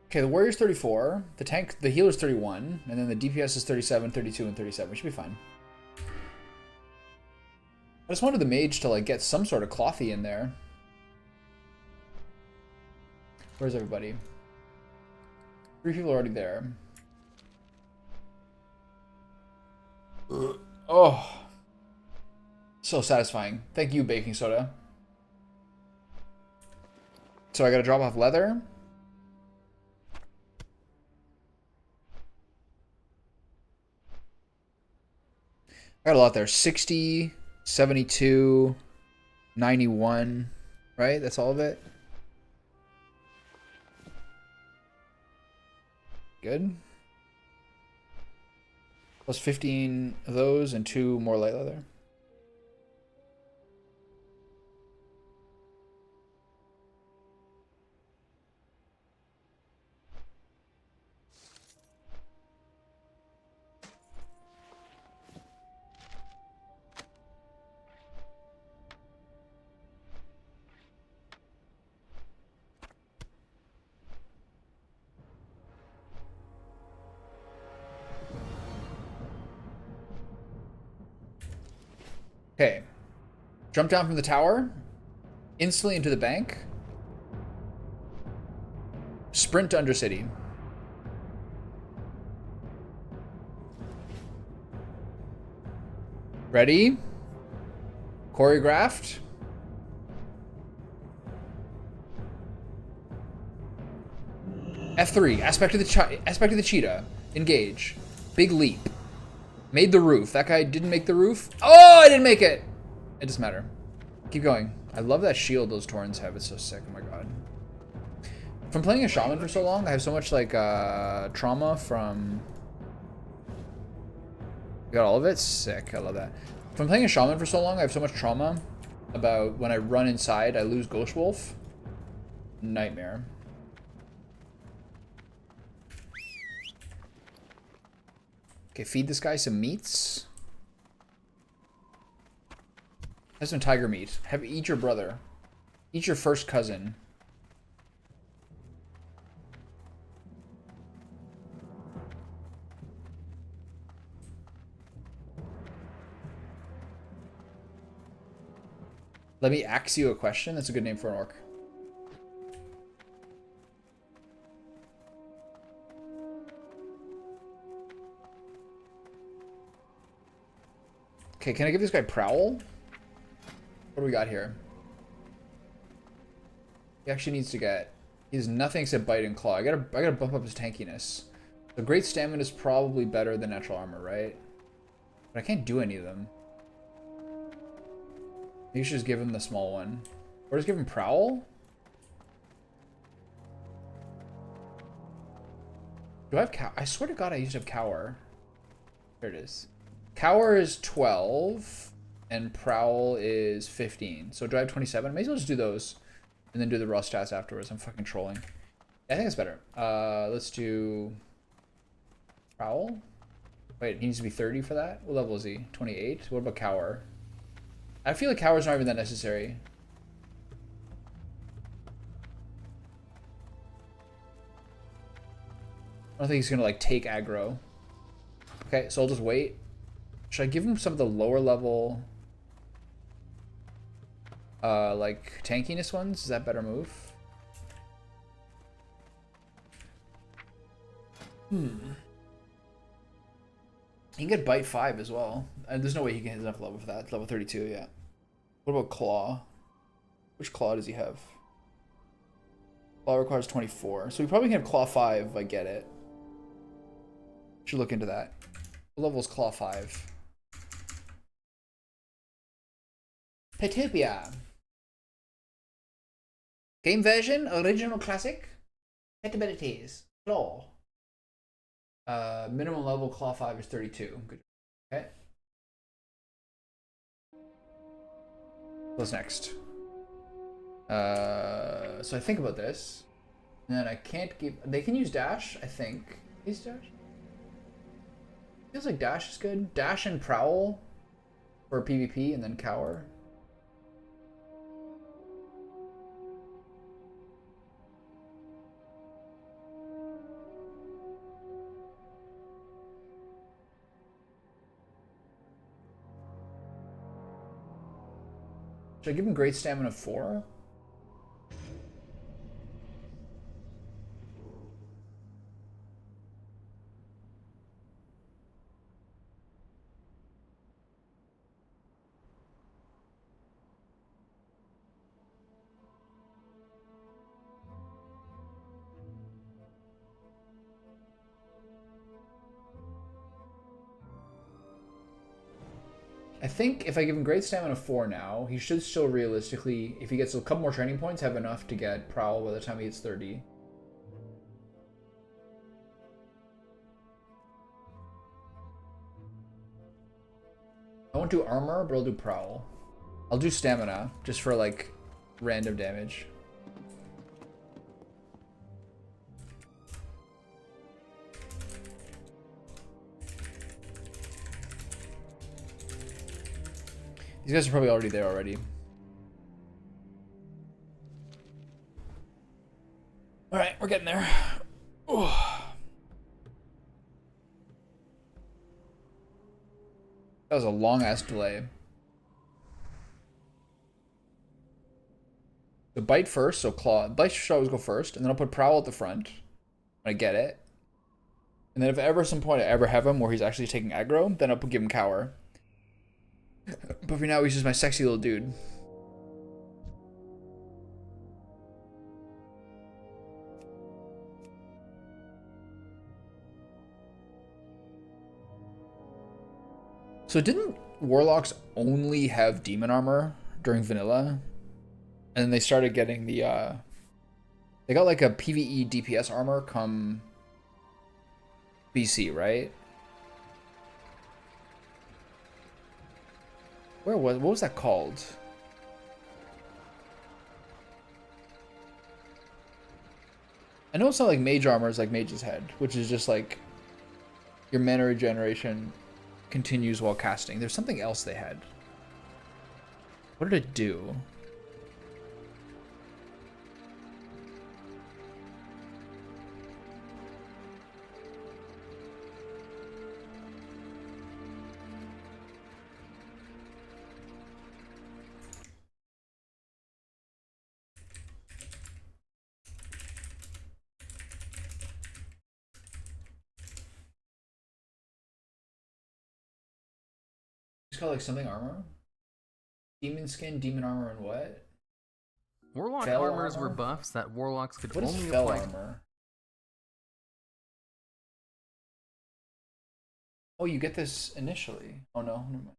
Okay, the warrior's 34, the healer's 31, and then the DPS is 37, 32, and 37. We should be fine. I just wanted the mage to like get some sort of clothy in there. Where's everybody? 3 people are already there. Oh, so satisfying. Thank you, baking soda. So I gotta drop off leather. I got a lot there. 60, 72, 91, right? That's all of it. Good. Plus 15 of those and 2 more light leather. Okay. Jump down from the tower. Instantly into the bank. Sprint to Undercity. Ready? Choreographed. F3. Aspect of the cheetah. Engage. Big leap. Made the roof. That guy didn't make the roof. Oh, I didn't make it. It doesn't matter. Keep going. I love that shield those Taurens have. It's so sick. Oh my god. From playing a shaman for so long, I have so much like trauma from... You got all of it? Sick. I love that. From playing a shaman for so long, I have so much trauma about when I run inside, I lose Ghost Wolf. Nightmare. Okay, feed this guy some meats. Have some tiger meat. Eat your brother. Eat your first cousin. Let me ask you a question. That's a good name for an orc. Okay, can I give this guy Prowl? What do we got here? He actually needs to get... He has nothing except Bite and Claw. I gotta bump up his tankiness. The Great Stamina is probably better than Natural Armor, right? But I can't do any of them. Maybe you should just give him the small one. Or just give him Prowl? Do I have Cow? I swear to God I used to have Cower. There it is. Cower is 12, and Prowl is 15. So do I have 27? May as well just do those, and then do the raw stats afterwards. I'm fucking trolling. Yeah, I think it's better. Let's do Prowl. Wait, he needs to be 30 for that? What level is he? 28? What about Cower? I feel like Cower's not even that necessary. I don't think he's gonna like take aggro. Okay, so I'll just wait. Should I give him some of the lower level like tankiness ones? Is that better move? He can get Bite 5 as well. And there's no way he can hit enough level for that. It's level 32, yeah. What about Claw? Which Claw does he have? Claw requires 24. So we probably can have Claw 5 if I get it. Should look into that. What level is Claw 5? Petopia. Game version, original classic. Pet abilities. Claw. Minimum level claw 5 is 32. Good. Okay. What's next? So I think about this. And then I can't keep. They can use dash, I think. Use dash? Feels like dash is good. Dash and prowl for PvP and then cower. Should I give him great stamina 4? I think if I give him great stamina 4 now, he should still realistically, if he gets a couple more training points, have enough to get prowl by the time he hits 30. I won't do armor, but I'll do prowl. I'll do stamina, just for like random damage. These guys are probably already there already. Alright, we're getting there. Ooh. That was a long ass delay. So bite first, so claw. Bite should always go first, and then I'll put prowl at the front when I get it. And then if ever some point I ever have him where he's actually taking aggro, then I'll give him cower. But for now, he's just my sexy little dude. So didn't warlocks only have demon armor during vanilla? And then they started getting the, they got like a PvE DPS armor come BC, right? What was that called? I know it's not like mage armor is like mage's head, which is just like your mana regeneration continues while casting. There's something else they had. What did it do? It's called like something armor? Demon skin, demon armor, and what? Warlock Fell armors armor? were buffs that warlocks could What is only fell apply. armor? Oh, you get this initially. Oh no, never mind.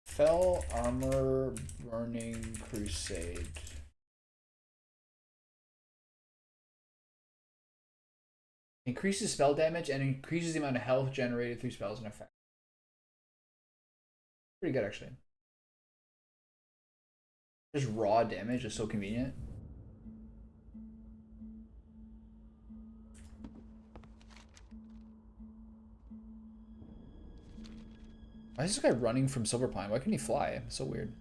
Fell armor burning crusade. Increases spell damage and increases the amount of health generated through spells and effects. Pretty good actually. Just raw damage is so convenient. Why is this guy running from Silverpine? Why couldn't he fly? It's so weird.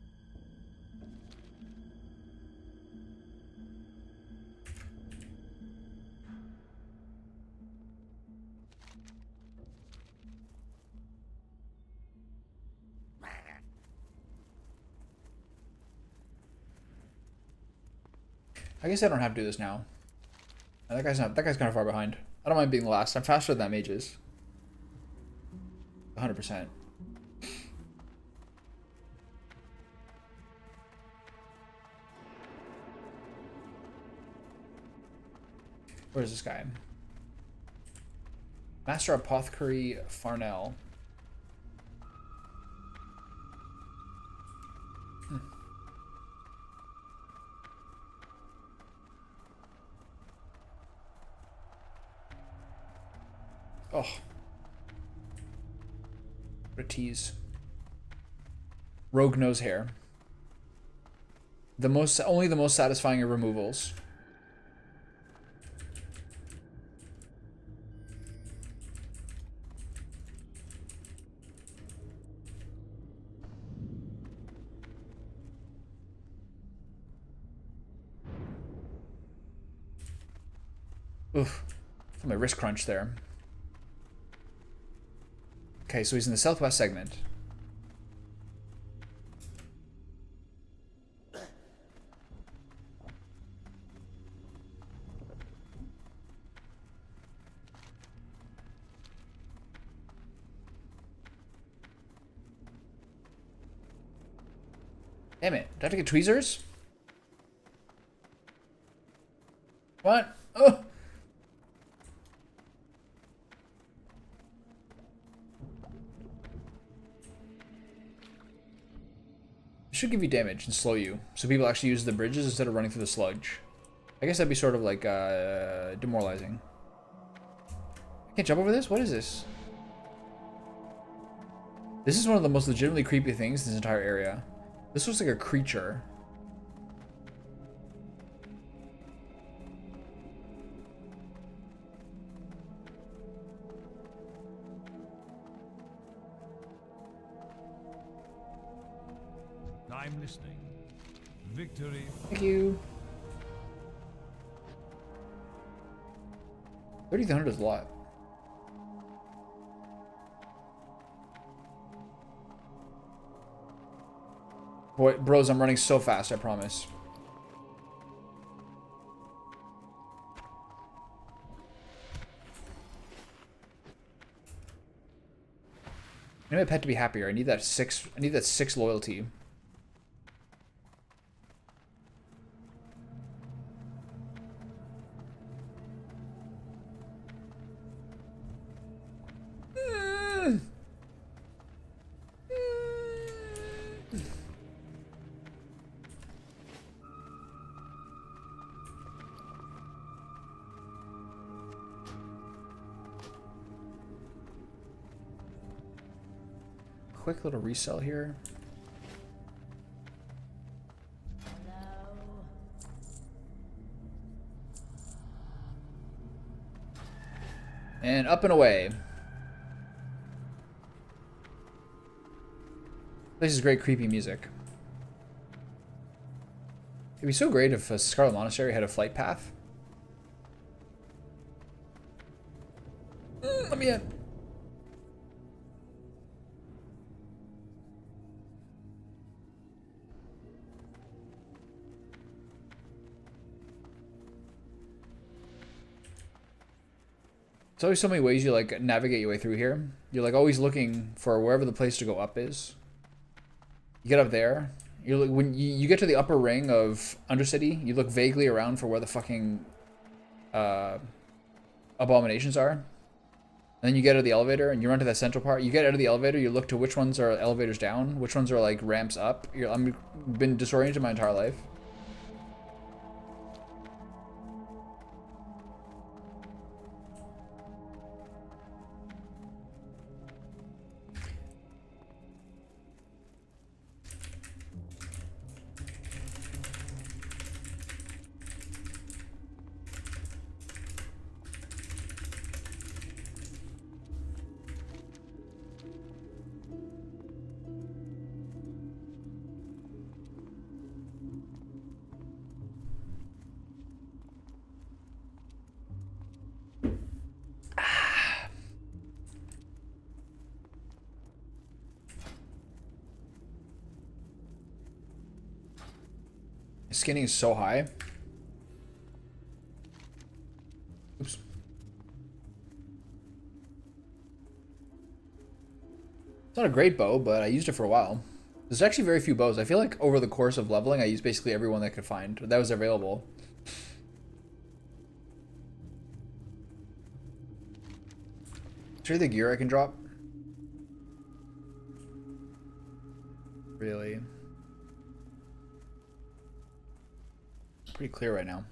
I guess I don't have to do this now. That guy's kind of far behind. I don't mind being last. I'm faster than that mage is. 100%. Where's this guy? Master Apothecary Farnell. Oh. What a tease. Rogue nose hair. Only the most satisfying of removals. Oof. Felt my wrist crunch there. Okay, so he's in the southwest segment. Damn it. Do I have to get tweezers? What? Oh! Should give you damage and slow you, so people actually use the bridges instead of running through the sludge. I guess that'd be sort of like demoralizing. I can't jump over this? What is this? This is one of the most legitimately creepy things in this entire area. This looks like a creature. I'm listening. Victory. Thank you. 3,300 is a lot. Boy, bros, I'm running so fast, I promise. I need my pet to be happier. I need that 6 loyalty. Quick little resell here. And up and away. This is great creepy music. It'd be so great if a Scarlet Monastery had a flight path. Let me in. There's always so many ways you like navigate your way through here. You're like always looking for wherever the place to go up is. You get up there. You're like, when you get to the upper ring of Undercity, you look vaguely around for where the fucking abominations are. And then you get out of the elevator and you run to that central part. You get out of the elevator, you look to which ones are elevators down, which ones are like ramps up. I've been disoriented my entire life. Skinning is so high. Oops. It's not a great bow, but I used it for a while. There's actually very few bows. I feel like over the course of leveling, I used basically every one that I could find that was available. there the gear I can drop? Really? Pretty clear right now.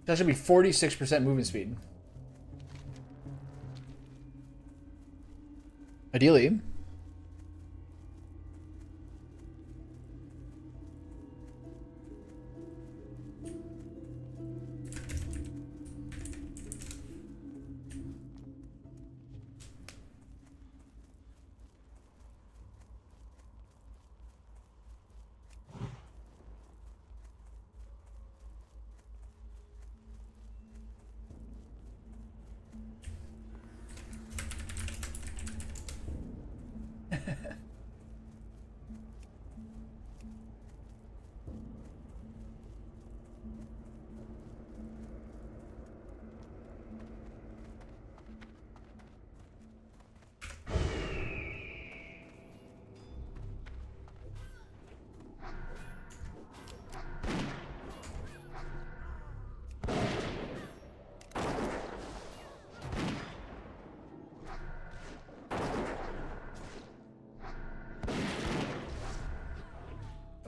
That should be 46% movement speed. Ideally.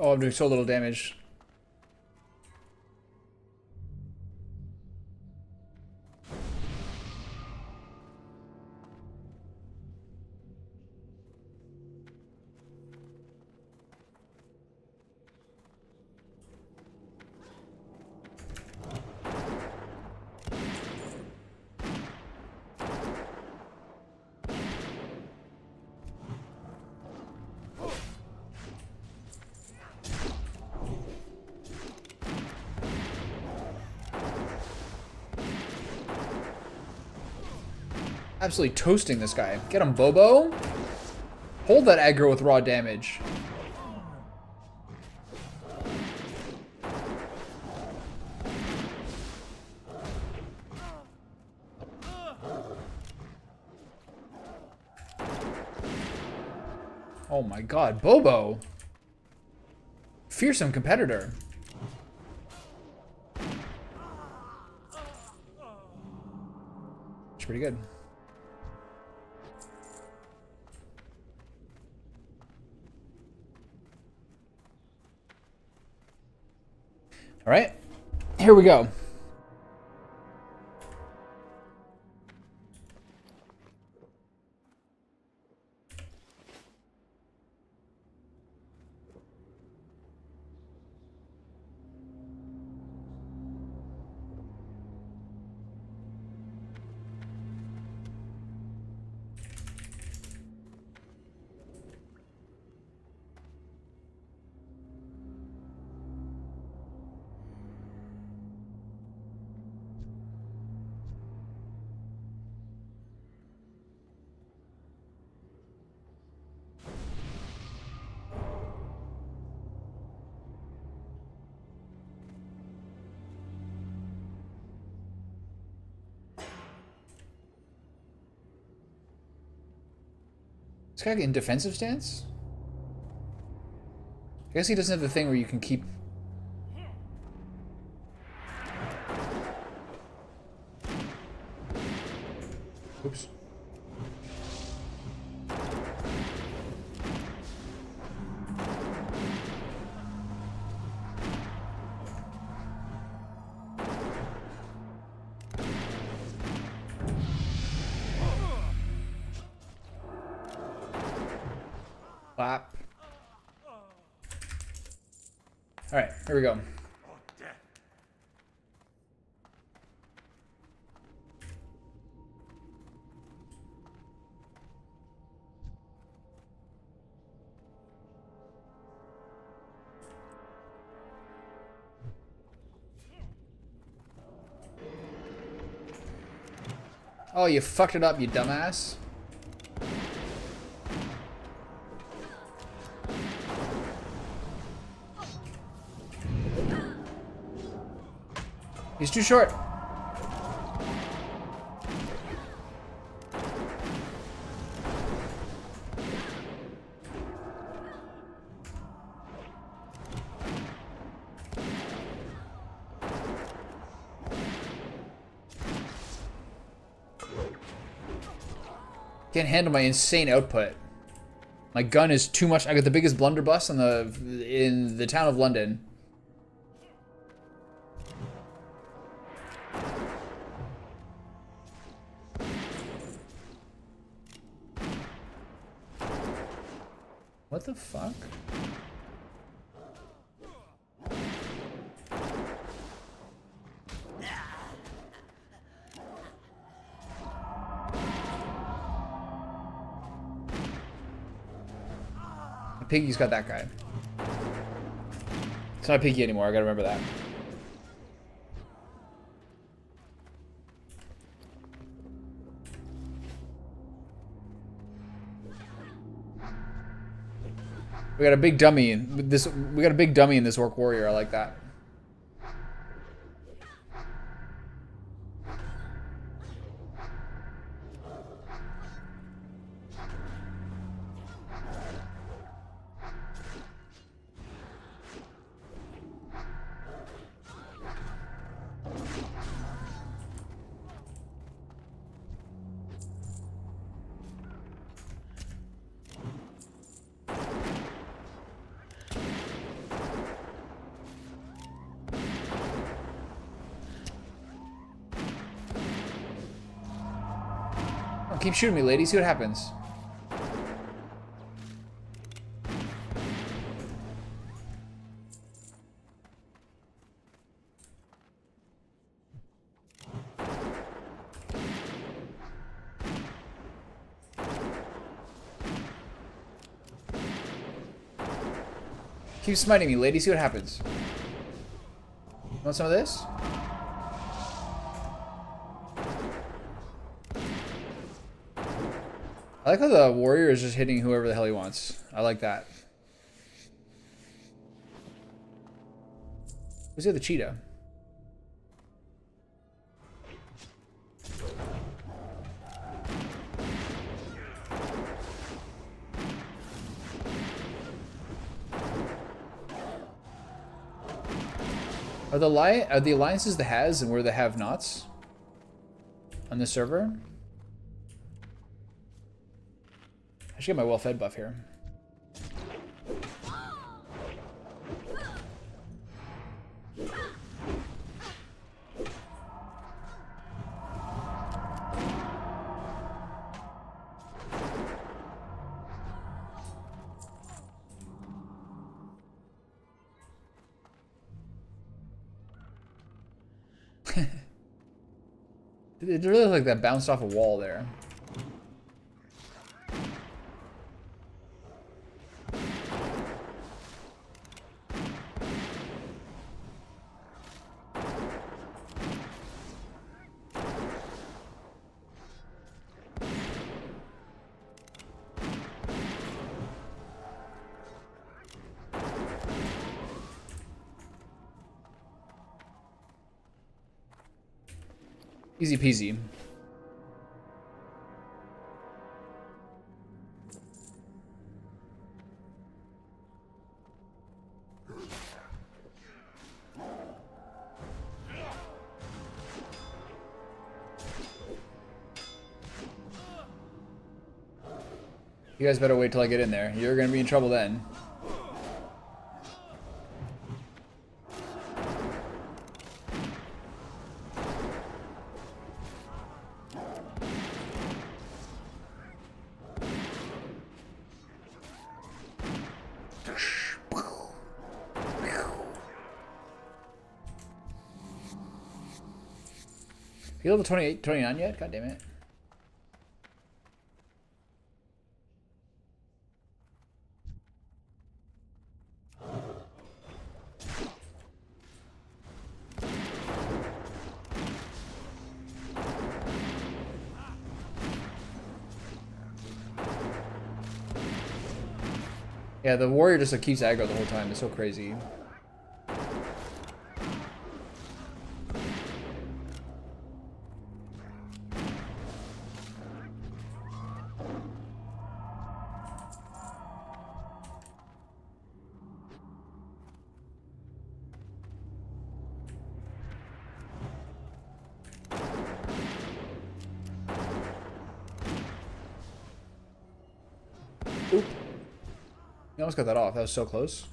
Oh, I'm doing so little damage. Absolutely toasting this guy. Get him, Bobo. Hold that aggro with raw damage. Oh my god, Bobo. Fearsome competitor. It's pretty good. All right, here we go. This guy in defensive stance? I guess he doesn't have the thing where you can keep... Oops. Clap. All right, here we go. Oh, you fucked it up, you dumbass. He's too short. Can't handle my insane output. My gun is too much. I got the biggest blunderbuss in the town of London. What the fuck? Piggy's got that guy. It's not Piggy anymore, I gotta remember that. We got a big dummy in this. We got a big dummy in this Orc Warrior. I like that. Keep shooting me, lady. See what happens. Keep smiting me, lady. See what happens. Want some of this? I like how the warrior is just hitting whoever the hell he wants. I like that. Who's the other cheetah? Are the alliances the has and we're the have-nots on this server? I should get my well-fed buff here. It really looked like that bounced off a wall there. Easy peasy. You guys better wait till I get in there. You're gonna be in trouble then. You level 28, 29 yet? God damn it. Yeah, the warrior just like keeps aggro the whole time. It's so crazy. Oop. You almost got that off. That was so close.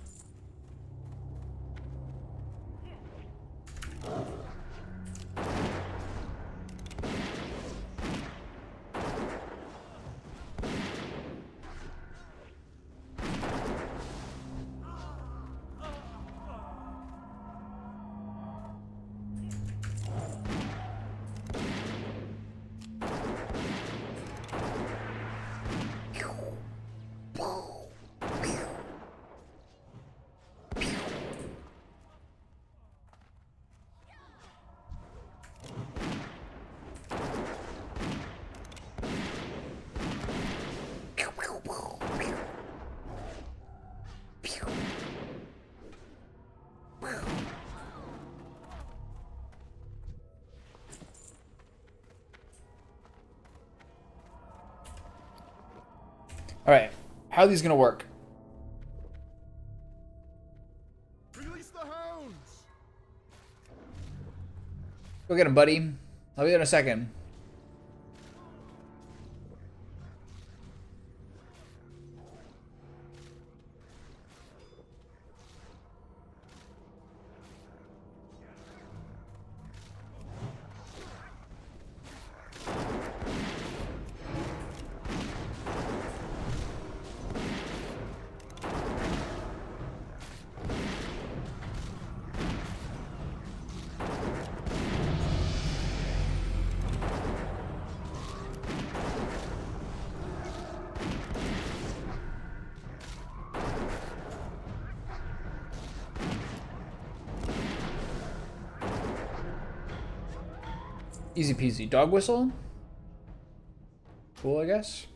All right, how are these gonna work? Release the hounds! Go get him, buddy. I'll be there in a second. Easy peasy. Dog whistle? Cool, I guess.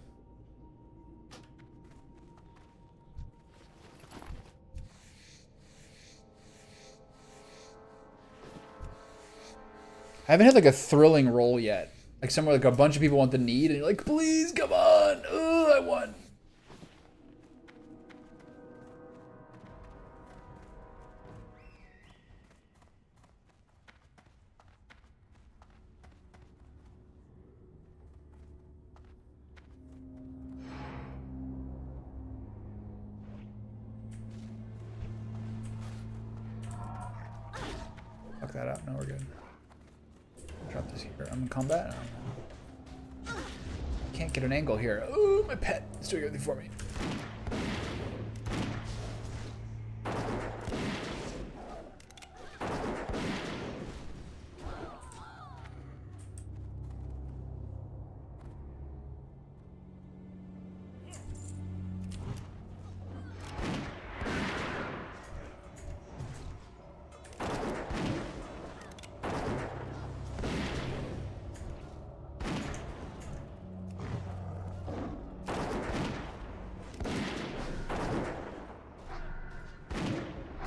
I haven't had like a thrilling roll yet. Like somewhere like a bunch of people want the need and you're like, please, come on. Oh, I won. Fuck that up. No, we're good. Drop this here. I'm in combat. Can't get an angle here. Oh, my pet. It's doing everything for me.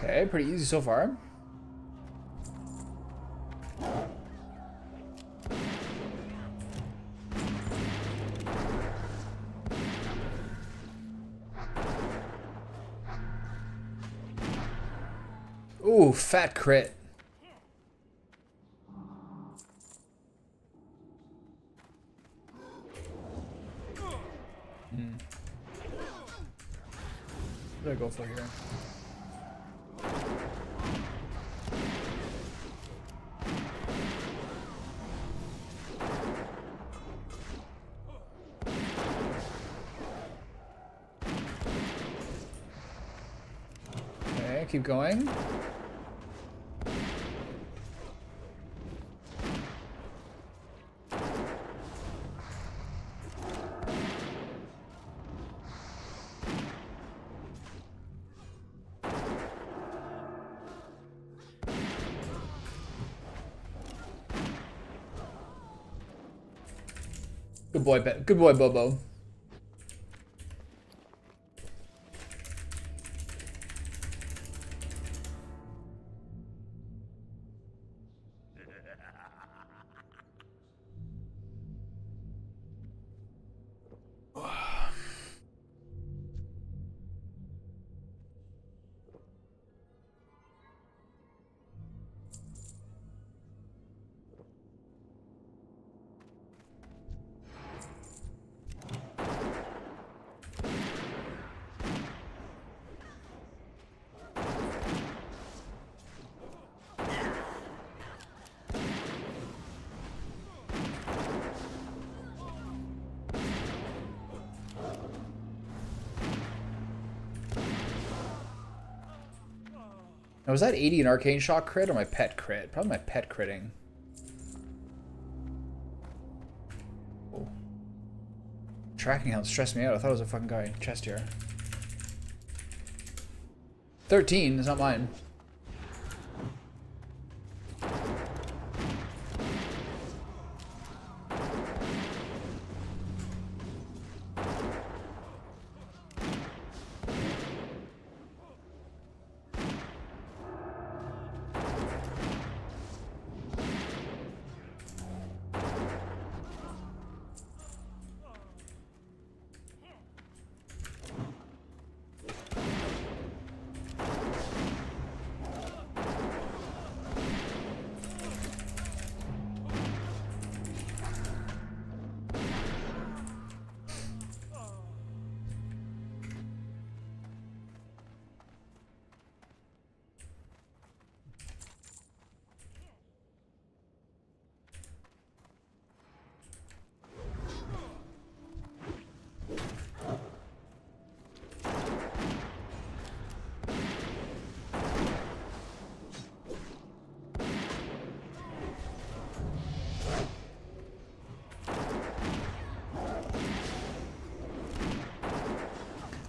Okay, pretty easy so far. Ooh, fat crit. What did I go for here? Okay, keep going. Good boy, Bobo. Now, was that 80 an arcane shock crit or my pet crit? Probably my pet critting. Oh. Tracking health stressed me out. I thought it was a fucking guy. Chest here. 13 is not mine.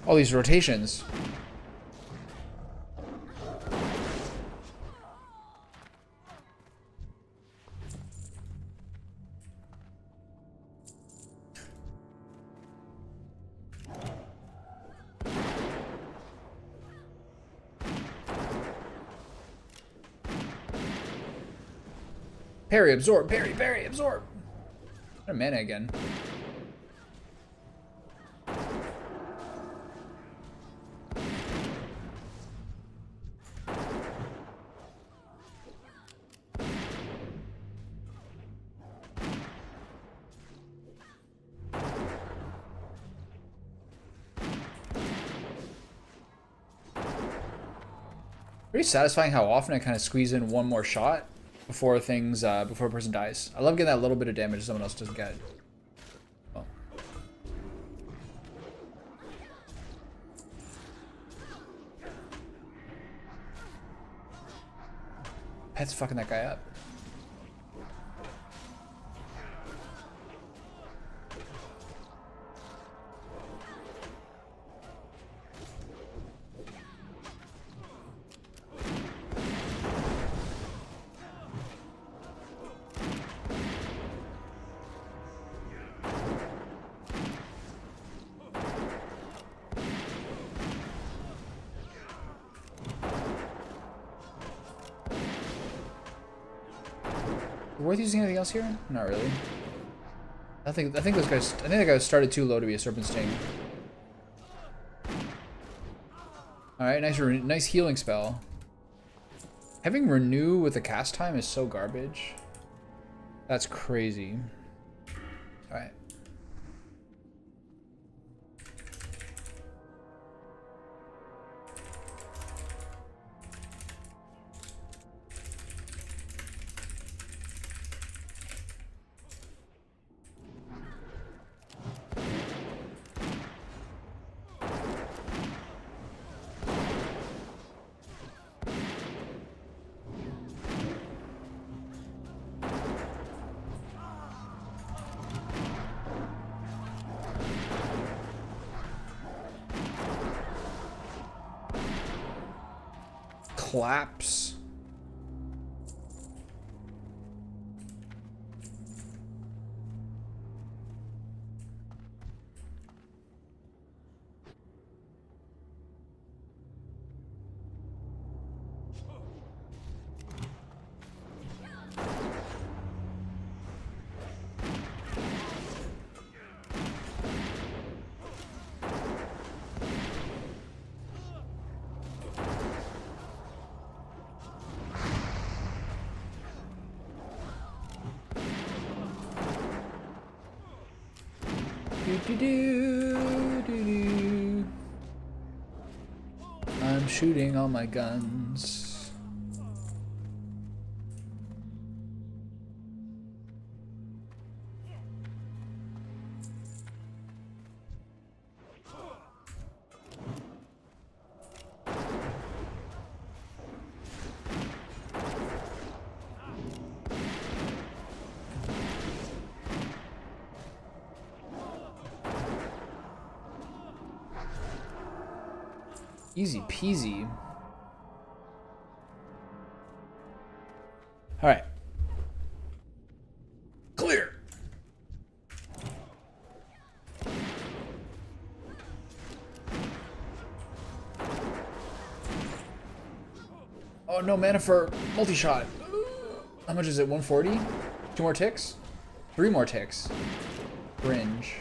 All these rotations. Parry, absorb, parry, parry, absorb. What a mana again. Pretty satisfying how often I kind of squeeze in one more shot before things, before a person dies. I love getting that little bit of damage someone else doesn't get. Oh. Pet's fucking that guy up. Worth using anything else here? Not really. I think those guys. I think that guy started too low to be a serpent sting. All right, nice healing spell. Having renew with the cast time is so garbage. That's crazy. All right. Collapse. Do-do-do-do. I'm shooting all my guns. Easy peasy. All right. Clear. Oh, no mana for multi-shot. How much is it? 140? 2 more ticks? 3 more ticks. Cringe.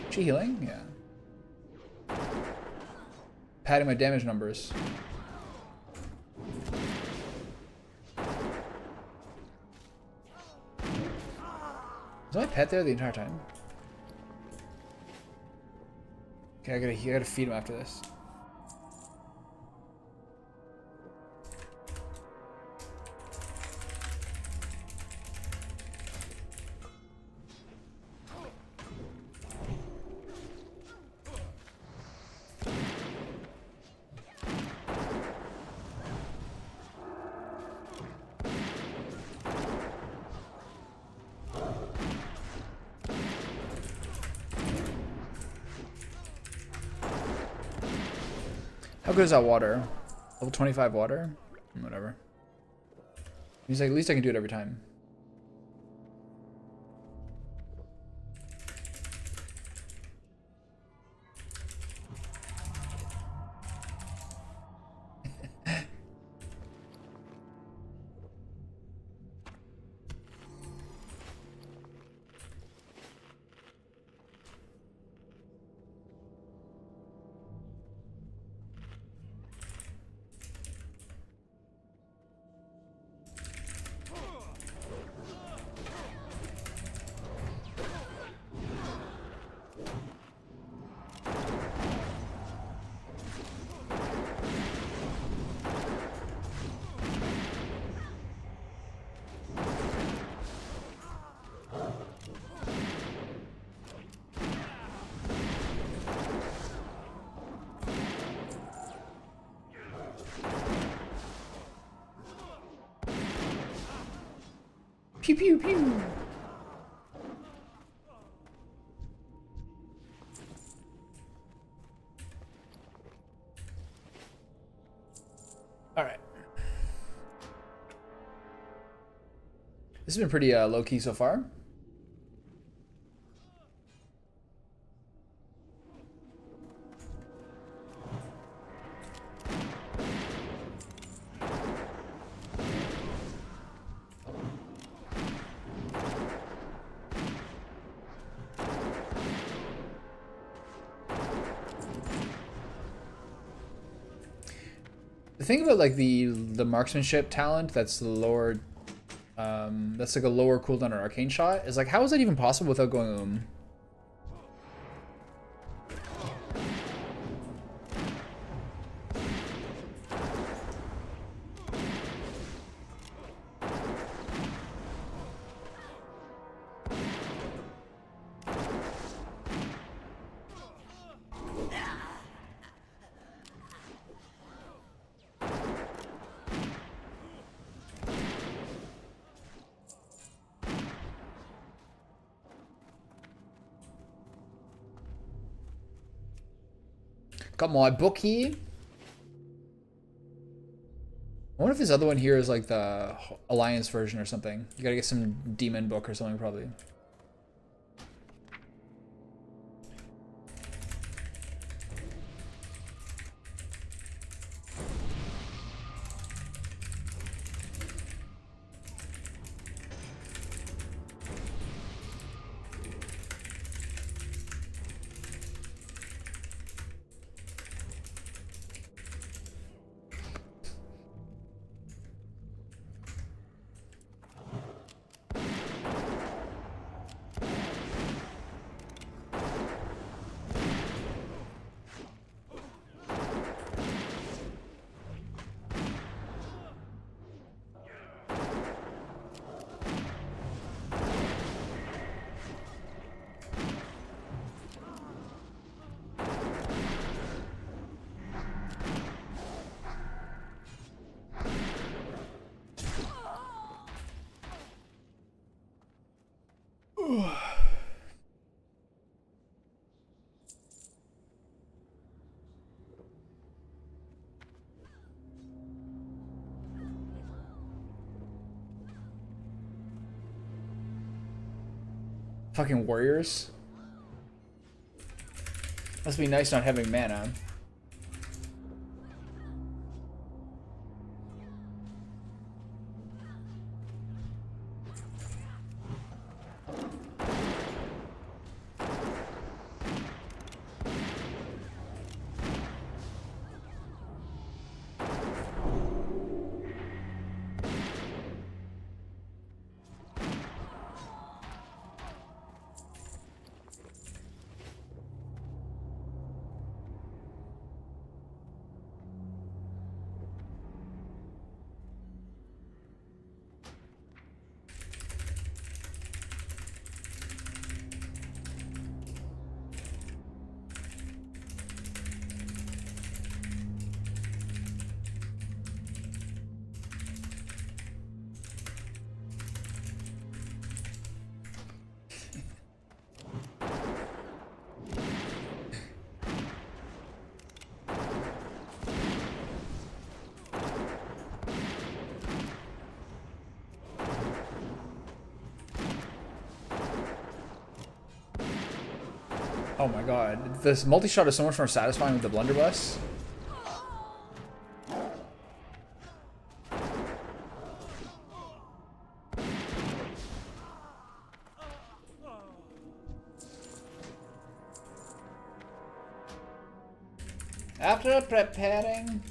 She healing? Yeah. Padding my damage numbers. Was my pet there the entire time? Okay, I gotta feed him after this. How good is that water? Level 25 water? Whatever. He's like, at least I can do it every time. Pew pew pew. All right. This has been pretty low key so far. The thing about like the marksmanship talent that's the lower that's like a lower cooldown on arcane shot is like, how is that even possible without going Got my book here. I wonder if this other one here is like the Alliance version or something. You gotta get some demon book or something probably. Fucking warriors. Must be nice not having mana. Oh my god. This multi-shot is so much more satisfying with the blunderbuss. After preparing...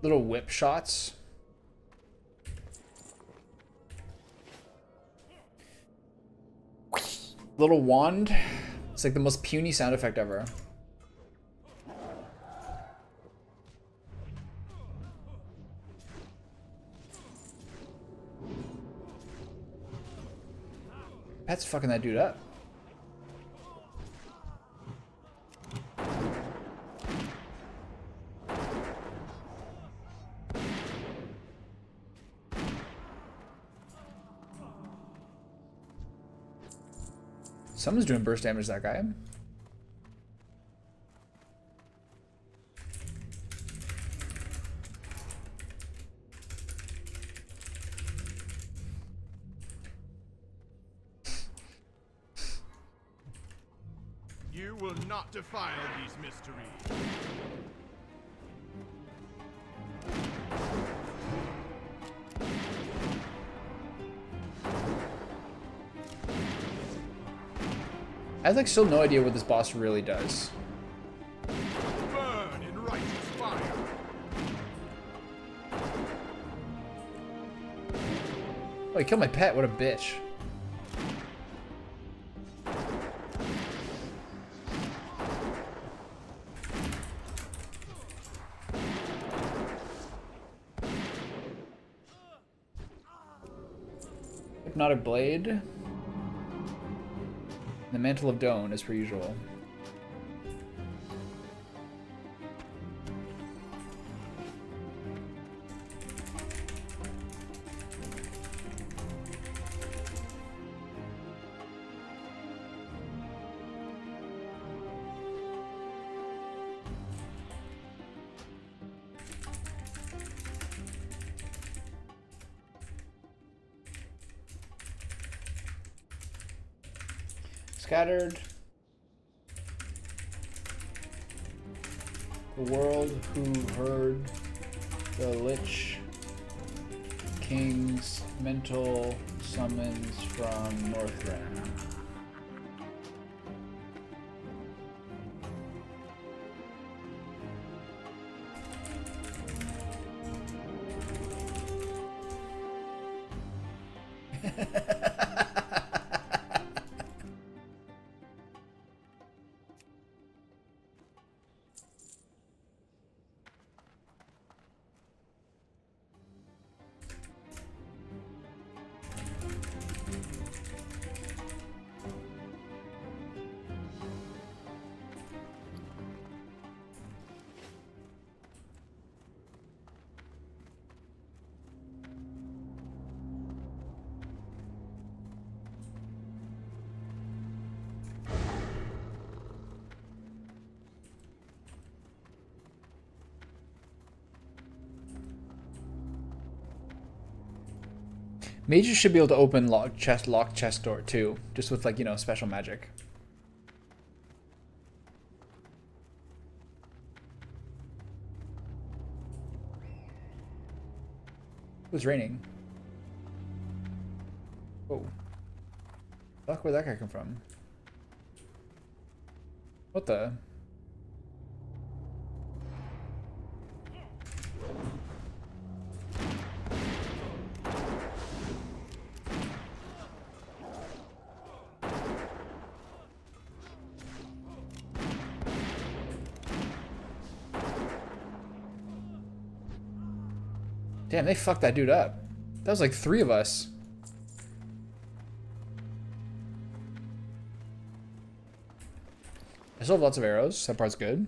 Little whip shots. Little wand. It's like the most puny sound effect ever. Pet's fucking that dude up. Someone's doing burst damage to that guy. You will not defile these mysteries. I have like still no idea what this boss really does. Burn in righteous fire. Oh, he killed my pet. What a bitch. Hypnotic blade. The mantle of Doan, as per usual. Scattered. The world who heard the Lich King's mental summons from Northrend. Mages should be able to open locked chest door too, just with like, you know, special magic. It was raining. Oh. Fuck, where'd that guy come from? What the? Damn, they fucked that dude up. That was like 3 of us. I still have lots of arrows. That part's good.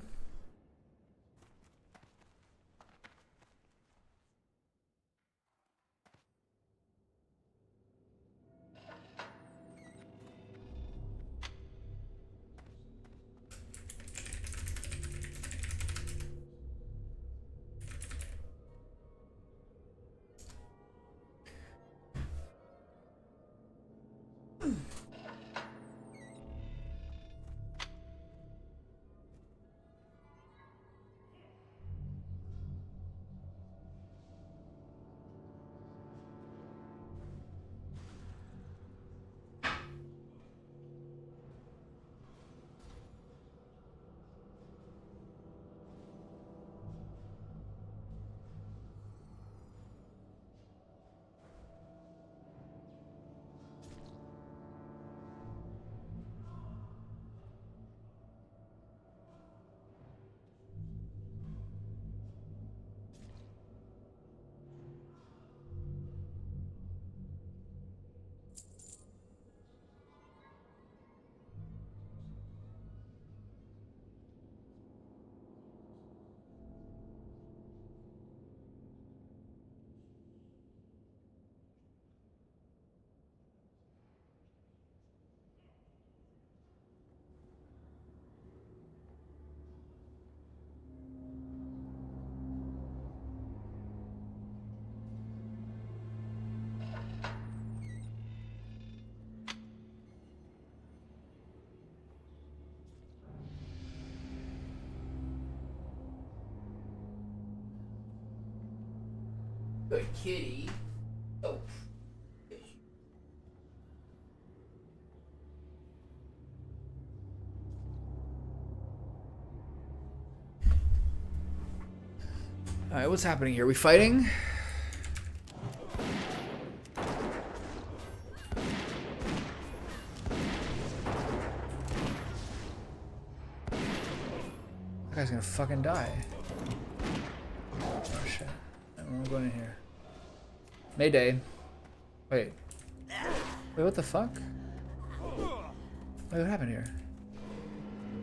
Good kitty. Oh. Alright, what's happening here? We fighting? That guy's gonna fucking die. Oh shit. We're going in here. Mayday. Wait. Wait, what the fuck? Wait, what happened here?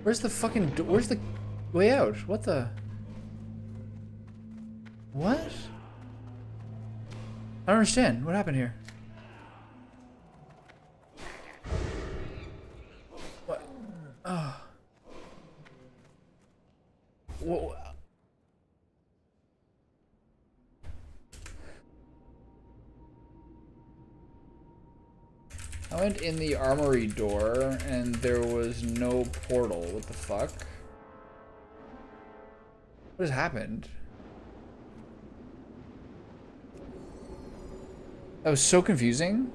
Where's the fucking... Where's the way out? What the... What? I don't understand. What happened here? What? Oh. Whoa. I went in the armory door and there was no portal. What the fuck? What has happened? That was so confusing.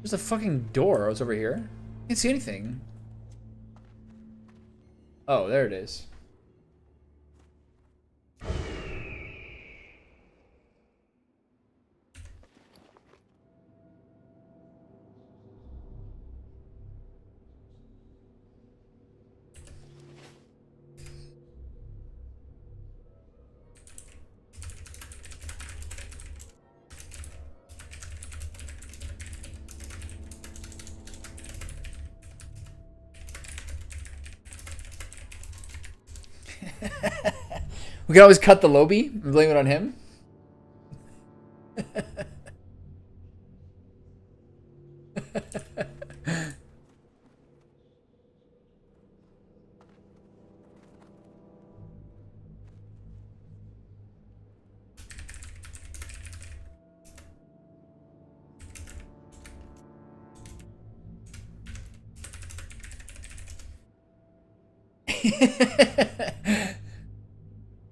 There's a fucking door. Oh, it's over here. Can't see anything. Oh, there it is. We can always cut the Lobby and blame it on him.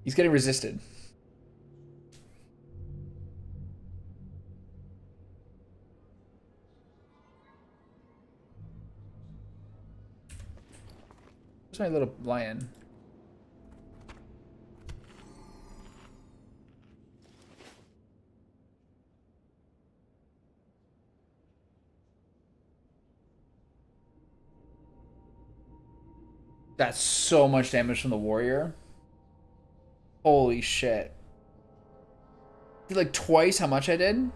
He's getting resisted. Where's my little lion? That's so much damage from the warrior. Holy shit. Did like twice how much I did?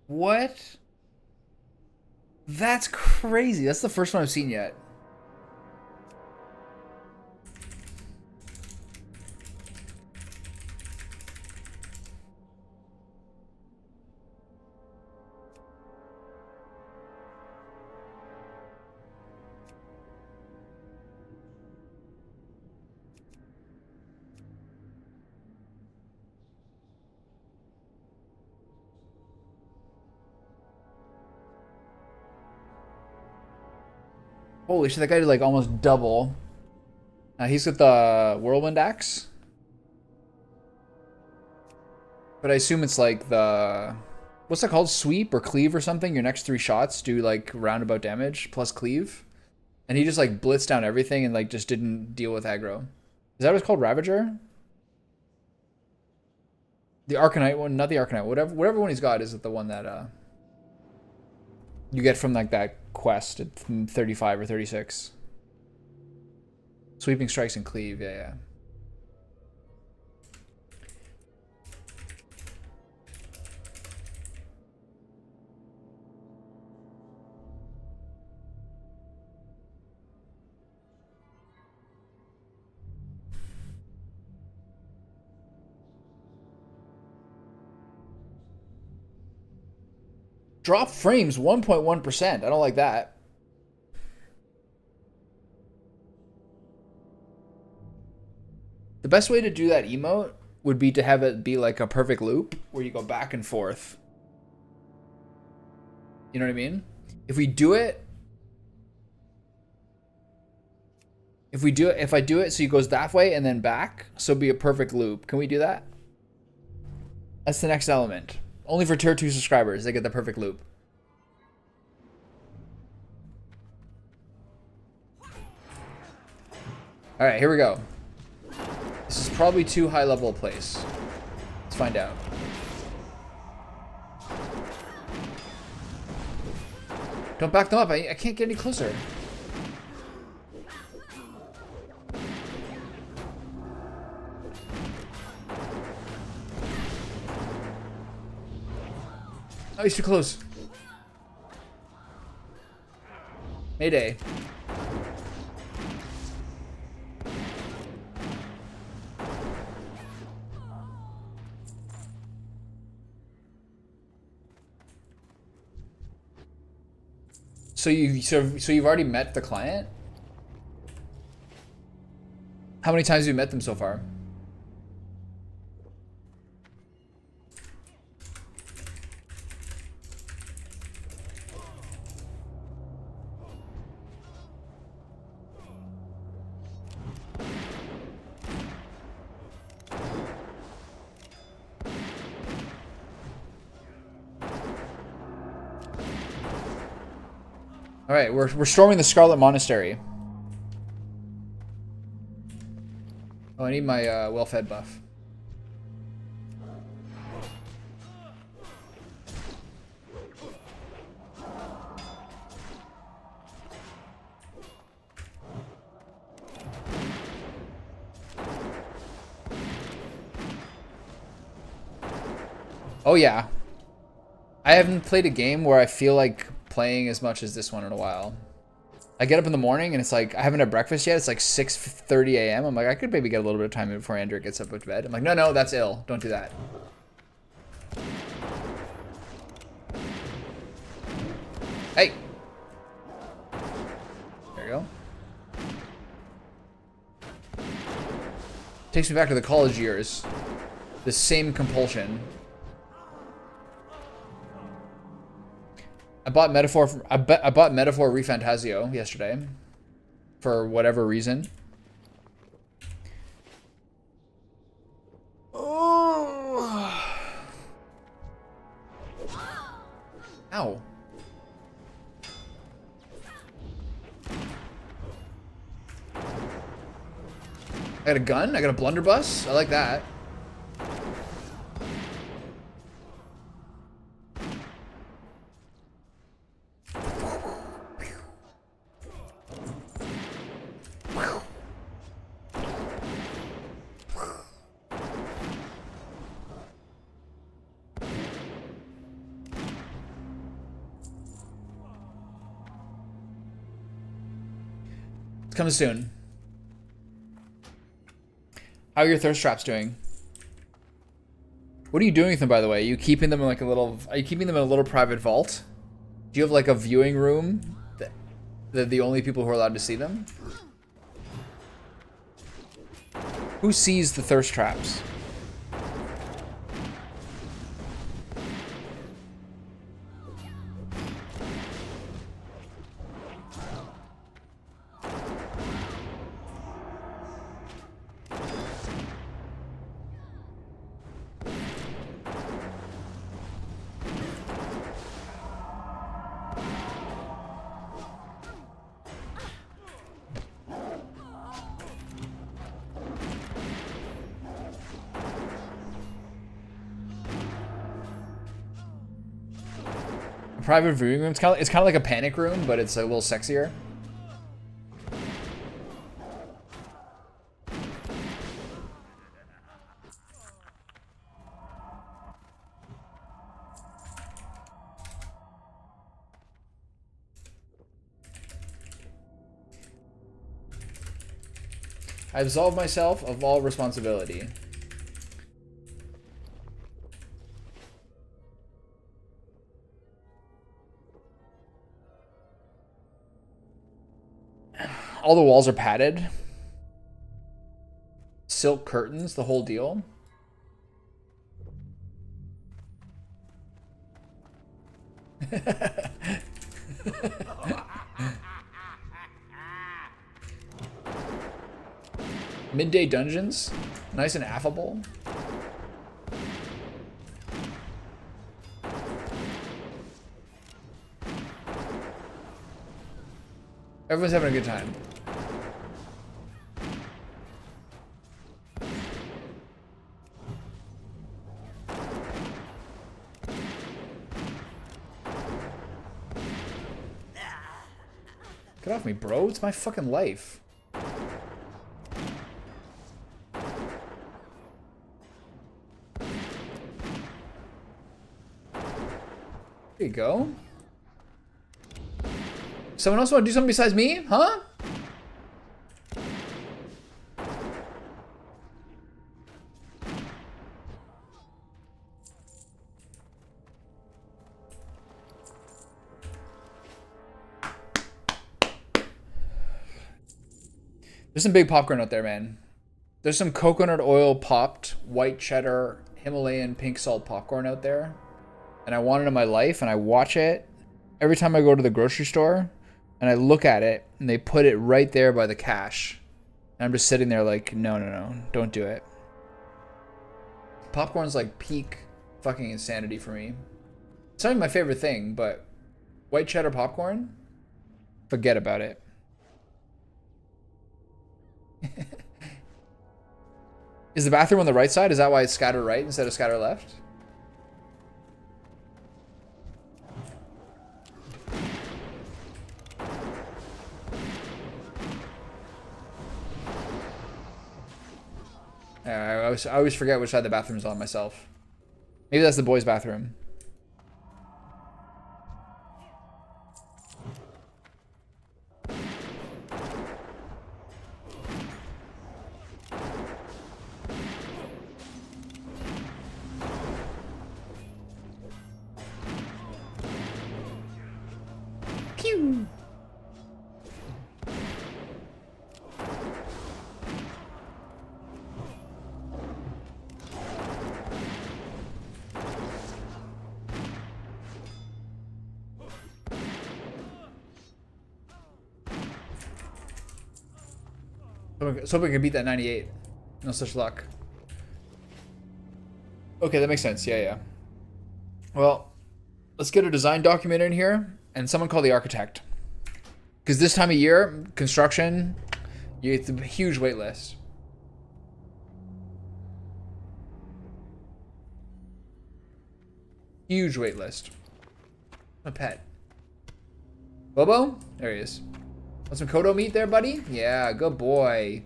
What? That's crazy. That's the first one I've seen yet. Holy shit, that guy did like almost double. He's got the Whirlwind Axe. But I assume it's like the... What's that called? Sweep or cleave or something? Your next 3 shots do like roundabout damage plus cleave. And he just like blitzed down everything and like just didn't deal with aggro. Is that what it's called? Ravager? The Arcanite one? Not the Arcanite. Whatever one he's got is the one that you get from like that quest at 35 or 36. Sweeping strikes and cleave, yeah. Drop frames 1.1%. I don't like that. The best way to do that emote would be to have it be like a perfect loop where you go back and forth. You know what I mean? If I do it so he goes that way and then back, so it'd be a perfect loop. Can we do that? That's the next element. Only for tier 2 subscribers, they get the perfect loop. Alright, here we go. This is probably too high level a place. Let's find out. Don't back them up, I can't get any closer. Oh, he's too close. Mayday. So you've already met the client? How many times have you met them so far? All right, we're storming the Scarlet Monastery. Oh, I need my well-fed buff. Oh yeah. I haven't played a game where I feel like playing as much as this one in a while. I get up in the morning and it's like, I haven't had breakfast yet. It's like 6:30 a.m. I'm like, I could maybe get a little bit of time before Andrew gets up to bed. I'm like, no, that's ill. Don't do that. Hey. There you go. Takes me back to the college years. The same compulsion. I bought Metaphor Refantasio yesterday for whatever reason. Oh. Ow. I got a gun? I got a blunderbuss? I like that. Coming soon. How are your thirst traps doing? What are you doing with them, by the way? Are you keeping them in like a little? Are you keeping them in a little private vault? Do you have like a viewing room that they're the only people who are allowed to see them? Who sees the thirst traps? Private viewing room. It's kind of like a panic room, but it's a little sexier. I absolve myself of all responsibility. All the walls are padded. Silk curtains, the whole deal. Midday dungeons, nice and affable. Everyone's having a good time. Get off me, bro. It's my fucking life. There you go. Someone else want to do something besides me? Huh? There's some big popcorn out there, man. There's some coconut oil popped, white cheddar, Himalayan pink salt popcorn out there. And I want it in my life, and I watch it every time I go to the grocery store. And I look at it, and they put it right there by the cash. And I'm just sitting there like, no, don't do it. Popcorn's like peak fucking insanity for me. It's not even my favorite thing, but white cheddar popcorn? Forget about it. Is the bathroom on the right side? Is that why it's scatter right instead of scatter left? I always forget which side the bathroom's on myself. Maybe that's the boys' bathroom. Pew! Let's hope we can beat that 98. No such luck. Okay, that makes sense. Yeah, yeah. Well, let's get a design document in here and someone call the architect. Because this time of year, construction, it's a huge wait list. Huge wait list. A pet. Bobo? There he is. Want some Kodo meat there, buddy? Yeah, good boy.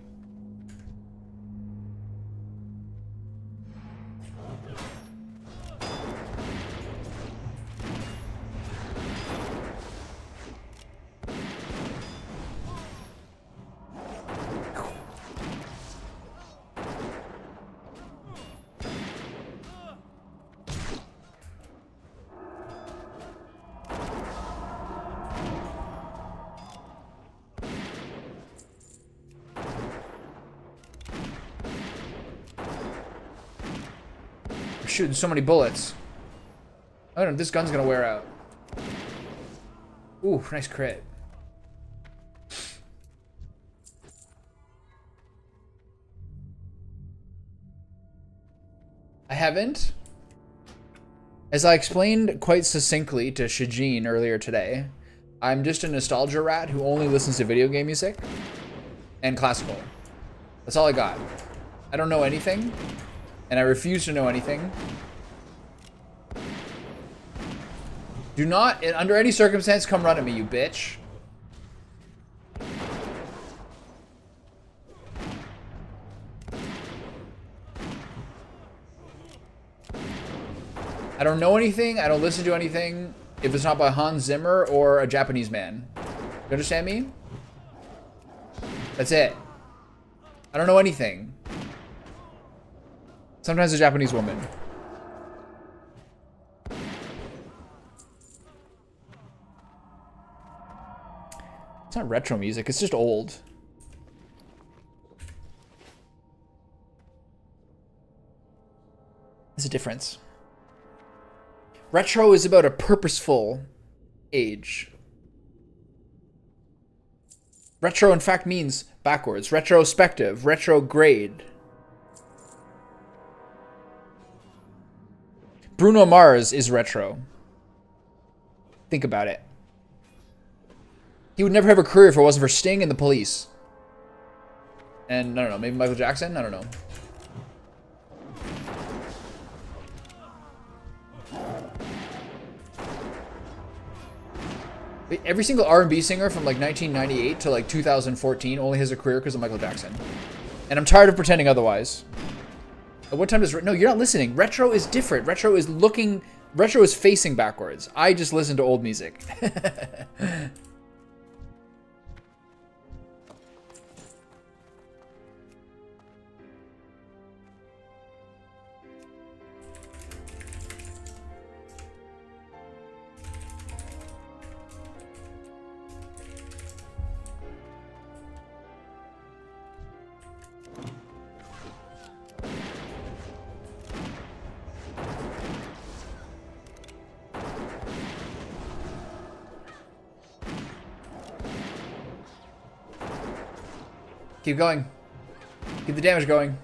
Shooting so many bullets. I don't know, this gun's gonna wear out. Ooh, nice crit. I haven't. As I explained quite succinctly to Shijin earlier today, I'm just a nostalgia rat who only listens to video game music and classical. That's all I got. I don't know anything. And I refuse to know anything. Do not, under any circumstance, come run at me, you bitch. I don't know anything. I don't listen to anything if it's not by Hans Zimmer or a Japanese man. You understand me? That's it. I don't know anything. Sometimes a Japanese woman. It's not retro music, it's just old. There's a difference. Retro is about a purposeful age. Retro, in fact, means backwards. Retrospective, retrograde. Bruno Mars is retro. Think about it. He would never have a career if it wasn't for Sting and the Police. And, I don't know, maybe Michael Jackson? I don't know. Every single R&B singer from like 1998 to like 2014 only has a career because of Michael Jackson. And I'm tired of pretending otherwise. At what time does... No, you're not listening. Retro is different. Retro is looking... Retro is facing backwards. I just listen to old music. Keep going. Keep the damage going.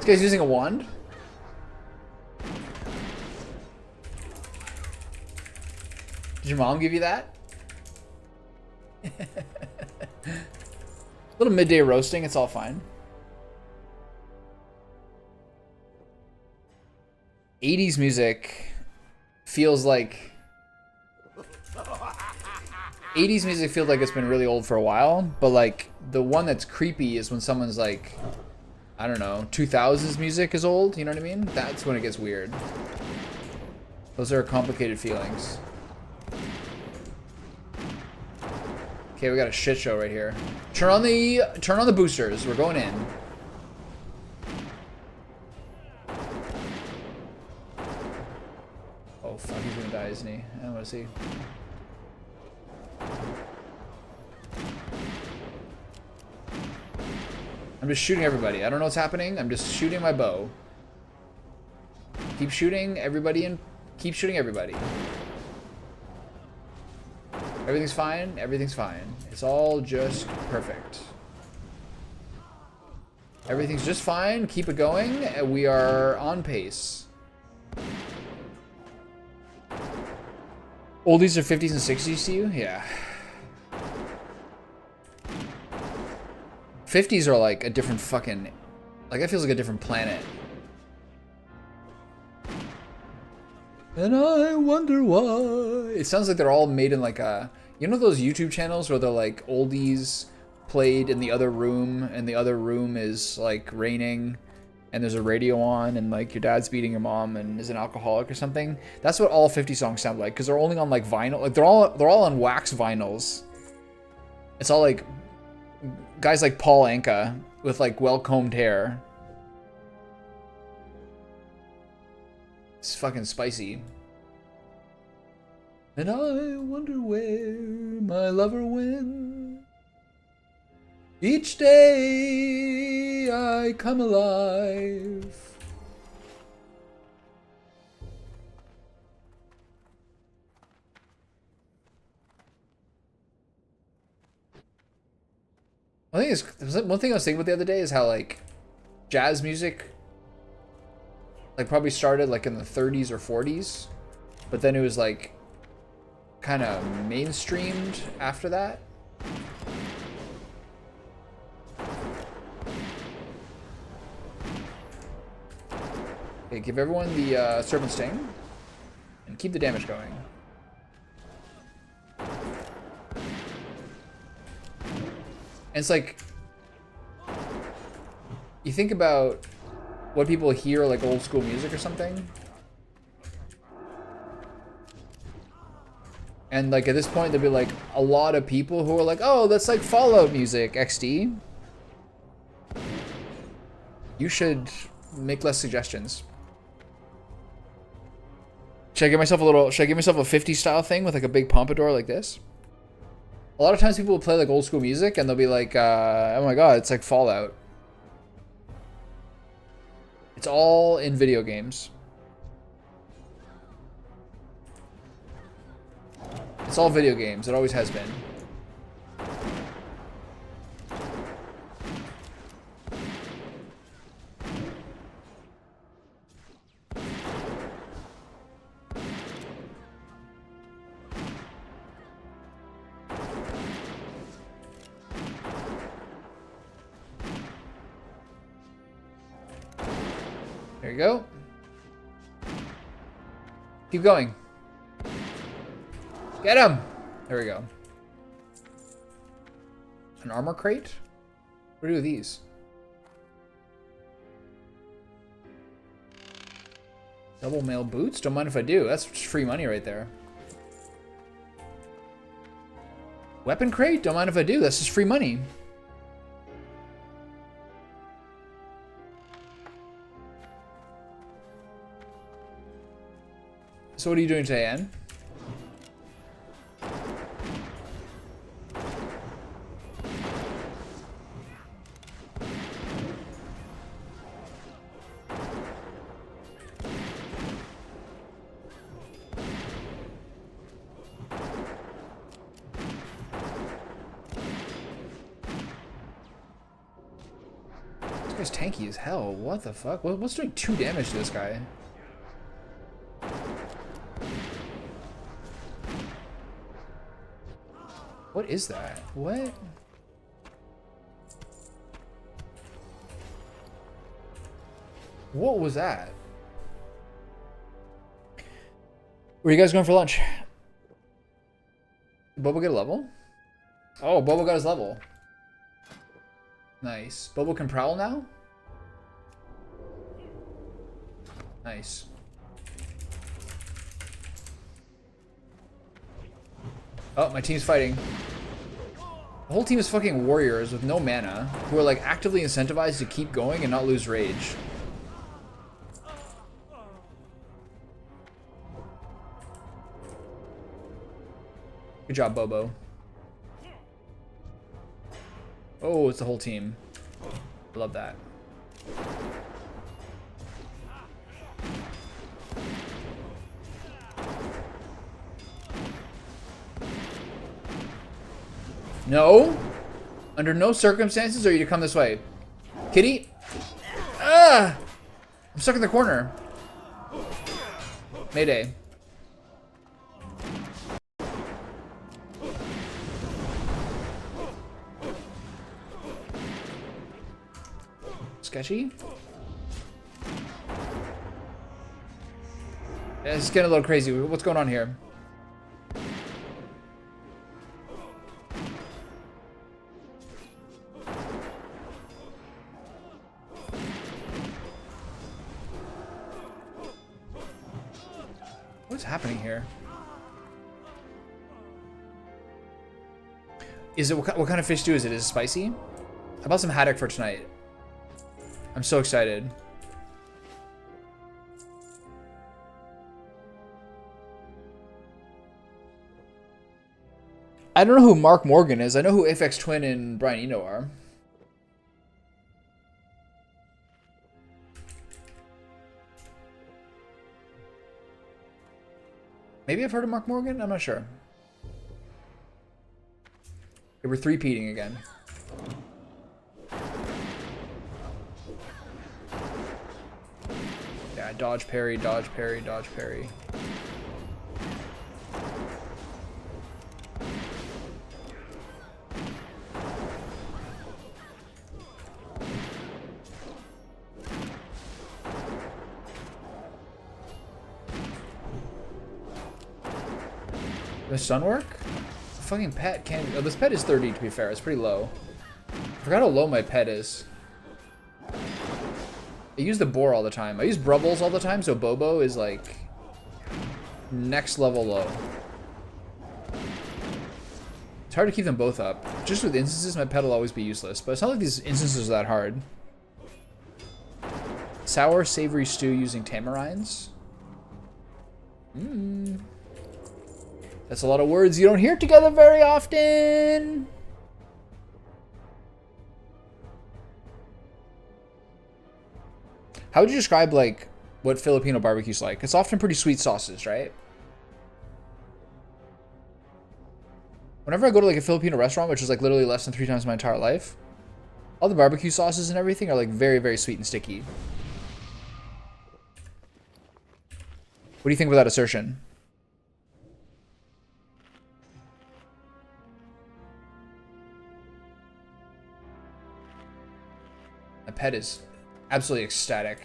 This guy's using a wand? Did your mom give you that? Little midday roasting, it's all fine. 80s music feels like 80s music feels like it's been really old for a while, but like the one that's creepy is when someone's like, I don't know, 2000s music is old, you know what I mean? That's when it gets weird. Those are complicated feelings. Okay, we got a shit show right here. Turn on the boosters. We're going in. Oh fuck, he's gonna die, isn't he? I wanna see. I'm just shooting everybody. I don't know what's happening. I'm just shooting my bow. Keep shooting everybody and keep shooting everybody. Everything's fine. Everything's fine. It's all just perfect. Everything's just fine. Keep it going. We are on pace. Oldies are 50s and 60s to you? Yeah. 50s are like a different fucking... Like, that feels like a different planet. And I wonder why. It sounds like they're all made in like a... You know those YouTube channels where they're like oldies played in the other room and the other room is like raining and there's a radio on and like your dad's beating your mom and is an alcoholic or something? That's what all 50 songs sound like, because they're only on like vinyl. Like they're all on wax vinyls. It's all like guys like Paul Anka with like well-combed hair. It's fucking spicy. And I wonder where my lover went. Each day I come alive. One thing I was thinking about the other day is how like jazz music like probably started like in the 30s or 40s, but then it was like kind of mainstreamed after that. Okay, give everyone the serpent sting and keep the damage going. And it's like, you think about what people hear like old school music or something, and like at this point there'll be like a lot of people who are like, oh, that's like Fallout music, XD. You should make less suggestions. Should I give myself a 50 style thing with like a big pompadour like this? A lot of times people will play like old school music and they'll be like, oh my god, it's like Fallout. It's all in video games. It's all video games. It always has been. There you go. Keep going. Get him! There we go. An armor crate? What do we do with these? Double mail boots? Don't mind if I do. That's free money right there. Weapon crate? Don't mind if I do. That's just free money. So what are you doing today, Anne? guy's tanky as hell. What the fuck? What's doing 2 damage to this guy? What is that? What? What was that? Where are you guys going for lunch? Did Bobo get a level? Oh, Bobo got his level. Nice. Bobo can prowl now? Nice. Oh, my team's fighting. The whole team is fucking warriors with no mana who are like actively incentivized to keep going and not lose rage. Good job, Bobo. Oh, it's the whole team. Love that. No. Under no circumstances are you to come this way. Kitty. Ah! I'm stuck in the corner. Mayday. Sketchy. Yeah, it's getting a little crazy. What's going on here? What's happening here? Is it what kind of fish stew is it? Is it spicy? I bought some haddock for tonight. I'm so excited. I don't know who Mark Morgan is. I know who Aphex Twin and Brian Eno are. Maybe I've heard of Mark Morgan? I'm not sure. Okay, we're three-peating again. Yeah, dodge parry, dodge parry, dodge parry. Does sun work? The fucking pet can't. Oh, this pet is 30 to be fair. It's pretty low. I forgot how low my pet is. I use the boar all the time. I use Brubbles all the time, so Bobo is like next level low. It's hard to keep them both up. Just with instances, my pet will always be useless. But it's not like these instances are that hard. Sour savory stew using tamarines. Mmm. That's a lot of words you don't hear together very often. How would you describe like what Filipino barbecue's like? It's often pretty sweet sauces, right? Whenever I go to like a Filipino restaurant, which is like literally less than 3 times my entire life, all the barbecue sauces and everything are like very, very sweet and sticky. What do you think about that assertion? My pet is absolutely ecstatic.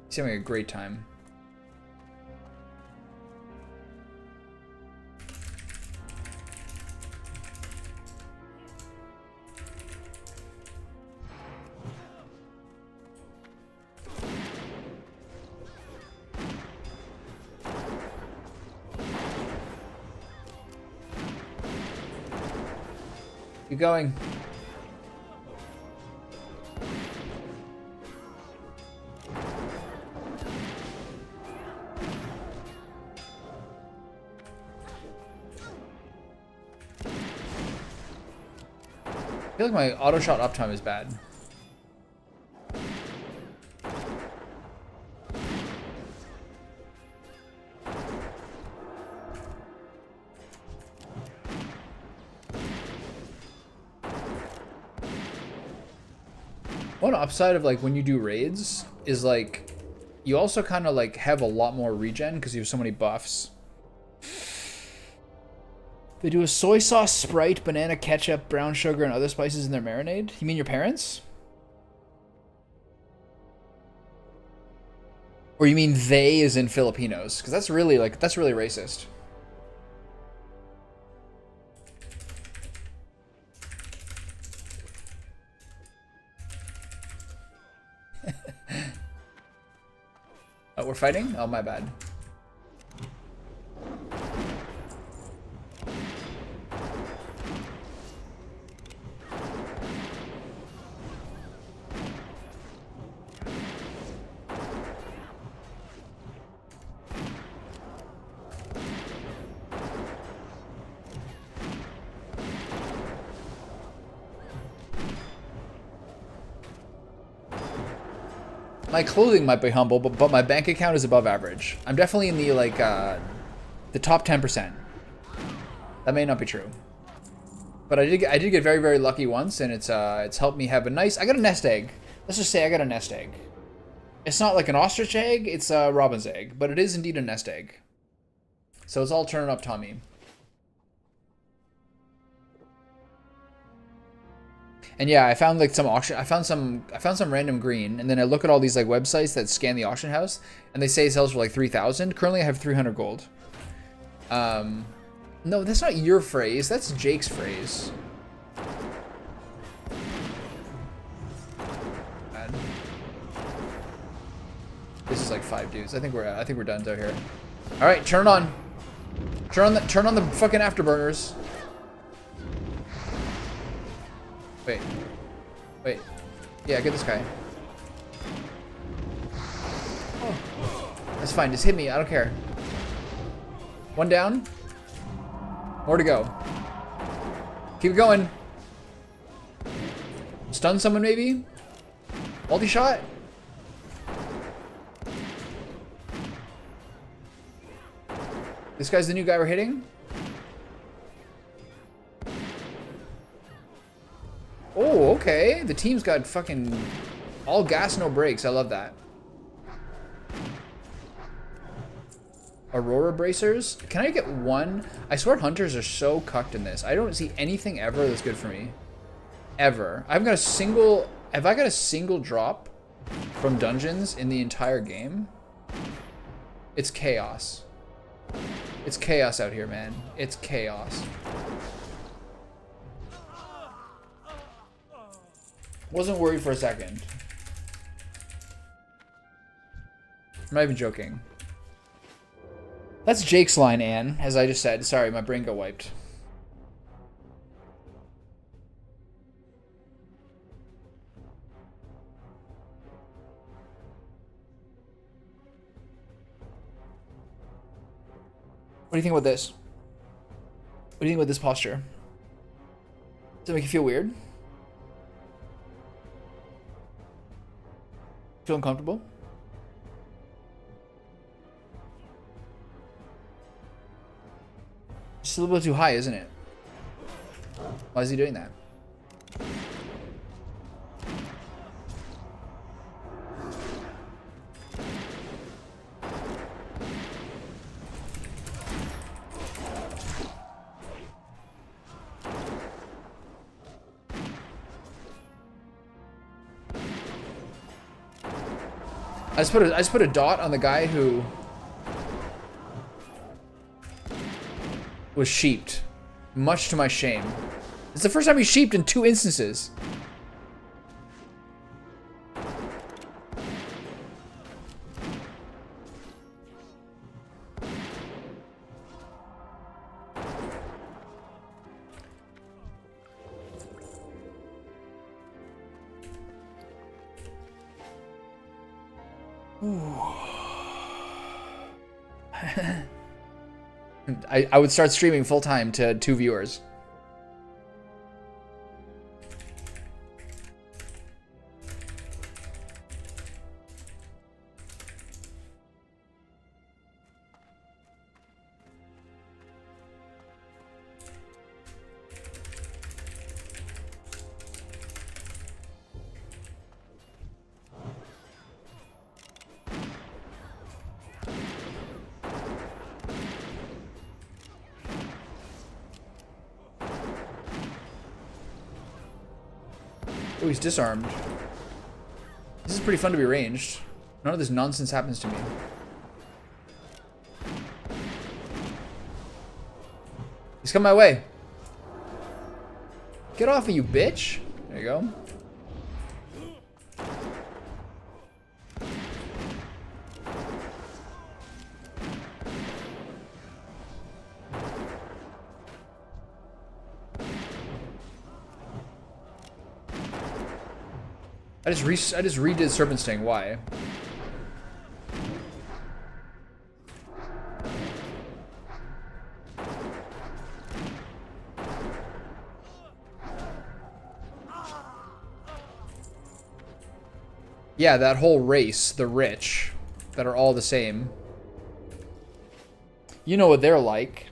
He's having a great time. Keep going. I feel like my auto shot uptime is bad. One upside of like when you do raids is like you also kind of like have a lot more regen because you have so many buffs. They do a soy sauce, Sprite, banana ketchup, brown sugar, and other spices in their marinade. You mean your parents? Or you mean they as in Filipinos? Because that's really racist. Oh, we're fighting? Oh, my bad. My clothing might be humble, but my bank account is above average. I'm definitely in the like the top 10%. That may not be true, but I did get very, very lucky once, and it's helped me have a nice. I got a nest egg. Let's just say I got a nest egg. It's not like an ostrich egg. It's a robin's egg, but it is indeed a nest egg. So it's all turning up Tommy. And yeah, I found like some auction. I found some random green, and then I look at all these like websites that scan the auction house, and they say it sells for like 3,000. Currently, I have 300 gold. No, that's not your phrase. That's Jake's phrase. Bad. This is like 5 dudes. I think we're done out here. All right, turn it on. Turn on the fucking afterburners. Wait. Yeah, get this guy. Oh. That's fine. Just hit me. I don't care. One down. More to go. Keep it going. Stun someone, maybe? Multi-shot? This guy's the new guy we're hitting? Oh, okay. The team's got fucking all gas, no brakes. I love that. Aurora bracers? Can I get one? I swear hunters are so cucked in this. I don't see anything ever that's good for me. Ever. Have I got a single drop from dungeons in the entire game? It's chaos. It's chaos out here, man. It's chaos. Wasn't worried for a second. I'm not even joking. That's Jake's line, Anne, as I just said. Sorry, my brain got wiped. What do you think about this? What do you think about this posture? Does it make you feel weird? Feel uncomfortable? Just a little bit too high, isn't it? Why is he doing that? I just put a dot on the guy who was sheeped, much to my shame. It's the first time he's sheeped in 2 instances. I would start streaming full time to 2 viewers. Oh, he's disarmed. This is pretty fun to be ranged. None of this nonsense happens to me. He's come my way. Get off of you, bitch. There you go. I just redid Serpent Sting. Why? Yeah, that whole race, the rich, that are all the same. You know what they're like.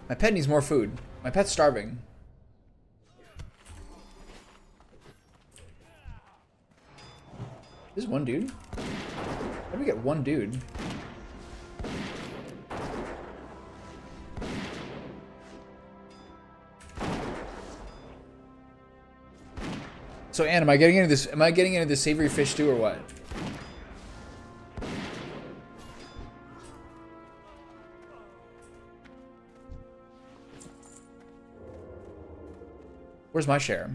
My pet needs more food. My pet's starving. This is one dude? How do we get one dude? So Anne, am I getting into this? Am I getting into the savory fish stew or what? Where's my share?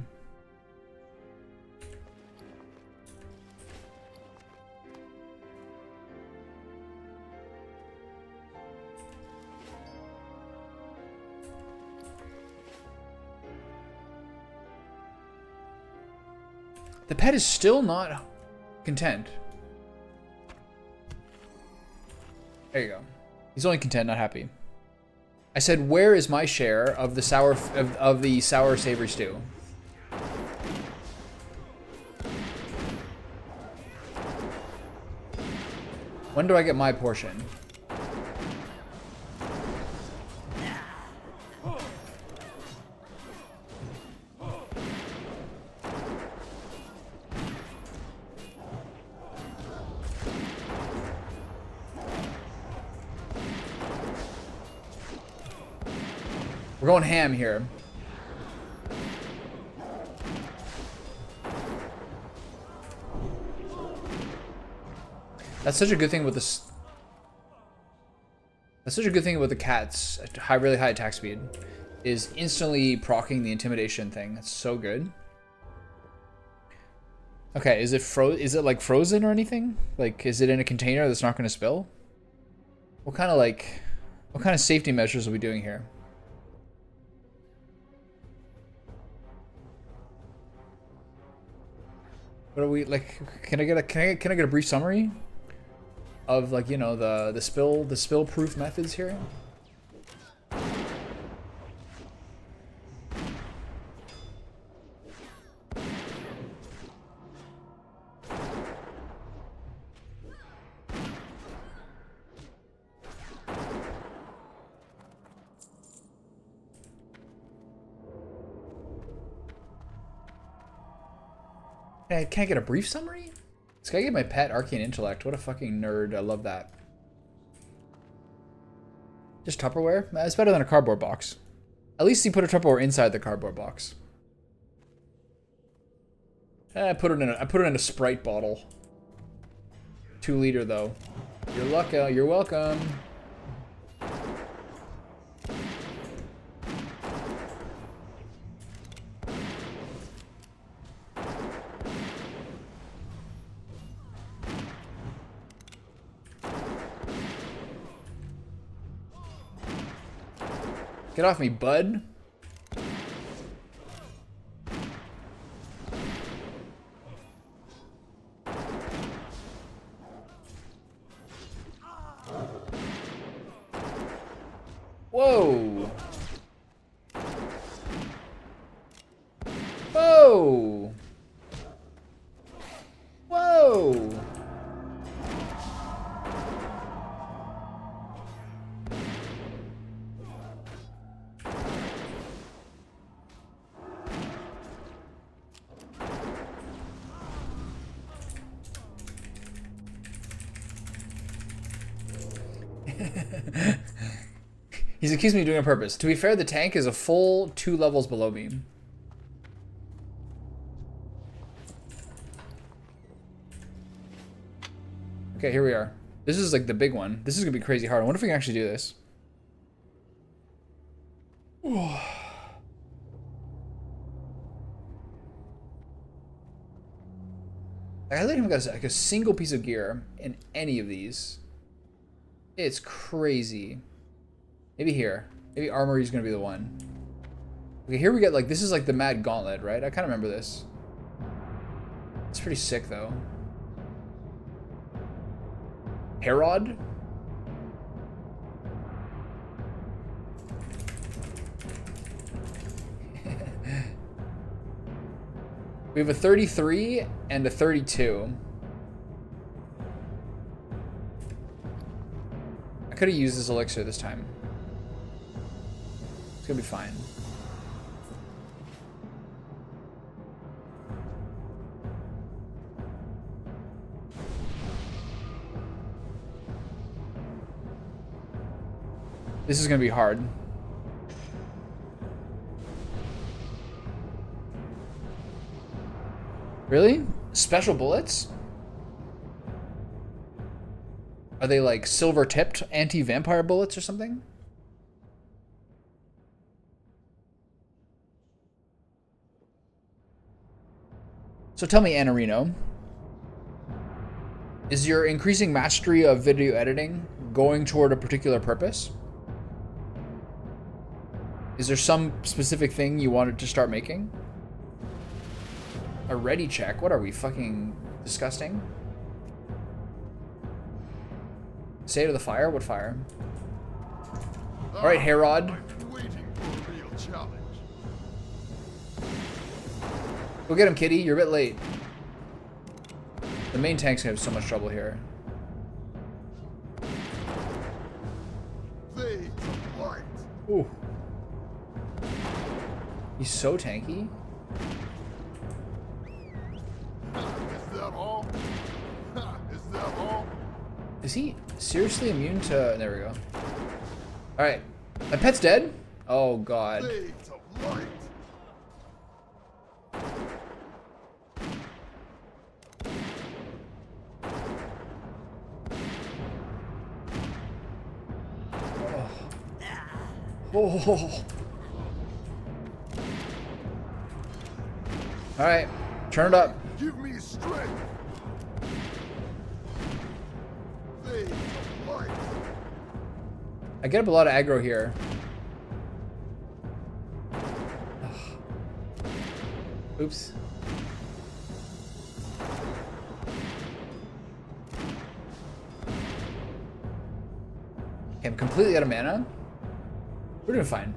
The pet is still not content. There you go. He's only content, not happy. I said, where is my share of the sour of the sour savory stew? When do I get my portion? We're going ham here. That's such a good thing with this. That's such a good thing with the cat's really high attack speed, is instantly proccing the intimidation thing. That's so good. Okay, is it like frozen or anything? Like, is it in a container that's not going to spill? What kind of safety measures are we doing here? What are we like? Can I get a brief summary of, like, you know, the spill proof methods here? Can I get a brief summary? This guy get my pet arcane intellect. What a fucking nerd. I love that. Just Tupperware? It's better than a cardboard box. At least he put a Tupperware inside the cardboard box. I put it in a Sprite bottle. 2 liter though. You're welcome. Get off me, bud. Whoa. Whoa. Whoa. He's accused me of doing it on purpose. To be fair, the tank is a full 2 levels below me. Okay, here we are. This is like the big one. This is gonna be crazy hard. I wonder if we can actually do this. I haven't even got like a single piece of gear in any of these. It's crazy. Maybe here. Maybe armory is gonna be the one. Okay, here we get like, this is like the Mad Gauntlet, right? I kind of remember this. It's pretty sick though. Herod? We have a 33 and a 32. I could have used this elixir this time. It's gonna be fine. This is gonna be hard. Really? Special bullets? Are they like silver tipped anti-vampire bullets or something? So tell me, Anarino, is your increasing mastery of video editing going toward a particular purpose? Is there some specific thing you wanted to start making? A ready check? What are we, fucking disgusting? Say to the fire? What fire? Alright, Herod. Waiting for a real challenge. Go get him, kitty. You're a bit late. The main tank's gonna have so much trouble here. Fade to light. Ooh. He's so tanky. Is that all? Is that all? Is he seriously immune to... There we go. Alright. My pet's dead? Oh, God. Fade to light. Oh. Alright. Turn it up. Give me strength. Fade to light. I get up a lot of aggro here. Ugh. Oops. Okay, I'm completely out of mana. We're doing fine.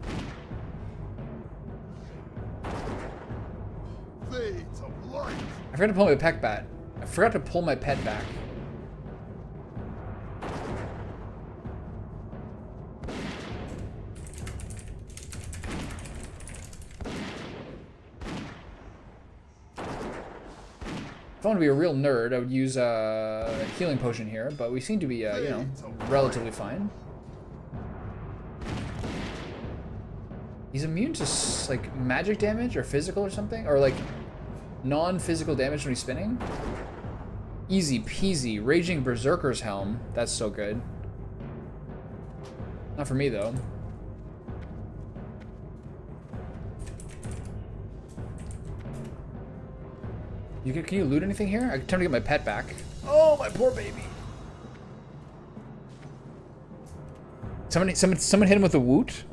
Fade to light. I forgot to pull my pet back. I forgot to pull my pet back. If I want to be a real nerd, I would use a healing potion here, but we seem to be, you know, relatively fine. He's immune to, like, magic damage or physical or something? Or, like, non-physical damage when he's spinning? Easy peasy. Raging Berserker's Helm. That's so good. Not for me, though. Can you loot anything here? I'm trying to get my pet back. Oh, my poor baby. Someone hit him with a woot?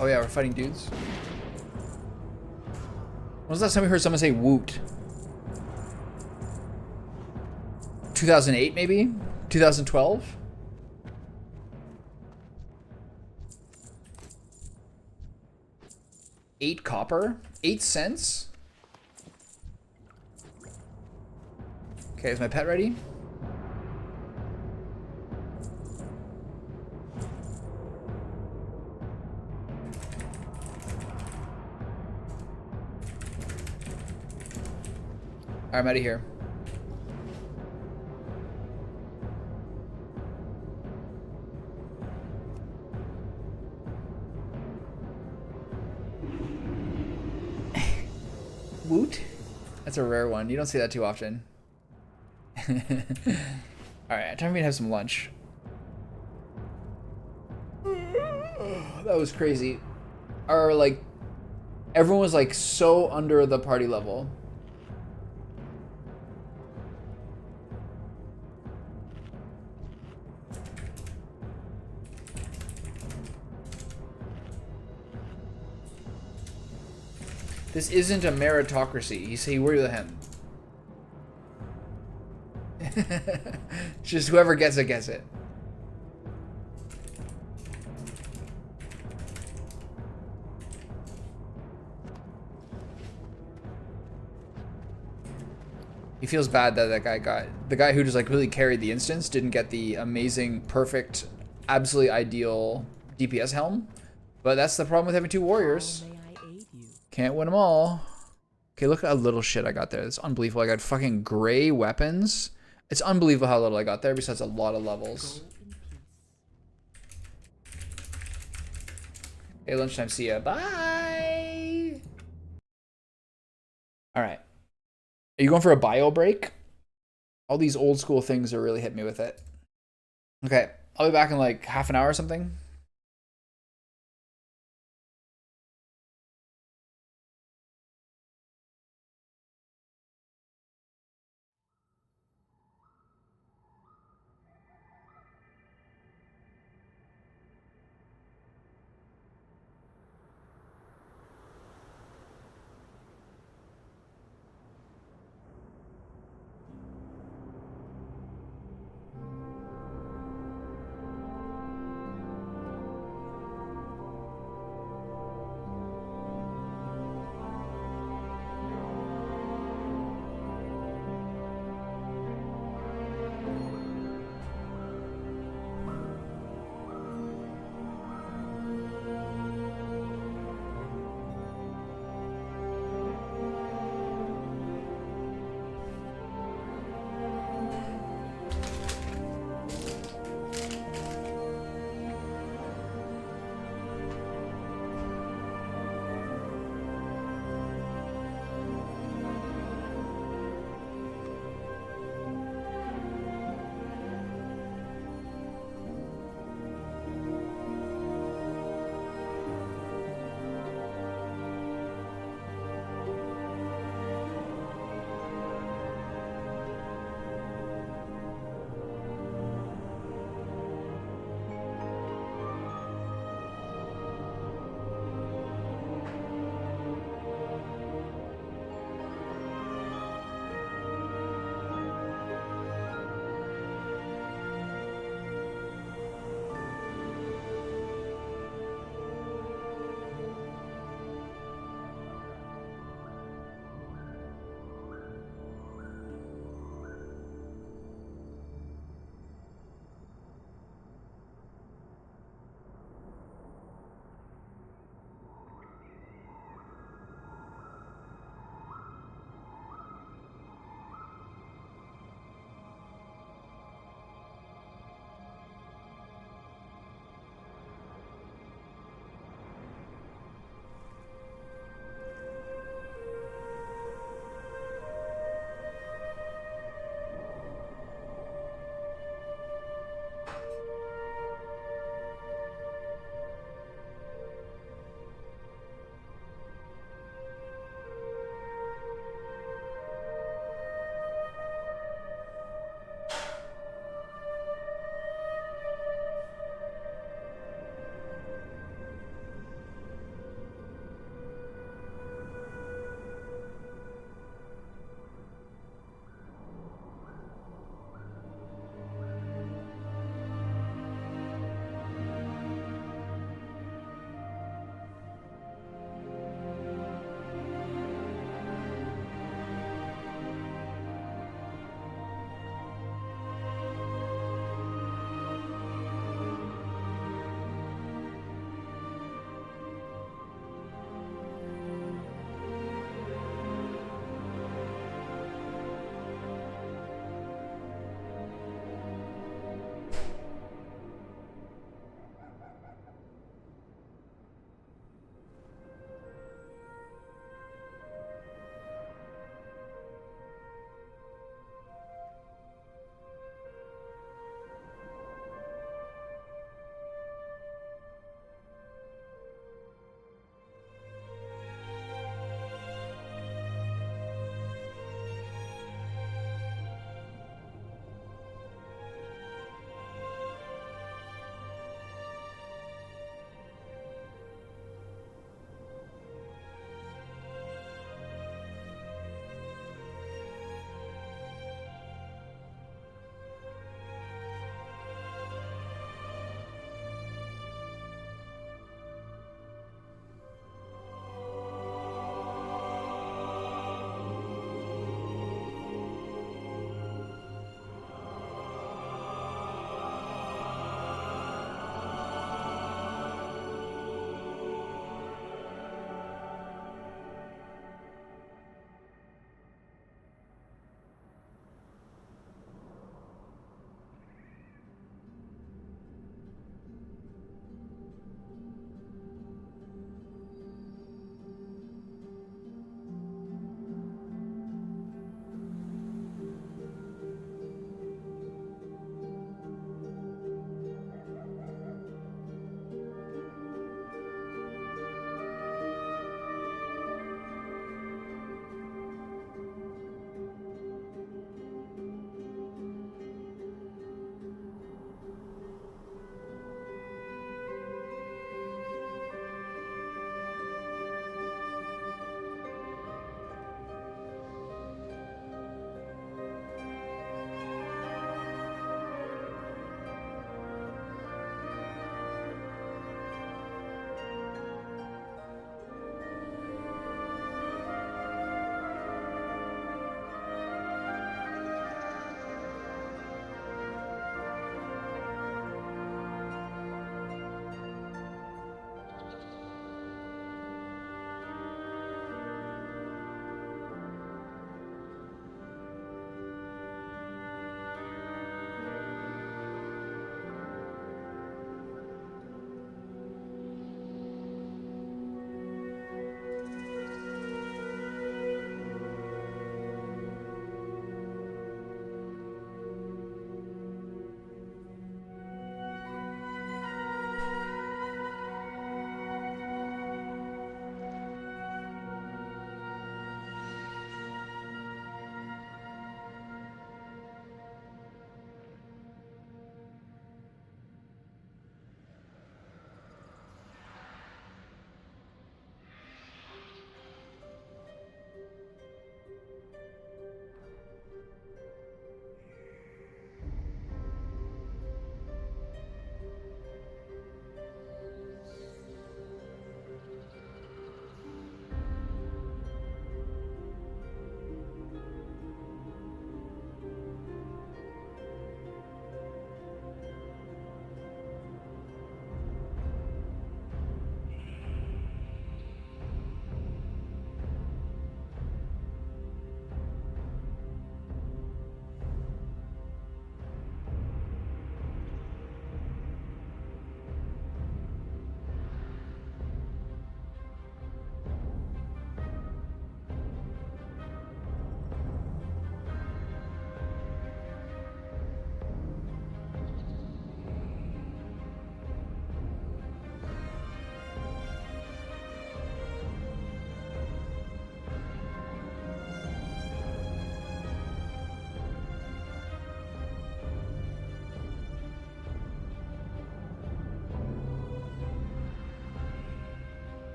Oh yeah, we're fighting dudes. When was the last time we heard someone say woot? 2008 maybe? 2012? $8 copper? 8 cents? Okay, is my pet ready? Alright, I'm out of here. woot. That's a rare one. You don't see that too often. Alright, time for me to have some lunch. That was crazy. Like, everyone was like so under the party level. This isn't a meritocracy. You say where the him. Just whoever gets it gets it. He feels bad that the guy who just like really carried the instance didn't get the amazing, perfect, absolutely ideal DPS helm. But that's the problem with having two warriors. Can't win them all. Okay, look at how little shit I got there. It's unbelievable. I got fucking gray weapons. It's unbelievable how little I got there besides a lot of levels. Hey, lunchtime. See ya. Bye. All right. Are you going for a bio break? All these old school things are really hitting me with it. Okay. I'll be back in like half an hour or something.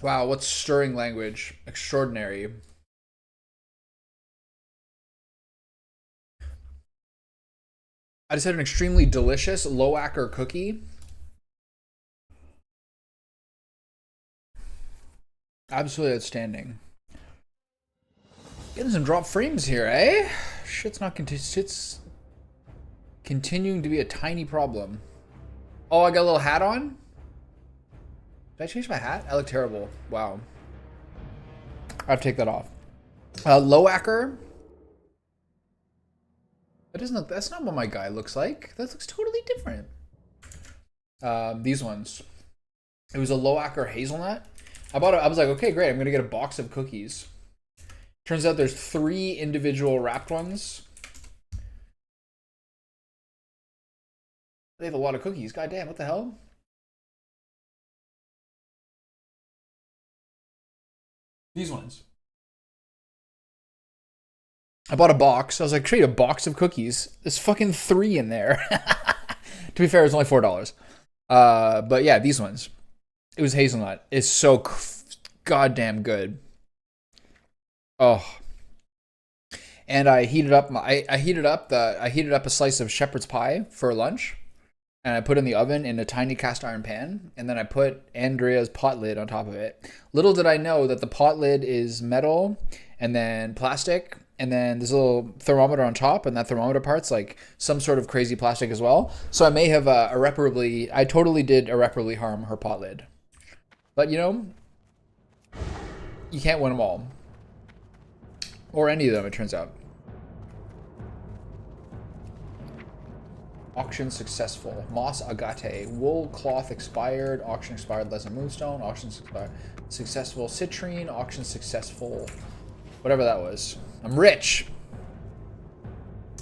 Wow, what stirring language. Extraordinary. I just had an extremely delicious low-acre cookie. Absolutely outstanding. Getting some drop frames here, eh? Shit's continuing to be a tiny problem. Oh, I got a little hat on? Did I change my hat? I look terrible. Wow. I have to take that off. Low-acre. That doesn't look, that's not what my guy looks like. That looks totally different. These ones. It was a low-acre hazelnut. I was like, okay, great. I'm going to get a box of cookies. Turns out there's 3 individual wrapped ones. They have a lot of cookies. God damn, what the hell? These ones. I bought a box. I was like, trade a box of cookies. There's fucking 3 in there. To be fair, it's only $4. But yeah, these ones. It was hazelnut. It's so goddamn good. Oh. And I heated up I heated up a slice of shepherd's pie for lunch. And I put it in the oven in a tiny cast iron pan. And then I put Andrea's pot lid on top of it. Little did I know that the pot lid is metal and then plastic. And then there's a little thermometer on top. And that thermometer part's like some sort of crazy plastic as well. So I may have I totally did irreparably harm her pot lid. But you know, you can't win them all. Or any of them, it turns out. Auction successful. Moss agate. Wool cloth expired. Auction expired. Lesson moonstone. Auction expired. Successful. Citrine. Auction successful. Whatever that was. I'm rich.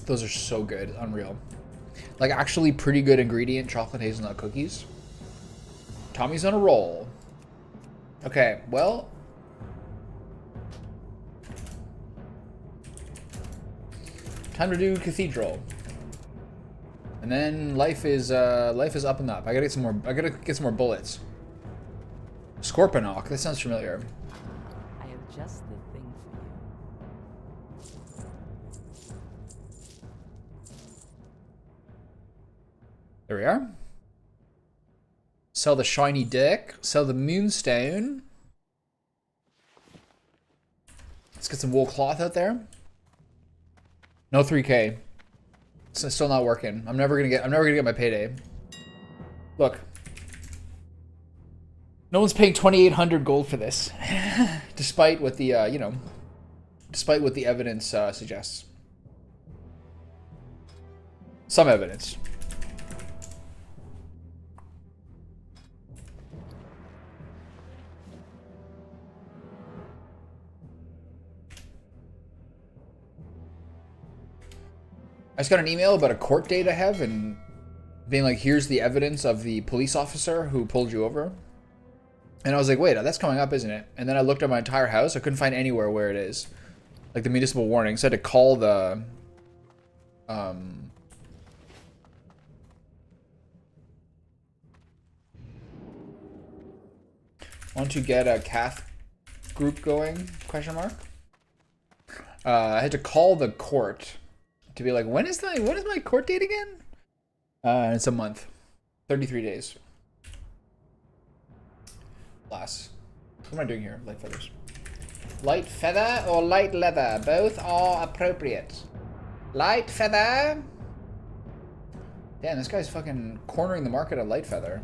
Those are so good. Unreal. Like actually pretty good ingredient chocolate hazelnut cookies. Tommy's on a roll. Okay, well. Time to do cathedral. And then life is up and up. I gotta get some more bullets. Scorponok, that sounds familiar. I have just the thing for you. There we are. Sell the shiny dick. Sell the moonstone. Let's get some wool cloth out there. No 3K. It's still not working. I'm never gonna get my payday. Look. No one's paying 2,800 gold for this. Despite what the despite what the evidence suggests. Some evidence. I just got an email about a court date I have and being like, here's the evidence of the police officer who pulled you over. And I was like, wait, that's coming up, isn't it? And then I looked at my entire house. I couldn't find anywhere where it is. Like the municipal warning. So I had to call the... Want to get a cath group going? Question mark. I had to call the court to be like, when is my court date again? It's a month, 33 days. Last. What am I doing here? Light feathers. Light feather or light leather? Both are appropriate. Light feather. Damn, this guy's fucking cornering the market at light feather.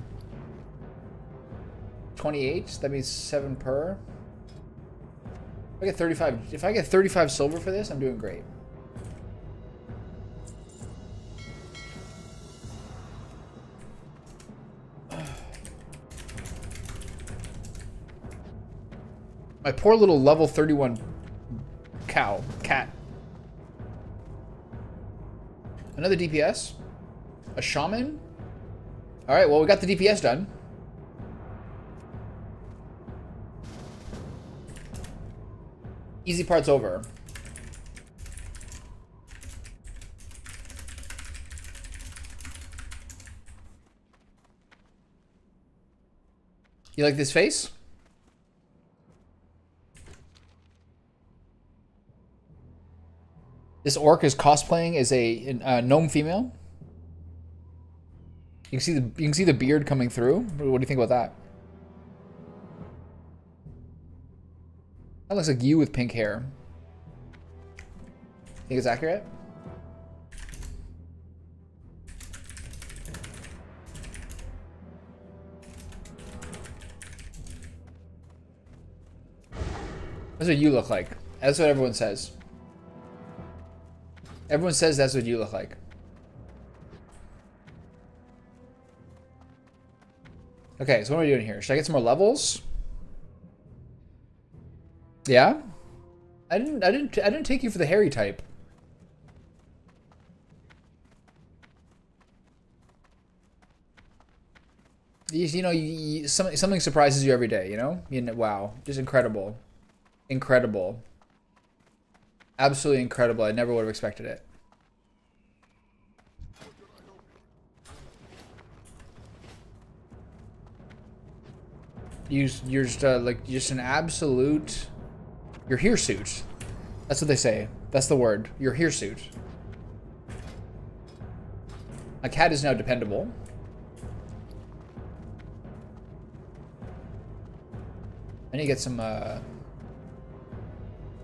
28. That means 7 per. If I get 35 silver for this, I'm doing great. My poor little level 31 cat. Another DPS? A shaman? Alright, well, we got the DPS done. Easy part's over. You like this face? This orc is cosplaying as a gnome female. You can see the beard coming through. What do you think about that? That looks like you with pink hair. Think it's accurate? That's what you look like. That's what everyone says. Everyone says that's what you look like. Okay, so what are we doing here? Should I get some more levels? Yeah? I didn't take you for the hairy type. You know, something surprises you every day, you know? Wow, just incredible. Incredible. Absolutely incredible. I never would have expected it. You're just like just an absolute. You're hirsute. That's what they say. That's the word. You're hirsute. A cat is now dependable. I need to get some. I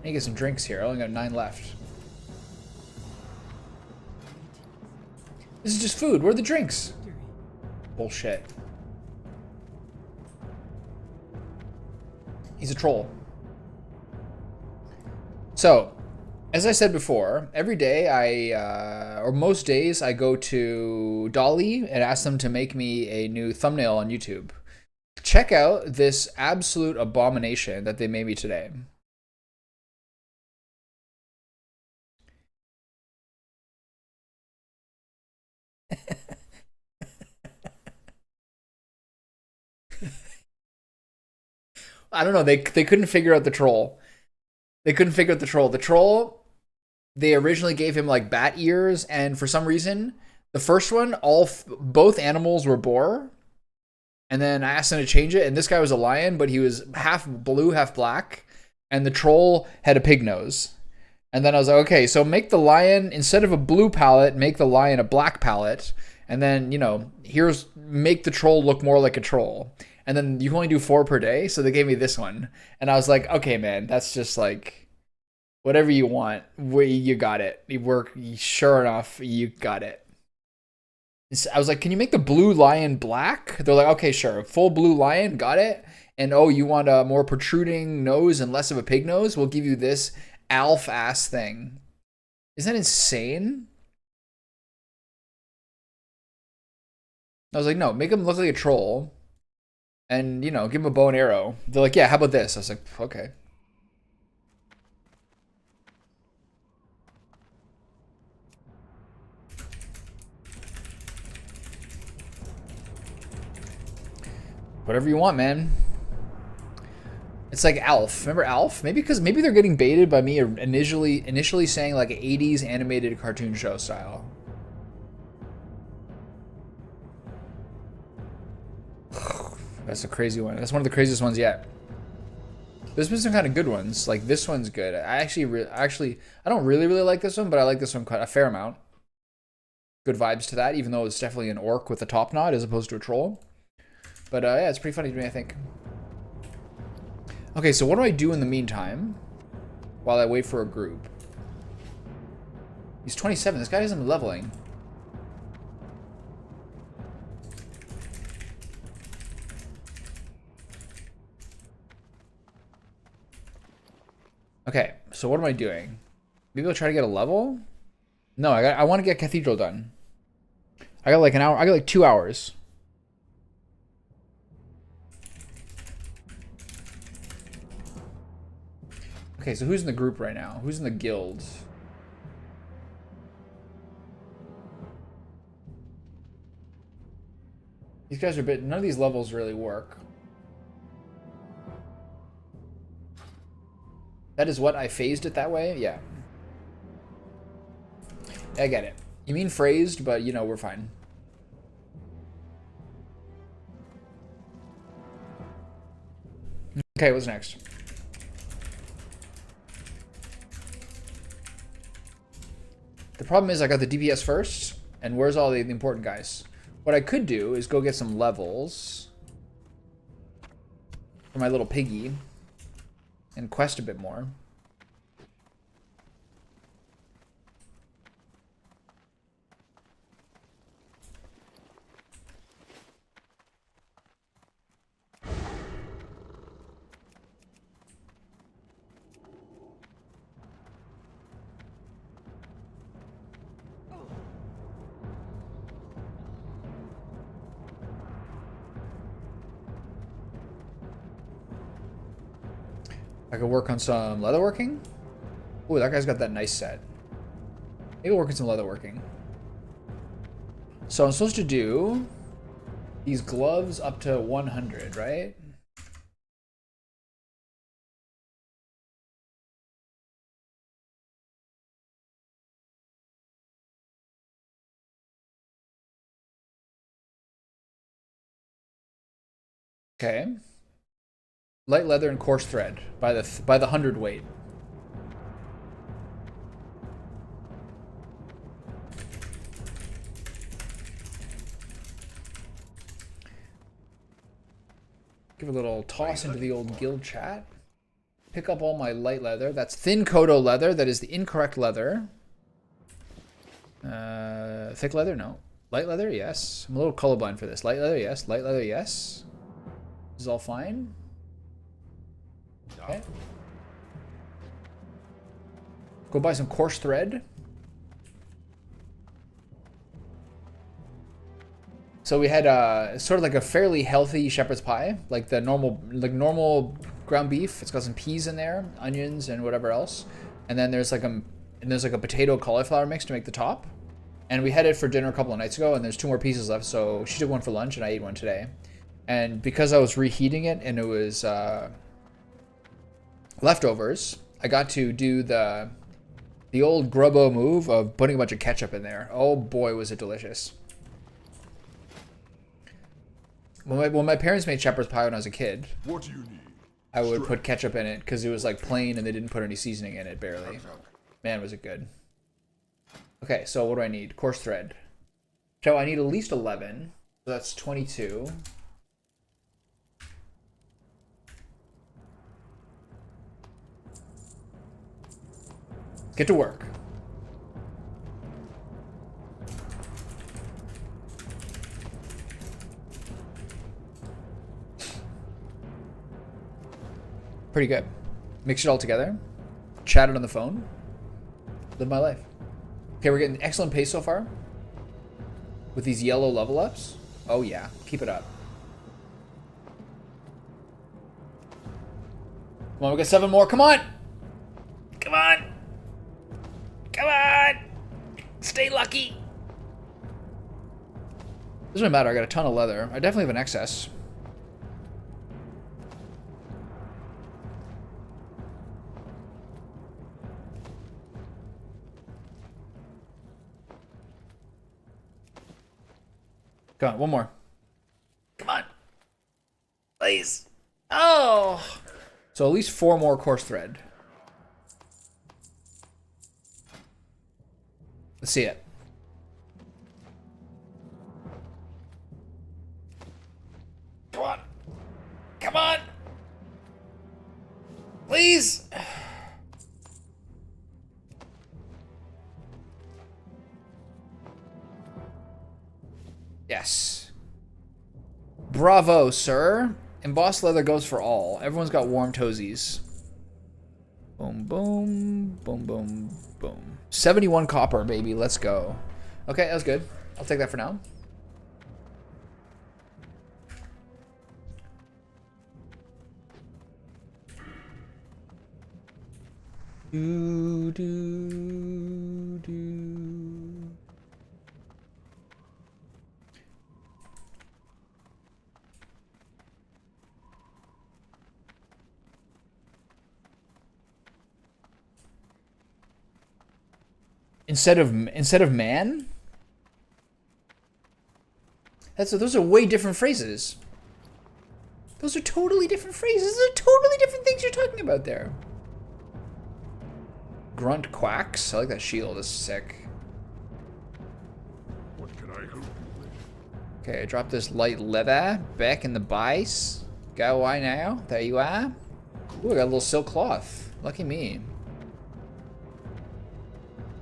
need to get some drinks here. I only got 9 left. This is just food. Where are the drinks? Bullshit. He's a troll. So, as I said before, every day or most days, I go to Dall-E and ask them to make me a new thumbnail on YouTube. Check out this absolute abomination that they made me today. I don't know. They couldn't figure out the troll. They couldn't figure out the troll. The troll, they originally gave him like bat ears, and for some reason, the first one, both animals were boar. And then I asked them to change it, and this guy was a lion, but he was half blue, half black, and the troll had a pig nose. And then I was like, okay, so make the lion, instead of a blue palette, make the lion a black palette, and then, you know, make the troll look more like a troll. And then you can only do 4 per day, so they gave me this one. And I was like, okay, man, that's just like, whatever you want, you got it. Sure enough, you got it. I was like, can you make the blue lion black? They're like, okay, sure. Full blue lion, got it. And oh, you want a more protruding nose and less of a pig nose? We'll give you this ALF-ass thing. Isn't that insane? I was like, no, make him look like a troll. And, you know, give him a bow and arrow. They're like, yeah, how about this? I was like, okay. Whatever you want, man. It's like Alf. Remember Alf? Maybe they're getting baited by me initially saying like 80s animated cartoon show style. That's a crazy one. That's one of the craziest ones yet. There's been some kind of good ones. Like this one's good. I don't really like this one, but I like this one quite a fair amount. Good vibes to that, even though it's definitely an orc with a top knot as opposed to a troll. But yeah, it's pretty funny to me, I think. Okay, so what do I do in the meantime while I wait for a group? He's 27. This guy isn't leveling. Okay, so what am I doing? Maybe I'll try to get a level? No, I want to get Cathedral done. I got like an hour. I got like 2 hours. Okay, so who's in the group right now? Who's in the guild? These guys are none of these levels really work. That is what I phased it that way? Yeah. I get it. You mean phrased, but you know, we're fine. Okay, what's next? The problem is I got the DPS first, and where's all the important guys? What I could do is go get some levels for my little piggy and quest a bit more. I could work on some leatherworking. Ooh, that guy's got that nice set. Maybe work on some leatherworking. So I'm supposed to do these gloves up to 100, right? Okay. Light leather and coarse thread by the 100 weight. Give a little toss into the old guild chat. Pick up all my light leather. That's thin Kodo leather. That is the incorrect leather. Thick leather? No. Light leather? Yes. I'm a little colorblind for this. Light leather? Yes. Light leather? Yes. This is all fine. Okay. Go buy some coarse thread. So we had sort of like a fairly healthy shepherd's pie, like the normal ground beef. It's got some peas in there, onions, and whatever else. And then there's like a potato cauliflower mix to make the top. And we had it for dinner a couple of nights ago, and there's 2 more pieces left. So she took one for lunch, and I ate one today. And because I was reheating it, and it was leftovers, I got to do the old Grubbo move of putting a bunch of ketchup in there. Oh boy, was it delicious. When my parents made shepherd's pie when I was a kid, What do you need? I would put ketchup in it because it was like plain and they didn't put any seasoning in it, barely. Man, was it good. Okay, so what do I need? Coarse thread. So I need at least 11. So that's 22. Get to work. Pretty good. Mix it all together. Chat it on the phone. Live my life. Okay, we're getting excellent pace so far. With these yellow level ups. Oh yeah, keep it up. Come on, we got 7 more. Come on! Come on! Come on! Stay lucky! Doesn't matter, I got a ton of leather. I definitely have an excess. Come on, one more. Come on. Please. Oh! So at least 4 more coarse thread. Let's see it. Come on. Come on. Please. Yes. Bravo, sir. Embossed leather goes for all. Everyone's got warm toesies. Boom, boom, boom, boom, boom. 71 copper, baby. Let's go. Okay, that was good. I'll take that for now. Do, do, do. Instead of man? Those are way different phrases. Those are totally different phrases. Those are totally different things you're talking about there. Grunt quacks. I like that shield. It's sick. Okay, I dropped this light leather back in the base. Go away now. There you are. Ooh, I got a little silk cloth. Lucky me.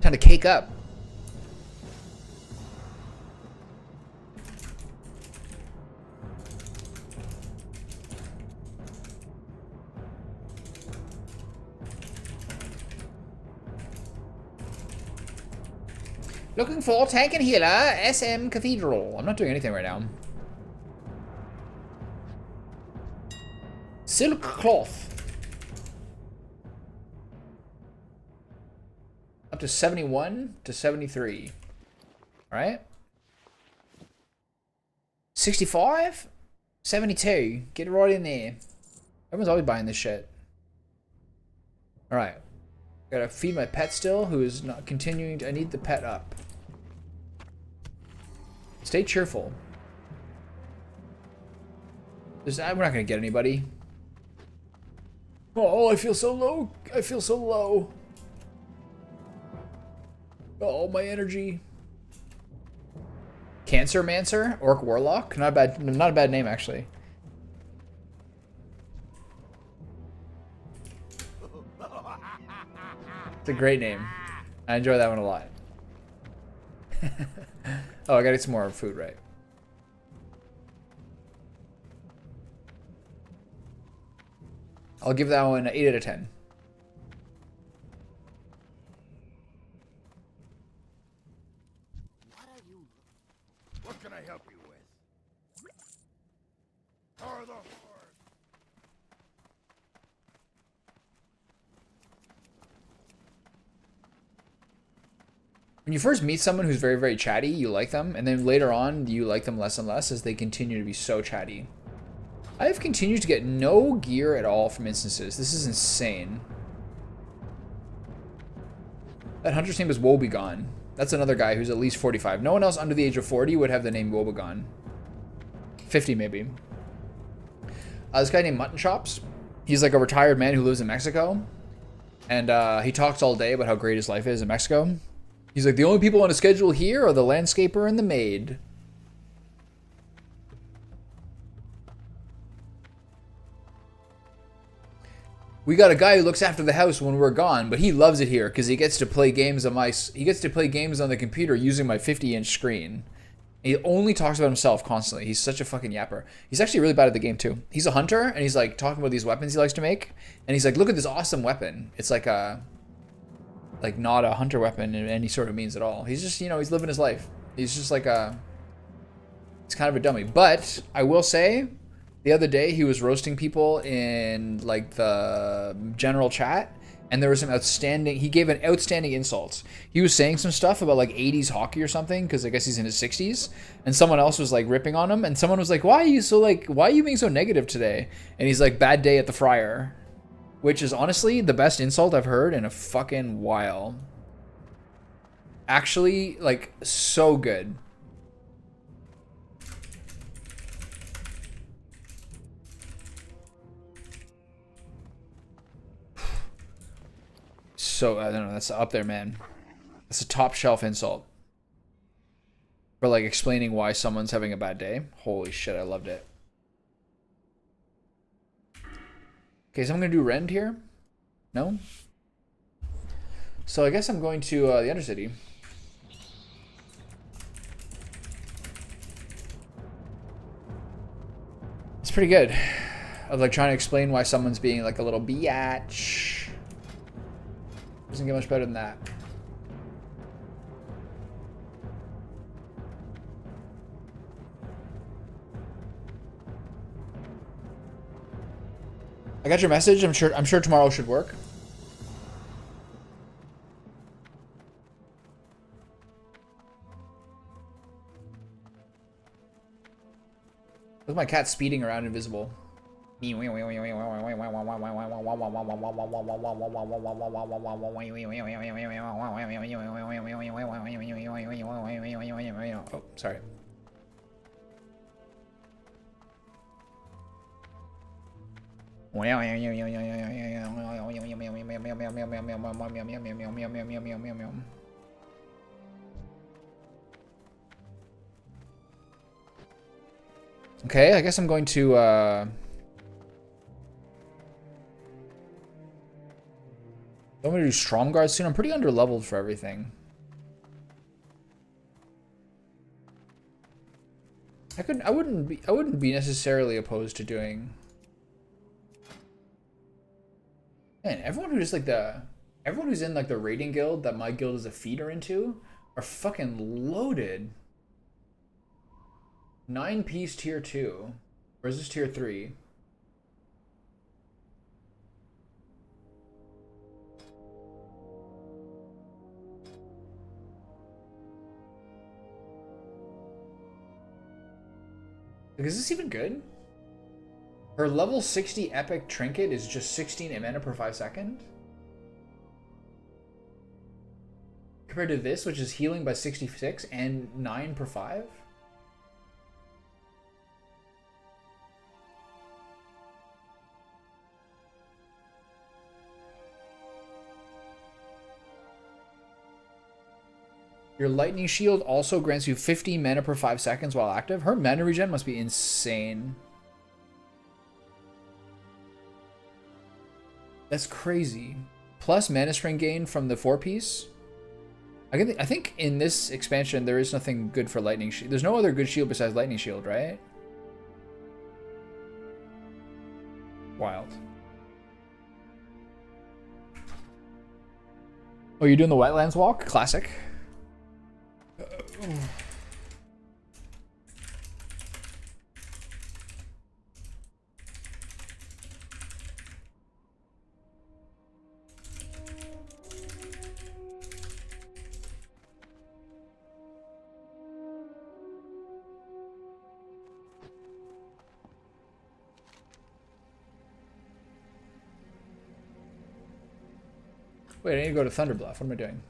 Time to cake up. Looking for tank and healer, SM Cathedral. I'm not doing anything right now. Silk cloth. Up to 71 to 73. Alright. 65? 72. Get it right in there. Everyone's always buying this shit. Alright. Gotta feed my pet still, who is not continuing to... I need the pet up. Stay cheerful. We're not gonna get anybody. Oh, I feel so low. I feel so low. Oh, my energy. Cancer Mancer? Orc Warlock? Not a bad name, actually. It's a great name. I enjoy that one a lot. Oh, I gotta get some more food, right? I'll give that one an 8 out of 10. What can I help you with? Or the horde. When you first meet someone who's very, very chatty, you like them, and then later on, you like them less and less as they continue to be so chatty. I have continued to get no gear at all from instances. This is insane. That hunter's name is Woebegone. That's another guy who's at least 45. No one else under the age of 40 would have the name Woebegone. 50 maybe. This guy named Mutton Chops. He's like a retired man who lives in Mexico. And he talks all day about how great his life is in Mexico. He's like, the only people on a schedule here are the landscaper and the maid. We got a guy who looks after the house when we're gone, but he loves it here because he gets to play games on the computer using my 50-inch screen. He only talks about himself constantly. He's such a fucking yapper. He's actually really bad at the game too. He's a hunter and he's like talking about these weapons he likes to make, and he's like, look at this awesome weapon. It's like not a hunter weapon in any sort of means at all. He's just, he's living his life. He's just like he's kind of a dummy. But I will say, the other day he was roasting people in like the general chat, and there was some he gave an outstanding insults. He was saying some stuff about like 80s hockey or something, because I guess he's in his 60s, and someone else was like ripping on him, and someone was like, why are you being so negative today? And he's like, bad day at the Friar. Which is honestly the best insult I've heard in a fucking while. Actually, like, so good. So, I don't know, that's up there, man. That's a top shelf insult. For, like, explaining why someone's having a bad day. Holy shit, I loved it. Okay, so I'm going to do Rend here. No? So I guess I'm going to the Undercity. It's pretty good. Of like trying to explain why someone's being like a little biatch. Doesn't get much better than that. I got your message. I'm sure tomorrow should work. Look at my cat speeding around invisible. Oh, sorry. Okay, I guess I'm going to, I'm going to do Strom Guard soon. I'm pretty under-leveled for everything. I wouldn't be necessarily opposed to doing... Man, everyone who's like everyone who's in like the raiding guild that my guild is a feeder into are fucking loaded. 9-piece tier 2. Or is this tier 3? Like, is this even good? Her level 60 epic trinket is just 16 mana per 5 seconds? Compared to this, which is healing by 66 and 9 per 5? Your lightning shield also grants you 50 mana per 5 seconds while active. Her mana regen must be insane. That's crazy. Plus mana string gain from the 4-piece. I think in this expansion there is nothing good for lightning shield. There's no other good shield besides lightning shield, right? Wild. Oh, you're doing the wetlands walk? Classic. Wait, I need to go to Thunderbluff. What am I doing?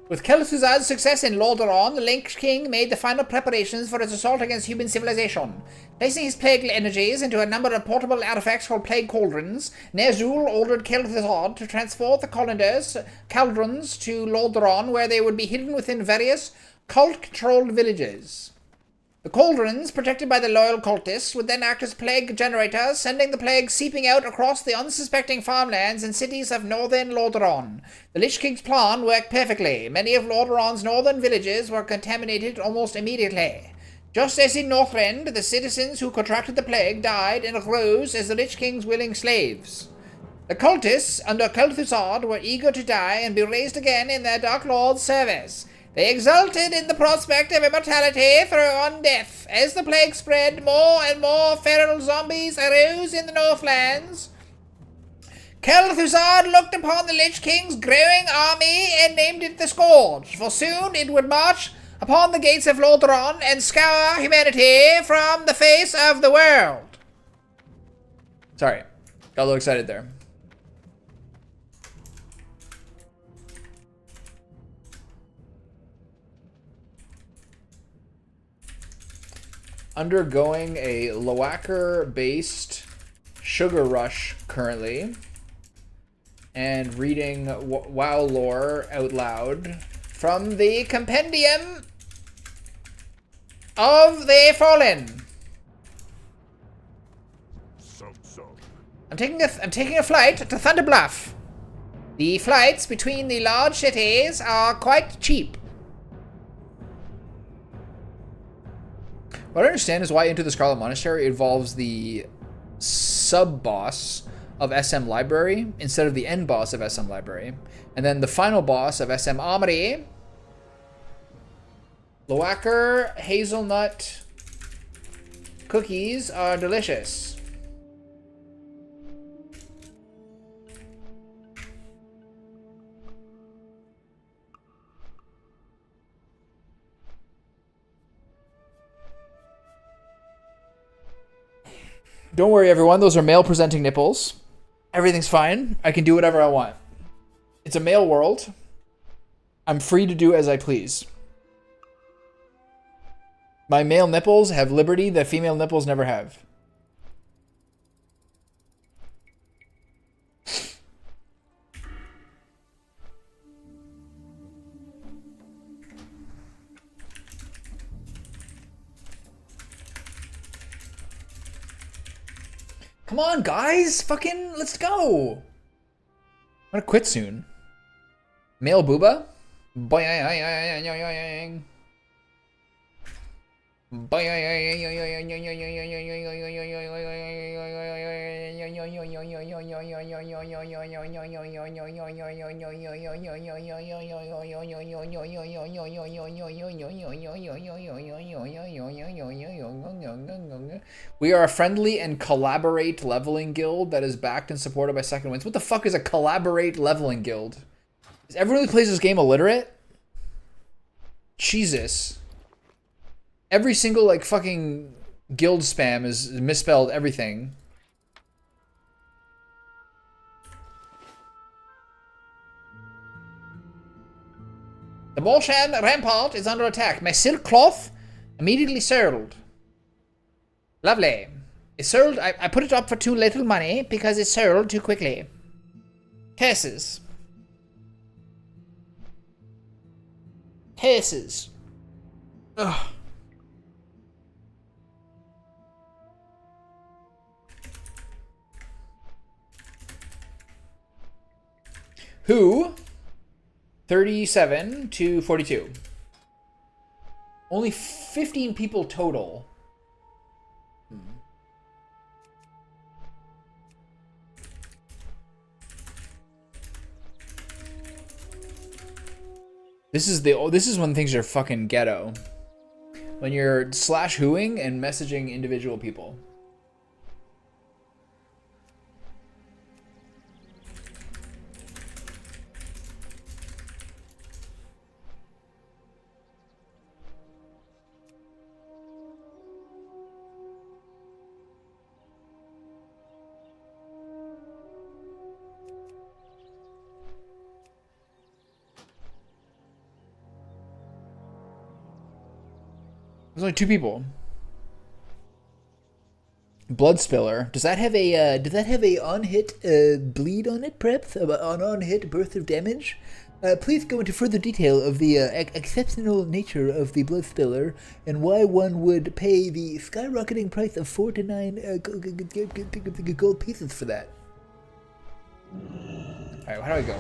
With Kel'Thuzad's success in Lordaeron, the Lich King made the final preparations for his assault against human civilization. Placing his plague energies into a number of portable artifacts called plague cauldrons, Ner'zhul ordered Kel'Thuzad to transport the cauldrons to Lordaeron, where they would be hidden within various cult-controlled villages. The cauldrons, protected by the loyal cultists, would then act as plague generators, sending the plague seeping out across the unsuspecting farmlands and cities of northern Lordaeron. The Lich King's plan worked perfectly. Many of Lordaeron's northern villages were contaminated almost immediately. Just as in Northrend, the citizens who contracted the plague died and arose as the Lich King's willing slaves. The cultists under Kel'Thuzad were eager to die and be raised again in their Dark Lord's service. They exulted in the prospect of immortality through undeath. As the plague spread, more and more feral zombies arose in the Northlands. Kel'Thuzad looked upon the Lich King's growing army and named it the Scourge, for soon it would march upon the gates of Lordaeron and scour humanity from the face of the world. Sorry, got a little excited there. Undergoing a Loacker-based sugar rush currently, and reading WoW lore out loud from the Compendium of the Fallen. I'm taking a flight to Thunderbluff. The flights between the large cities are quite cheap. What I understand is why Into the Scarlet Monastery involves the sub-boss of SM Library instead of the end boss of SM Library. And then the final boss of SM Armory. Loacker hazelnut cookies are delicious. Don't worry, everyone. Those are male-presenting nipples. Everything's fine. I can do whatever I want. It's a male world. I'm free to do as I please. My male nipples have liberty that female nipples never have. Come on, guys. Fucking, let's go. I'm gonna quit soon. Male booba? Boing. We are a friendly and collaborate leveling guild that is backed and supported by Second Winds. What the fuck is a collaborate leveling guild? Is everyone who plays this game illiterate? Jesus. Every single, like, fucking guild spam is misspelled everything. The Bolshan Rampart is under attack. My silk cloth immediately sold. Lovely. It sold. I put it up for too little money because it sold too quickly. Curses. Curses. Ugh. Who? 37 to 42. Only 15 people total. This is when things are fucking ghetto. When you're slash whoing and messaging individual people. There's only 2 people. Blood Spiller. Does that have a unhit bleed on it, perhaps? An unhit burst of damage? Please go into further detail of the exceptional nature of the Blood Spiller and why one would pay the skyrocketing price of 4 to 9 gold pieces for that. Alright, how do I go?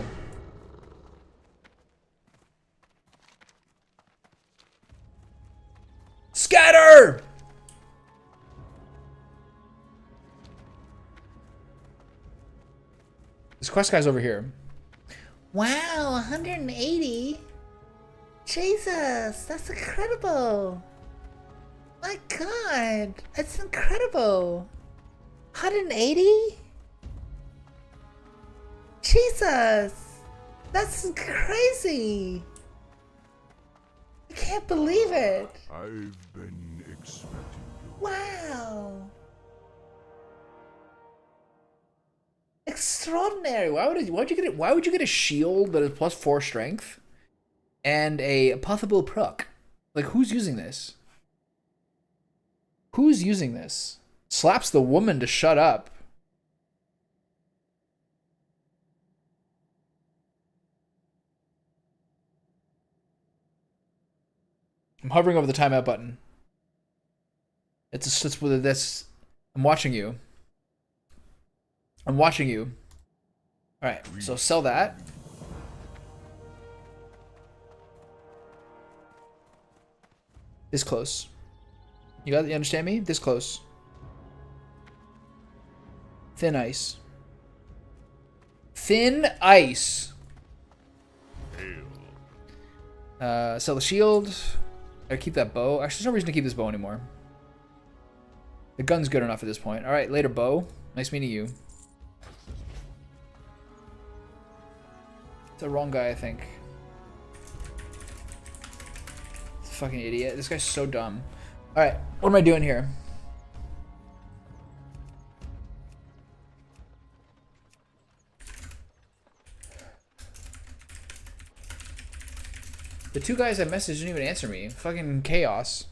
Scatter! This quest guy's over here. Wow, 180? Jesus, that's incredible. My God, that's incredible. 180? Jesus, that's crazy. I can't believe it. I've been expecting you. Wow. Extraordinary. Why would you get a shield that is +4 strength and a possible proc? Like, who's using this? Who's using this? Slaps the woman to shut up. I'm hovering over the timeout button. It's whether this. I'm watching you. I'm watching you. All right, so sell that. This close. You understand me? This close. Thin ice. Thin ice. Sell the shield. I keep that bow. Actually, there's no reason to keep this bow anymore. The gun's good enough at this point. All right, later, bow. Nice meeting you. It's the wrong guy, I think. It's a fucking idiot. This guy's so dumb. All right, what am I doing here? The 2 guys I messaged didn't even answer me. Fucking chaos.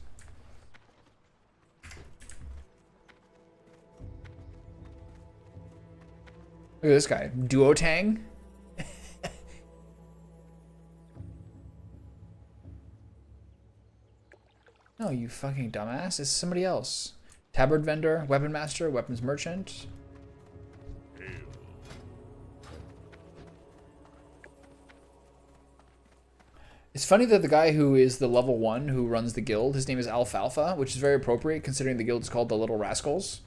Look at this guy. Duotang. No, you fucking dumbass. It's somebody else. Tabard vendor, weapon master, weapons merchant. It's funny that the guy who is the level 1 who runs the guild, his name is Alfalfa, which is very appropriate considering the guild is called the Little Rascals.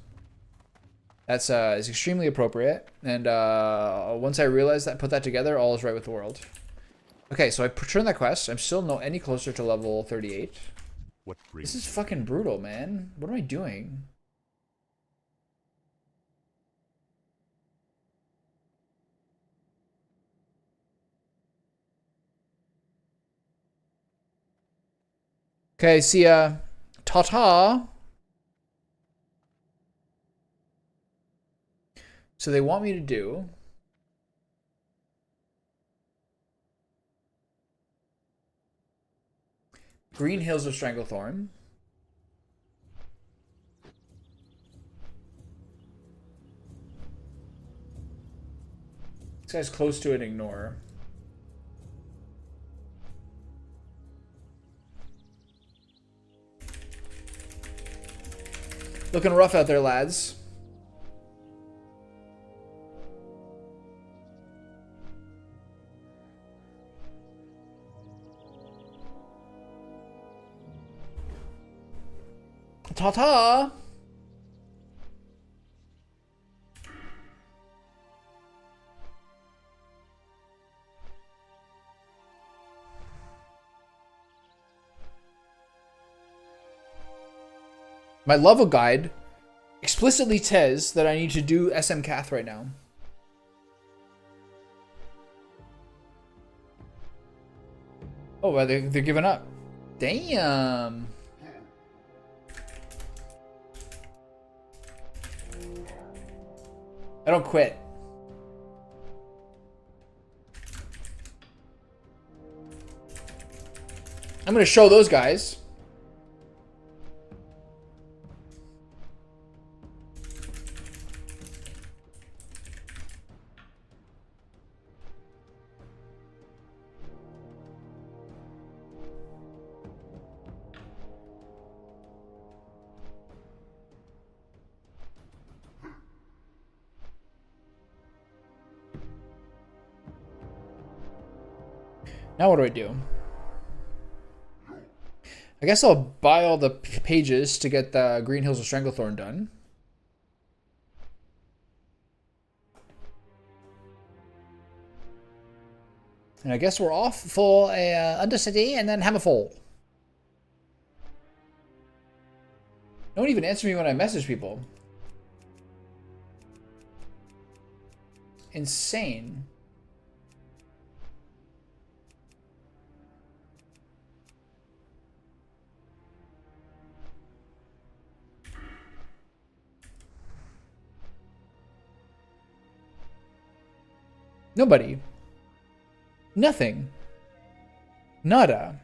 That's is extremely appropriate. And once I realized that, put that together, all is right with the world. Okay, so I returned that quest. I'm still no any closer to level 38. What This is fucking brutal, man. What am I doing? Okay, see ya. Ta-ta. So they want me to do... Green Hills of Stranglethorn. This guy's close to an ignore. Looking rough out there, lads. Ta-ta! My level guide explicitly says that I need to do SM Cath right now. Oh, well, they're giving up. Damn. I don't quit. I'm gonna show those guys. Now what do I do? I guess I'll buy all the pages to get the Green Hills of Stranglethorn done. And I guess we're off for a Undercity and then Hammerfall. No one even answers me when I message people. Insane. Nobody. Nothing. Nada.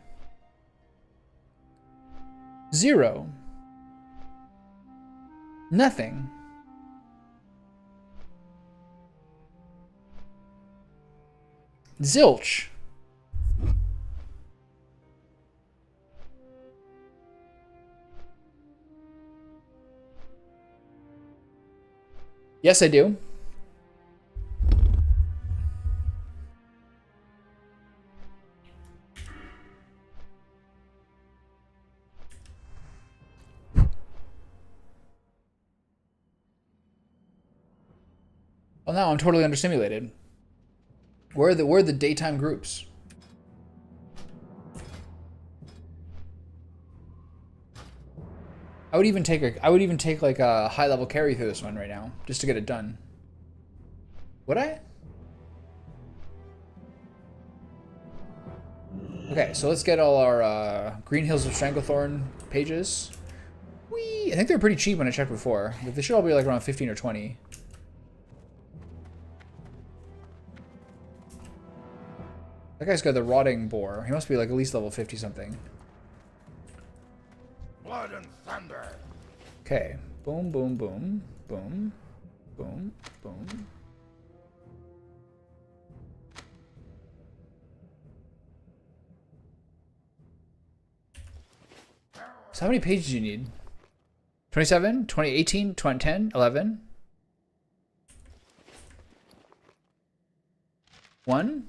Zero. Nothing. Zilch. Yes, I do. Well, now I'm totally understimulated. Where are the daytime groups? I would even take like a high level carry through this one right now just to get it done. Would I? Okay, so let's get all our Green Hills of Stranglethorn pages. Whee! I think they're pretty cheap when I checked before. They should all be like around 15 or 20. That guy's got the Rotting Boar. He must be like at least level 50 something. Blood and thunder. Okay. Boom, boom, boom. Boom. Boom. Boom. So how many pages do you need? 27, 20, 18, 20, 10, 11. 1.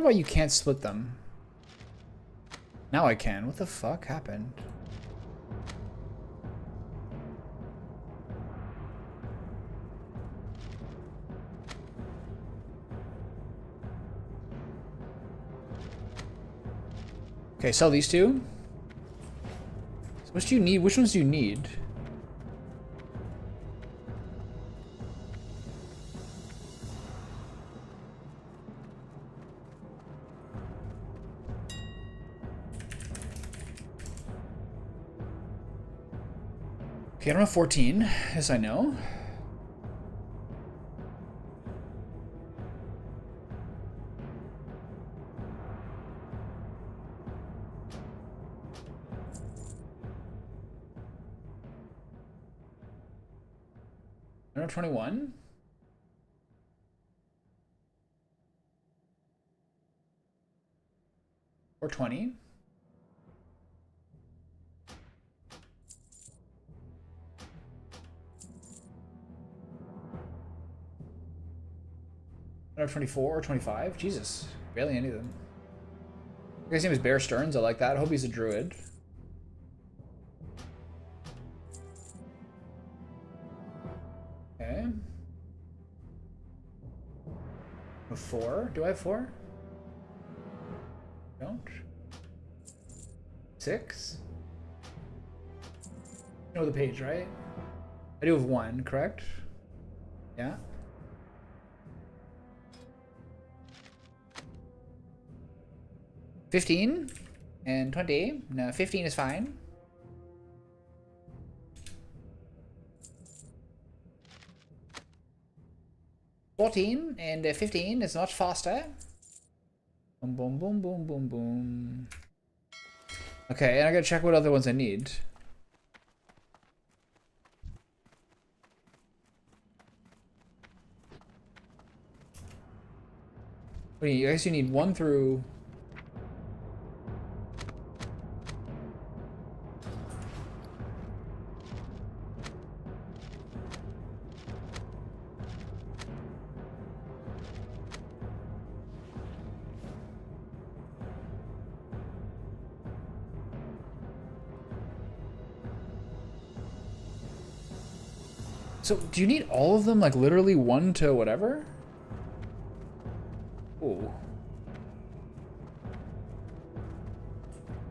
wonder why you can't split them. Now I can. What the fuck happened? Okay, sell these two. So which do you need? Which ones do you need? Okay, I don't have 14. Yes, I know. I don't have 21. Or 20. I don't have 24 or 25. Jesus, barely any of them. The guy's name is Bear Stearns. I like that. I hope he's a druid. Okay. A 4. Do I have 4? Don't. 6. You know the page, right? I do have 1, correct? Yeah. $15 and 20. No, 15 is fine. $14 and 15 is much faster. Boom, boom, boom, boom, boom, boom. Okay, and I gotta check what other ones I need. Wait, I guess you need 1 through... So, do you need all of them? Like, literally 1 to whatever? Ooh.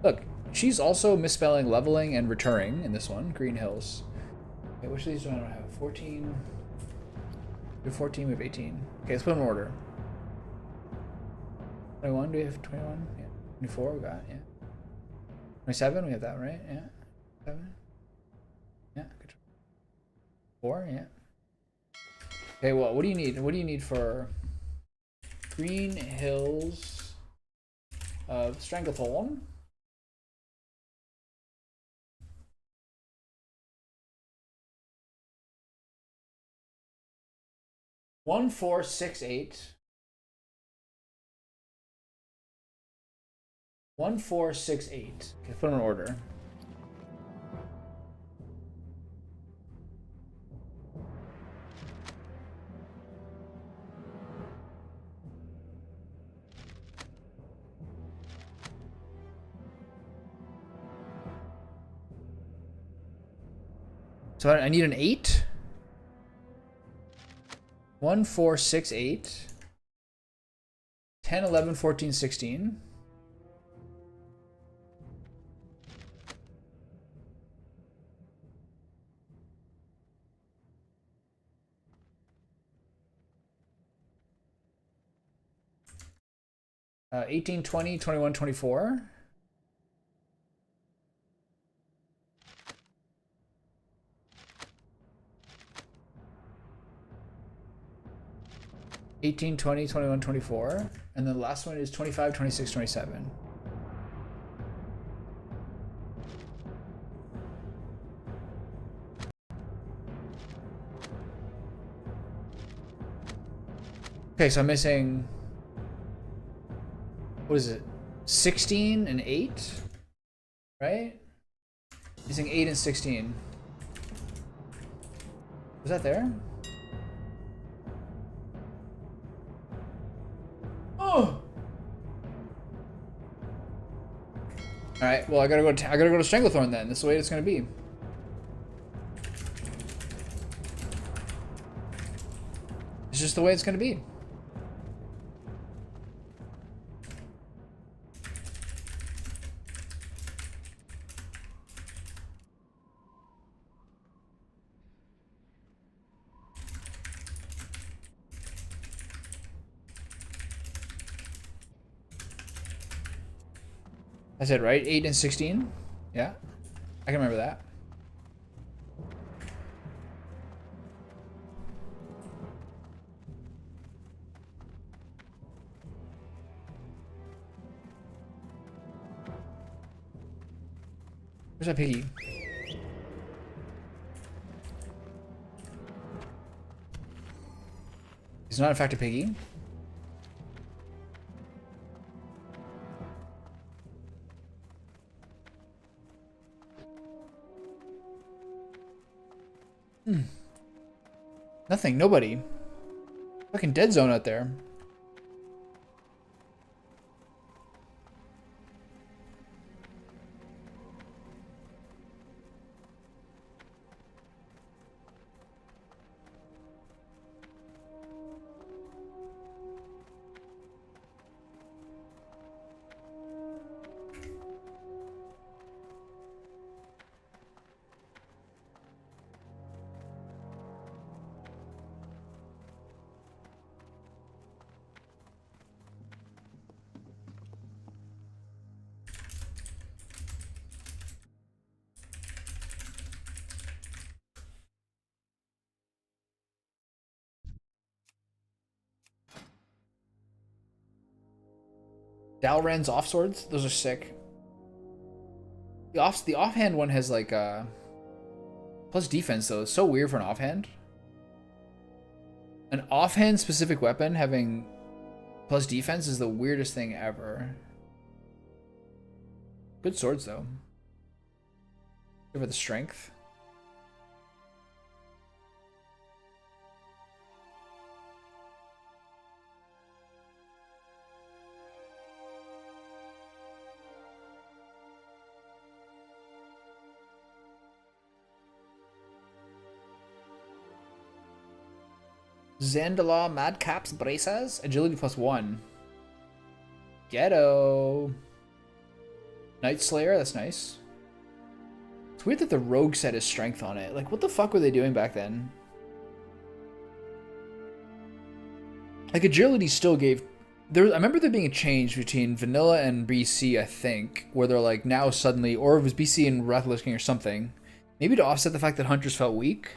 Look, she's also misspelling leveling and returning in this one. Green Hills. Okay, which of these do I not have? 14. We have 14, we have 18. Okay, let's put them in order. 21, do we have 21? Yeah. 24, we got, yeah. 27, we have that, right? Yeah. 7. Yeah, good. 4, yeah. Okay, well, what do you need? What do you need for Green Hills of Stranglethorn? One, 4, 6, 8. 1, 4, 6, 8. Okay, put them in order. So I need an 8. 1, 4, 6, 8. 10, 11, 14, 16. Uh, 18, 20, 21, 24. 18, 20, 21, 24. And then the last one is 25, 26, 27. Okay, so I'm missing... What is it? 16 and 8? Right? Missing 8 and 16. Was that there? Oh! All right. Well, I gotta go to Stranglethorn then. This is the way it's gonna be. It's just the way it's gonna be. That's it, right? 8 and 16? Yeah. I can remember that. Where's that piggy? He's not in fact a piggy. Nothing, nobody. Fucking dead zone out there. Dalren's off swords, those are sick. The offhand one has like plus defense though. It's so weird for an offhand. An offhand specific weapon having plus defense is the weirdest thing ever. Good swords though. Give it the strength. Zandala Madcaps Bracers. Agility +1. Ghetto. Night Slayer, that's nice. It's weird that the rogue set his strength on it. Like, what the fuck were they doing back then? Like, agility still gave... I remember there being a change between vanilla and BC, I think, where they're like, now suddenly, or it was BC and Wrath of the Lich King or something. Maybe to offset the fact that hunters felt weak.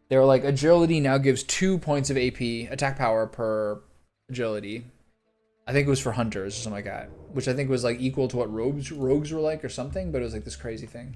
They were like, agility now gives 2 points of AP, attack power per agility. I think it was for hunters or something like that. Which I think was like equal to what rogues were like or something, but it was like this crazy thing.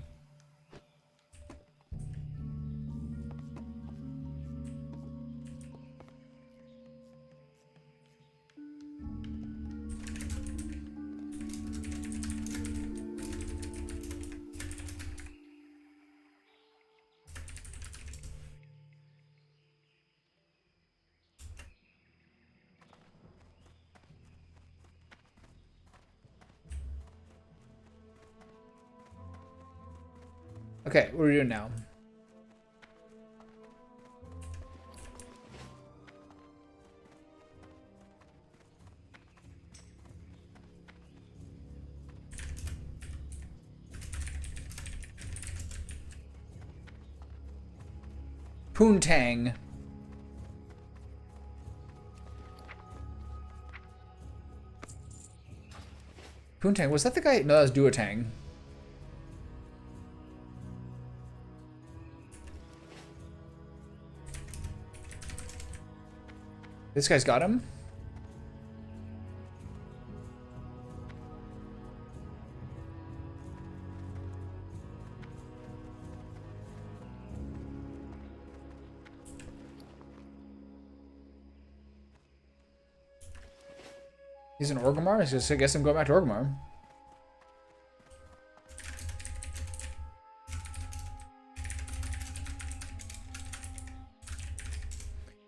Okay, what are we doing now? Poontang. Poontang, was that the guy? No, that was Duotang. This guy's got him. He's an Orgrimmar? I guess I'm going back to Orgrimmar.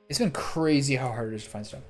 It's been crazy how hard it is to find stuff.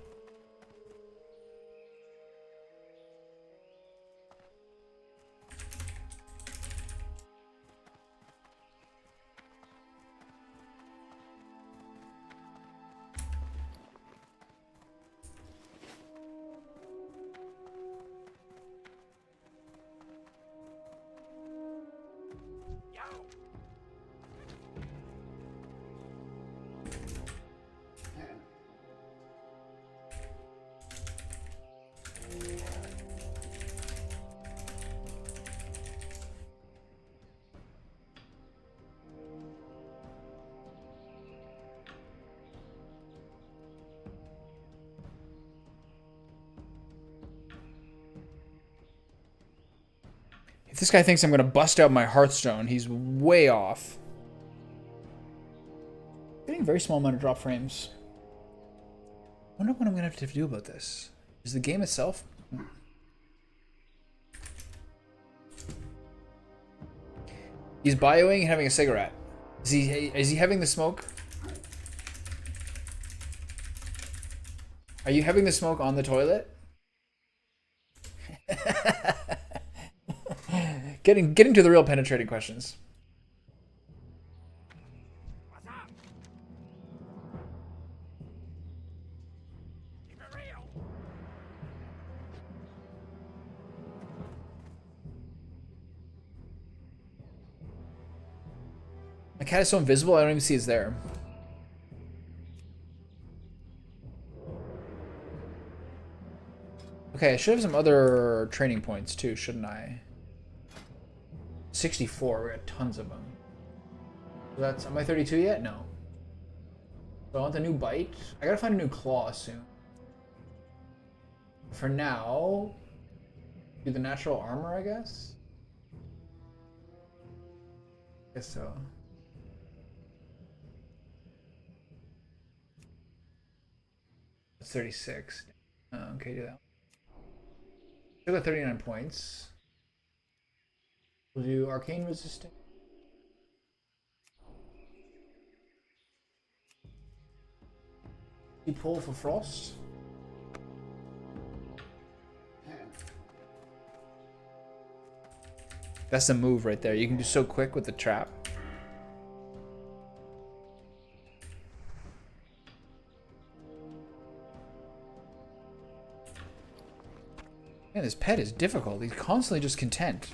If this guy thinks I'm gonna bust out my Hearthstone, he's way off. Getting a very small amount of drop frames. I wonder what I'm gonna have to do about this. Is the game itself? He's bioing and having a cigarette. Is he having the smoke? Are you having the smoke on the toilet? Getting to the real penetrating questions. What's up? Keep it real. My cat is so invisible I don't even see it's there. Okay, I should have some other training points too, shouldn't I? 64, we got tons of them. So that's, am I 32 yet? No. So I want the new bite. I gotta find a new claw soon. For now, do the natural armor, I guess? Guess so. That's 36. Okay, do that. Still got 39 points. We'll do arcane resistant. You pull for frost. That's the move right there. You can do so quick with the trap. Man, this pet is difficult. He's constantly just content.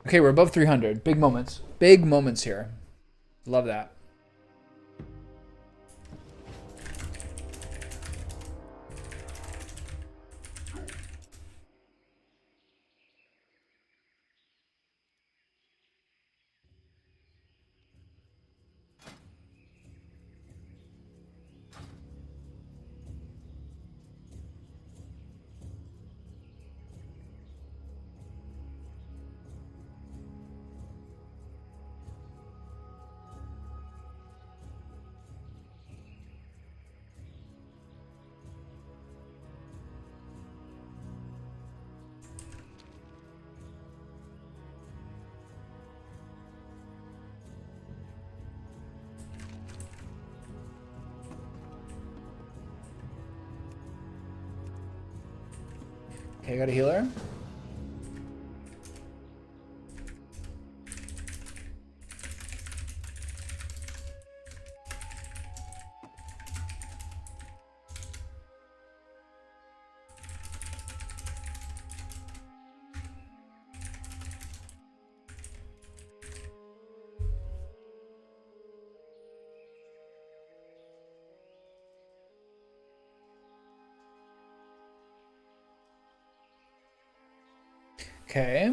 Okay, we're above 300. Big moments. Big moments here. Love that. Okay, I got a healer. Okay.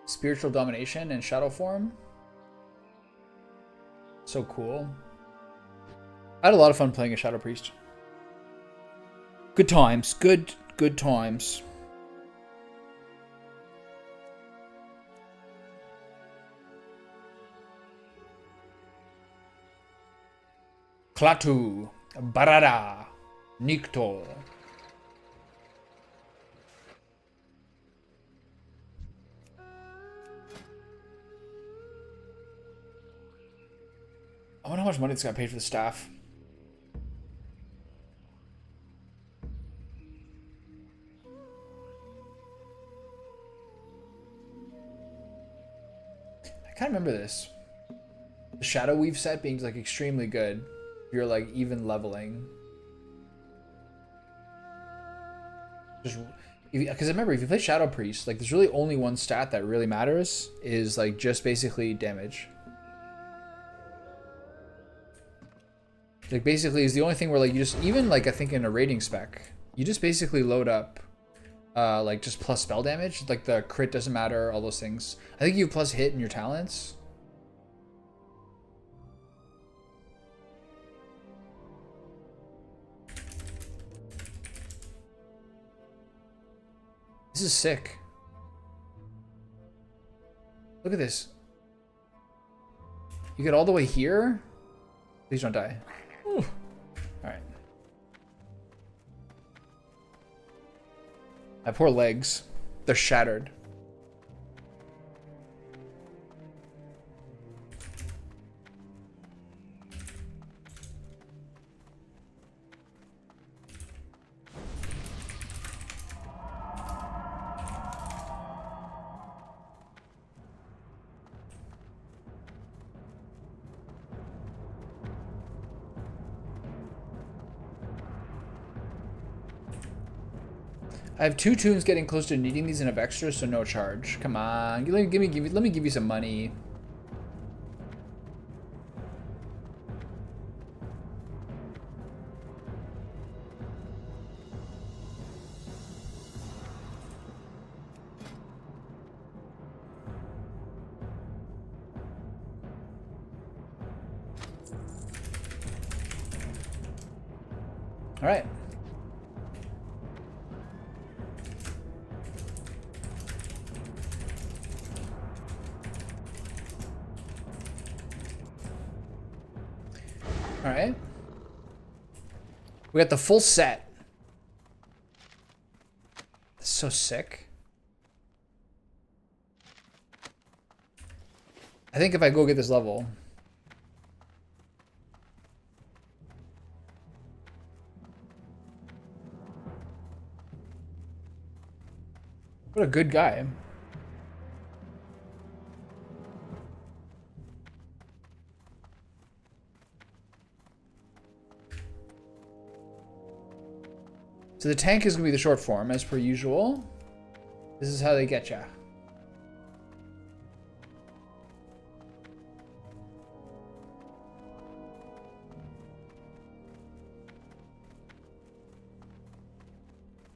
Spiritual domination and shadow form. So cool. I had a lot of fun playing a shadow priest. Good times. Good times. Klaatu, Barada, Niktor. I wonder how much money this guy paid for the staff. I can't remember this. The shadow weave set being like extremely good. You're like even leveling. Just because remember, if you play Shadow Priest, like there's really only one stat that really matters is like just basically damage. Like basically is the only thing where like you just, even like I think in a rating spec, you just basically load up like just plus spell damage. Like the crit doesn't matter, all those things. I think you have plus hit in your talents. This is sick. Look at this. You get all the way here? Please don't die. All right. My poor legs. They're shattered. I have 2 tunes getting close to needing these and have extras, so no charge. Come on, let me give you some money. All right. All right. We got the full set. That's so sick. I think if I go get this level. What a good guy. So the tank is going to be the short form, as per usual. This is how they get ya.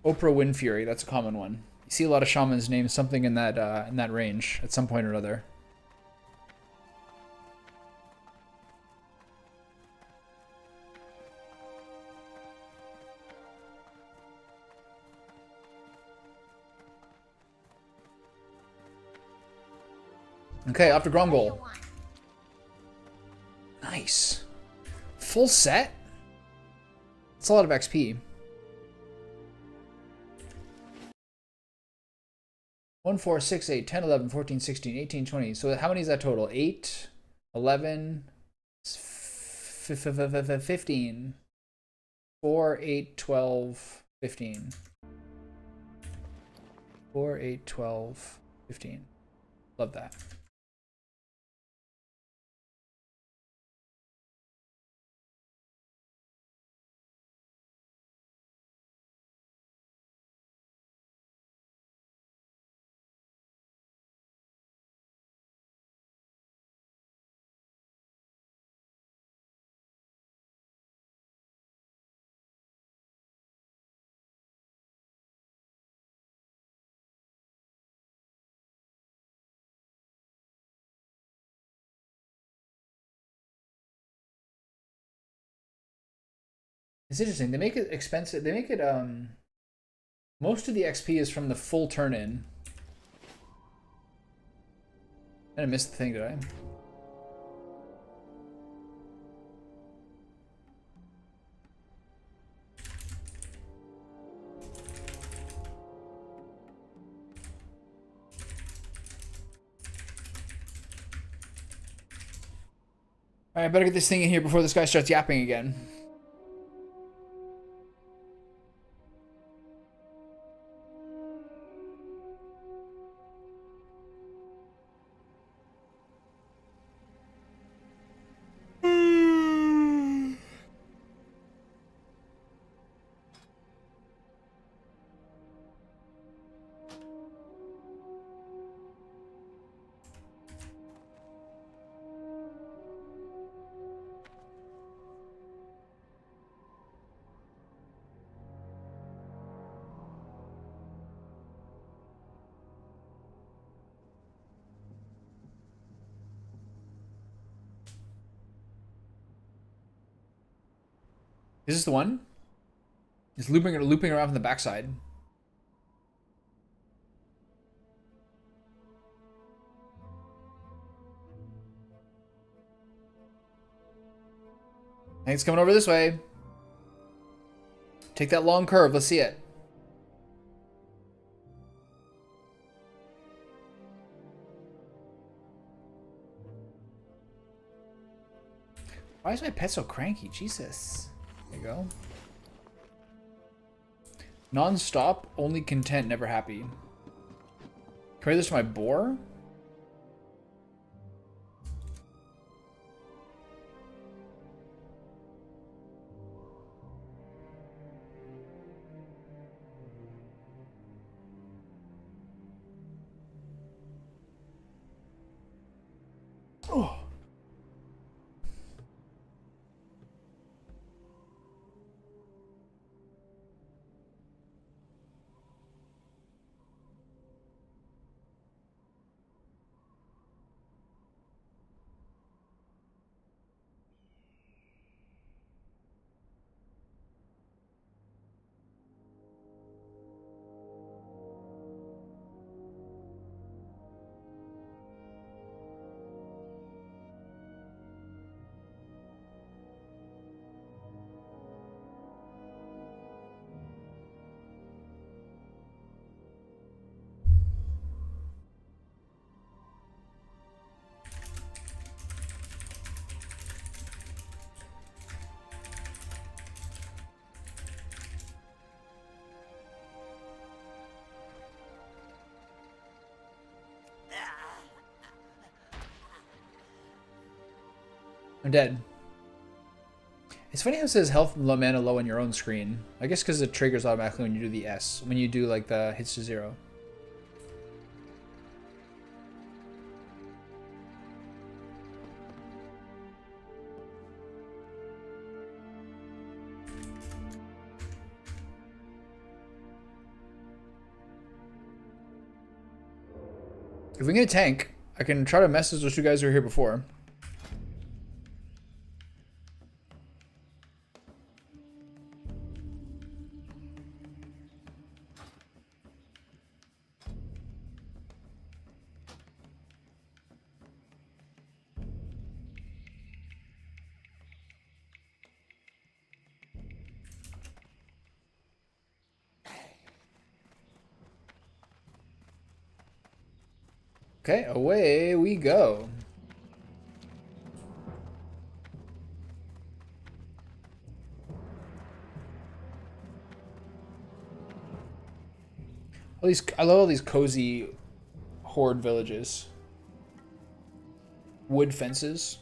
Oprah Windfury, that's a common one. You see a lot of shamans name something in that range at some point or other. Okay, off to Gromgol. Nice. Full set? That's a lot of XP. 1, 4, 6, 8, 10, 11, 14, 16, 18, 20. So how many is that total? 8, 11, 15. 4, 8, 12, 15. 4, 8, 12, 15. Love that. It's interesting. They make it expensive. They make it most of the XP is from the full turn in. I missed the thing, did I? Alright, I better get this thing in here before this guy starts yapping again. Is this the one? It's looping around from the backside. I think it's coming over this way. Take that long curve. Let's see it. Why is my pet so cranky? Jesus. There you go. Non-stop, only content, never happy. Compare this to my boar? Oh. I'm dead. It's funny how it says health mana low on your own screen. I guess because it triggers automatically when you do the S. When you do like the hits to 0. If we get a tank, I can try to message those two guys who were here before. Okay, away we go. I love all these cozy horde villages. Wood fences.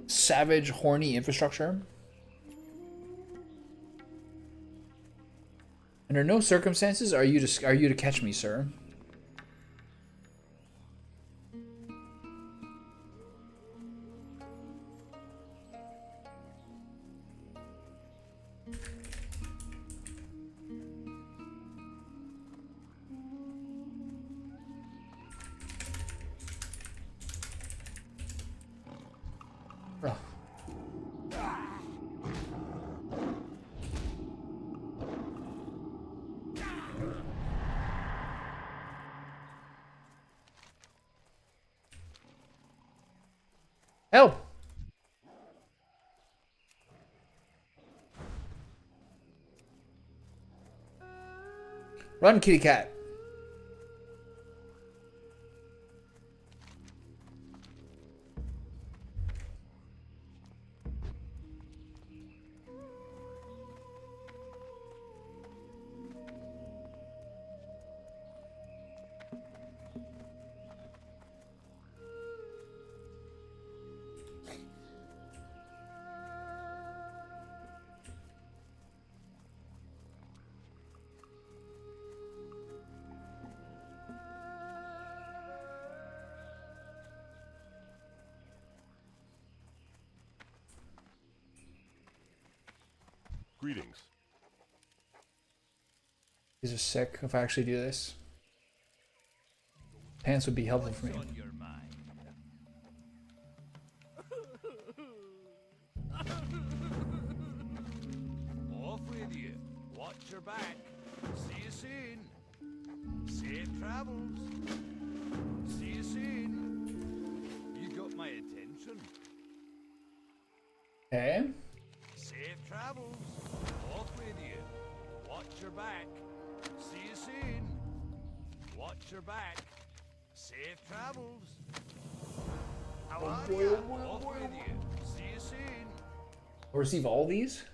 Savage, horny infrastructure. Under no circumstances are you to catch me, sir. Oh. Help! Run, kitty cat. Greetings. These are sick if I actually do this. Pants would be helpful for me. Watch your back. See you soon. Safe travels. See you soon. You got my attention. Okay. Safe travels. Off with you. Watch your back. See you soon. Watch your back. Safe travels. How are you? Off with you. See you soon. I'll receive all these?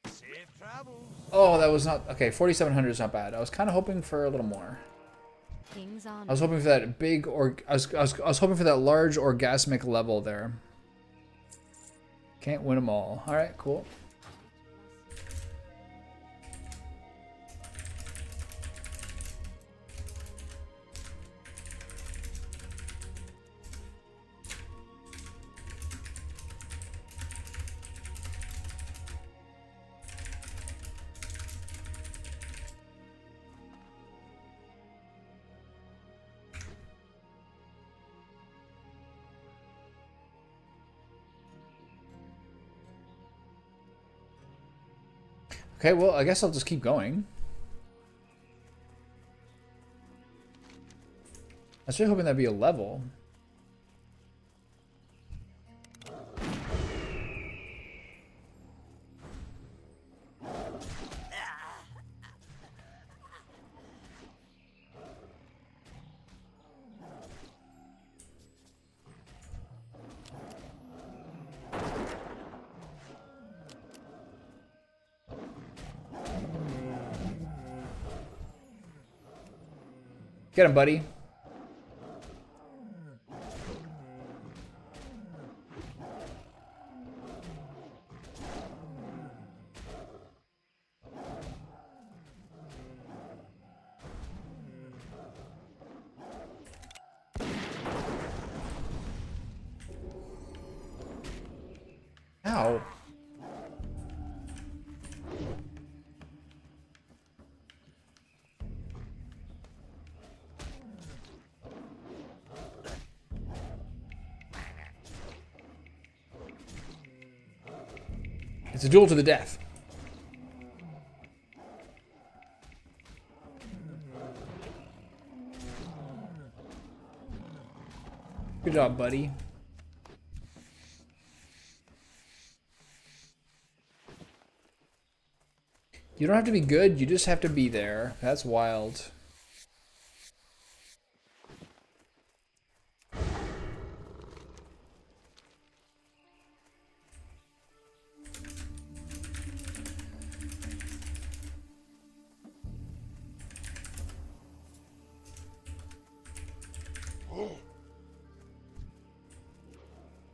Safe travels. Oh, that was not... Okay, 4,700 is not bad. I was kind of hoping for a little more. King's I honor. was hoping for that big... I was hoping for that large orgasmic level there. Can't win them all. Alright, cool. Okay, well, I guess I'll just keep going. I was really hoping that'd be a level. Get him, buddy. Ow. It's a duel to the death. Good job, buddy. You don't have to be good, you just have to be there. That's wild.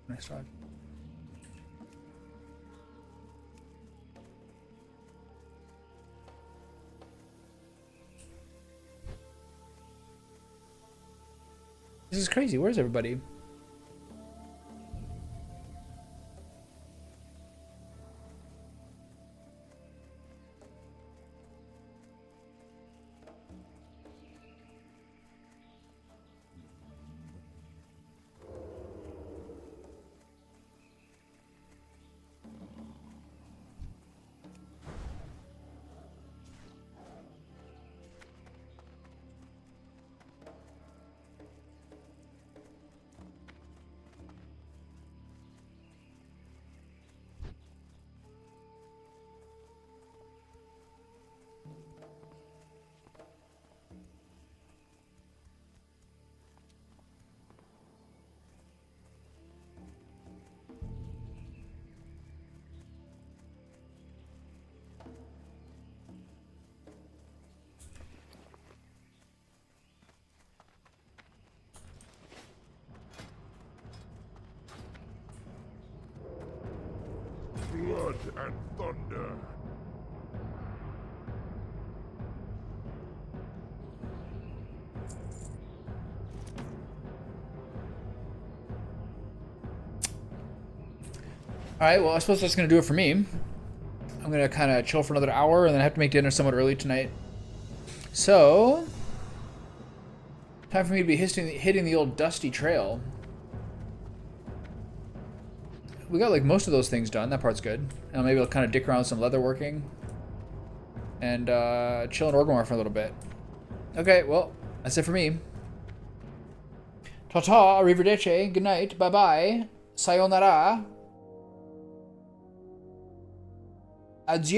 Nice try. This is crazy. Where's everybody? Blood and thunder. Alright, well, I suppose that's going to do it for me. I'm going to kind of chill for another hour, and then I have to make dinner somewhat early tonight. So, time for me to be hitting the old dusty trail. we got like most of those things done. That part's good. And maybe I'll kind of dick around with some leather working. And chill in Orgrimmar for a little bit. Okay, well, that's it for me. Ta-ta, arrivederci, good night, bye-bye, sayonara, adieu.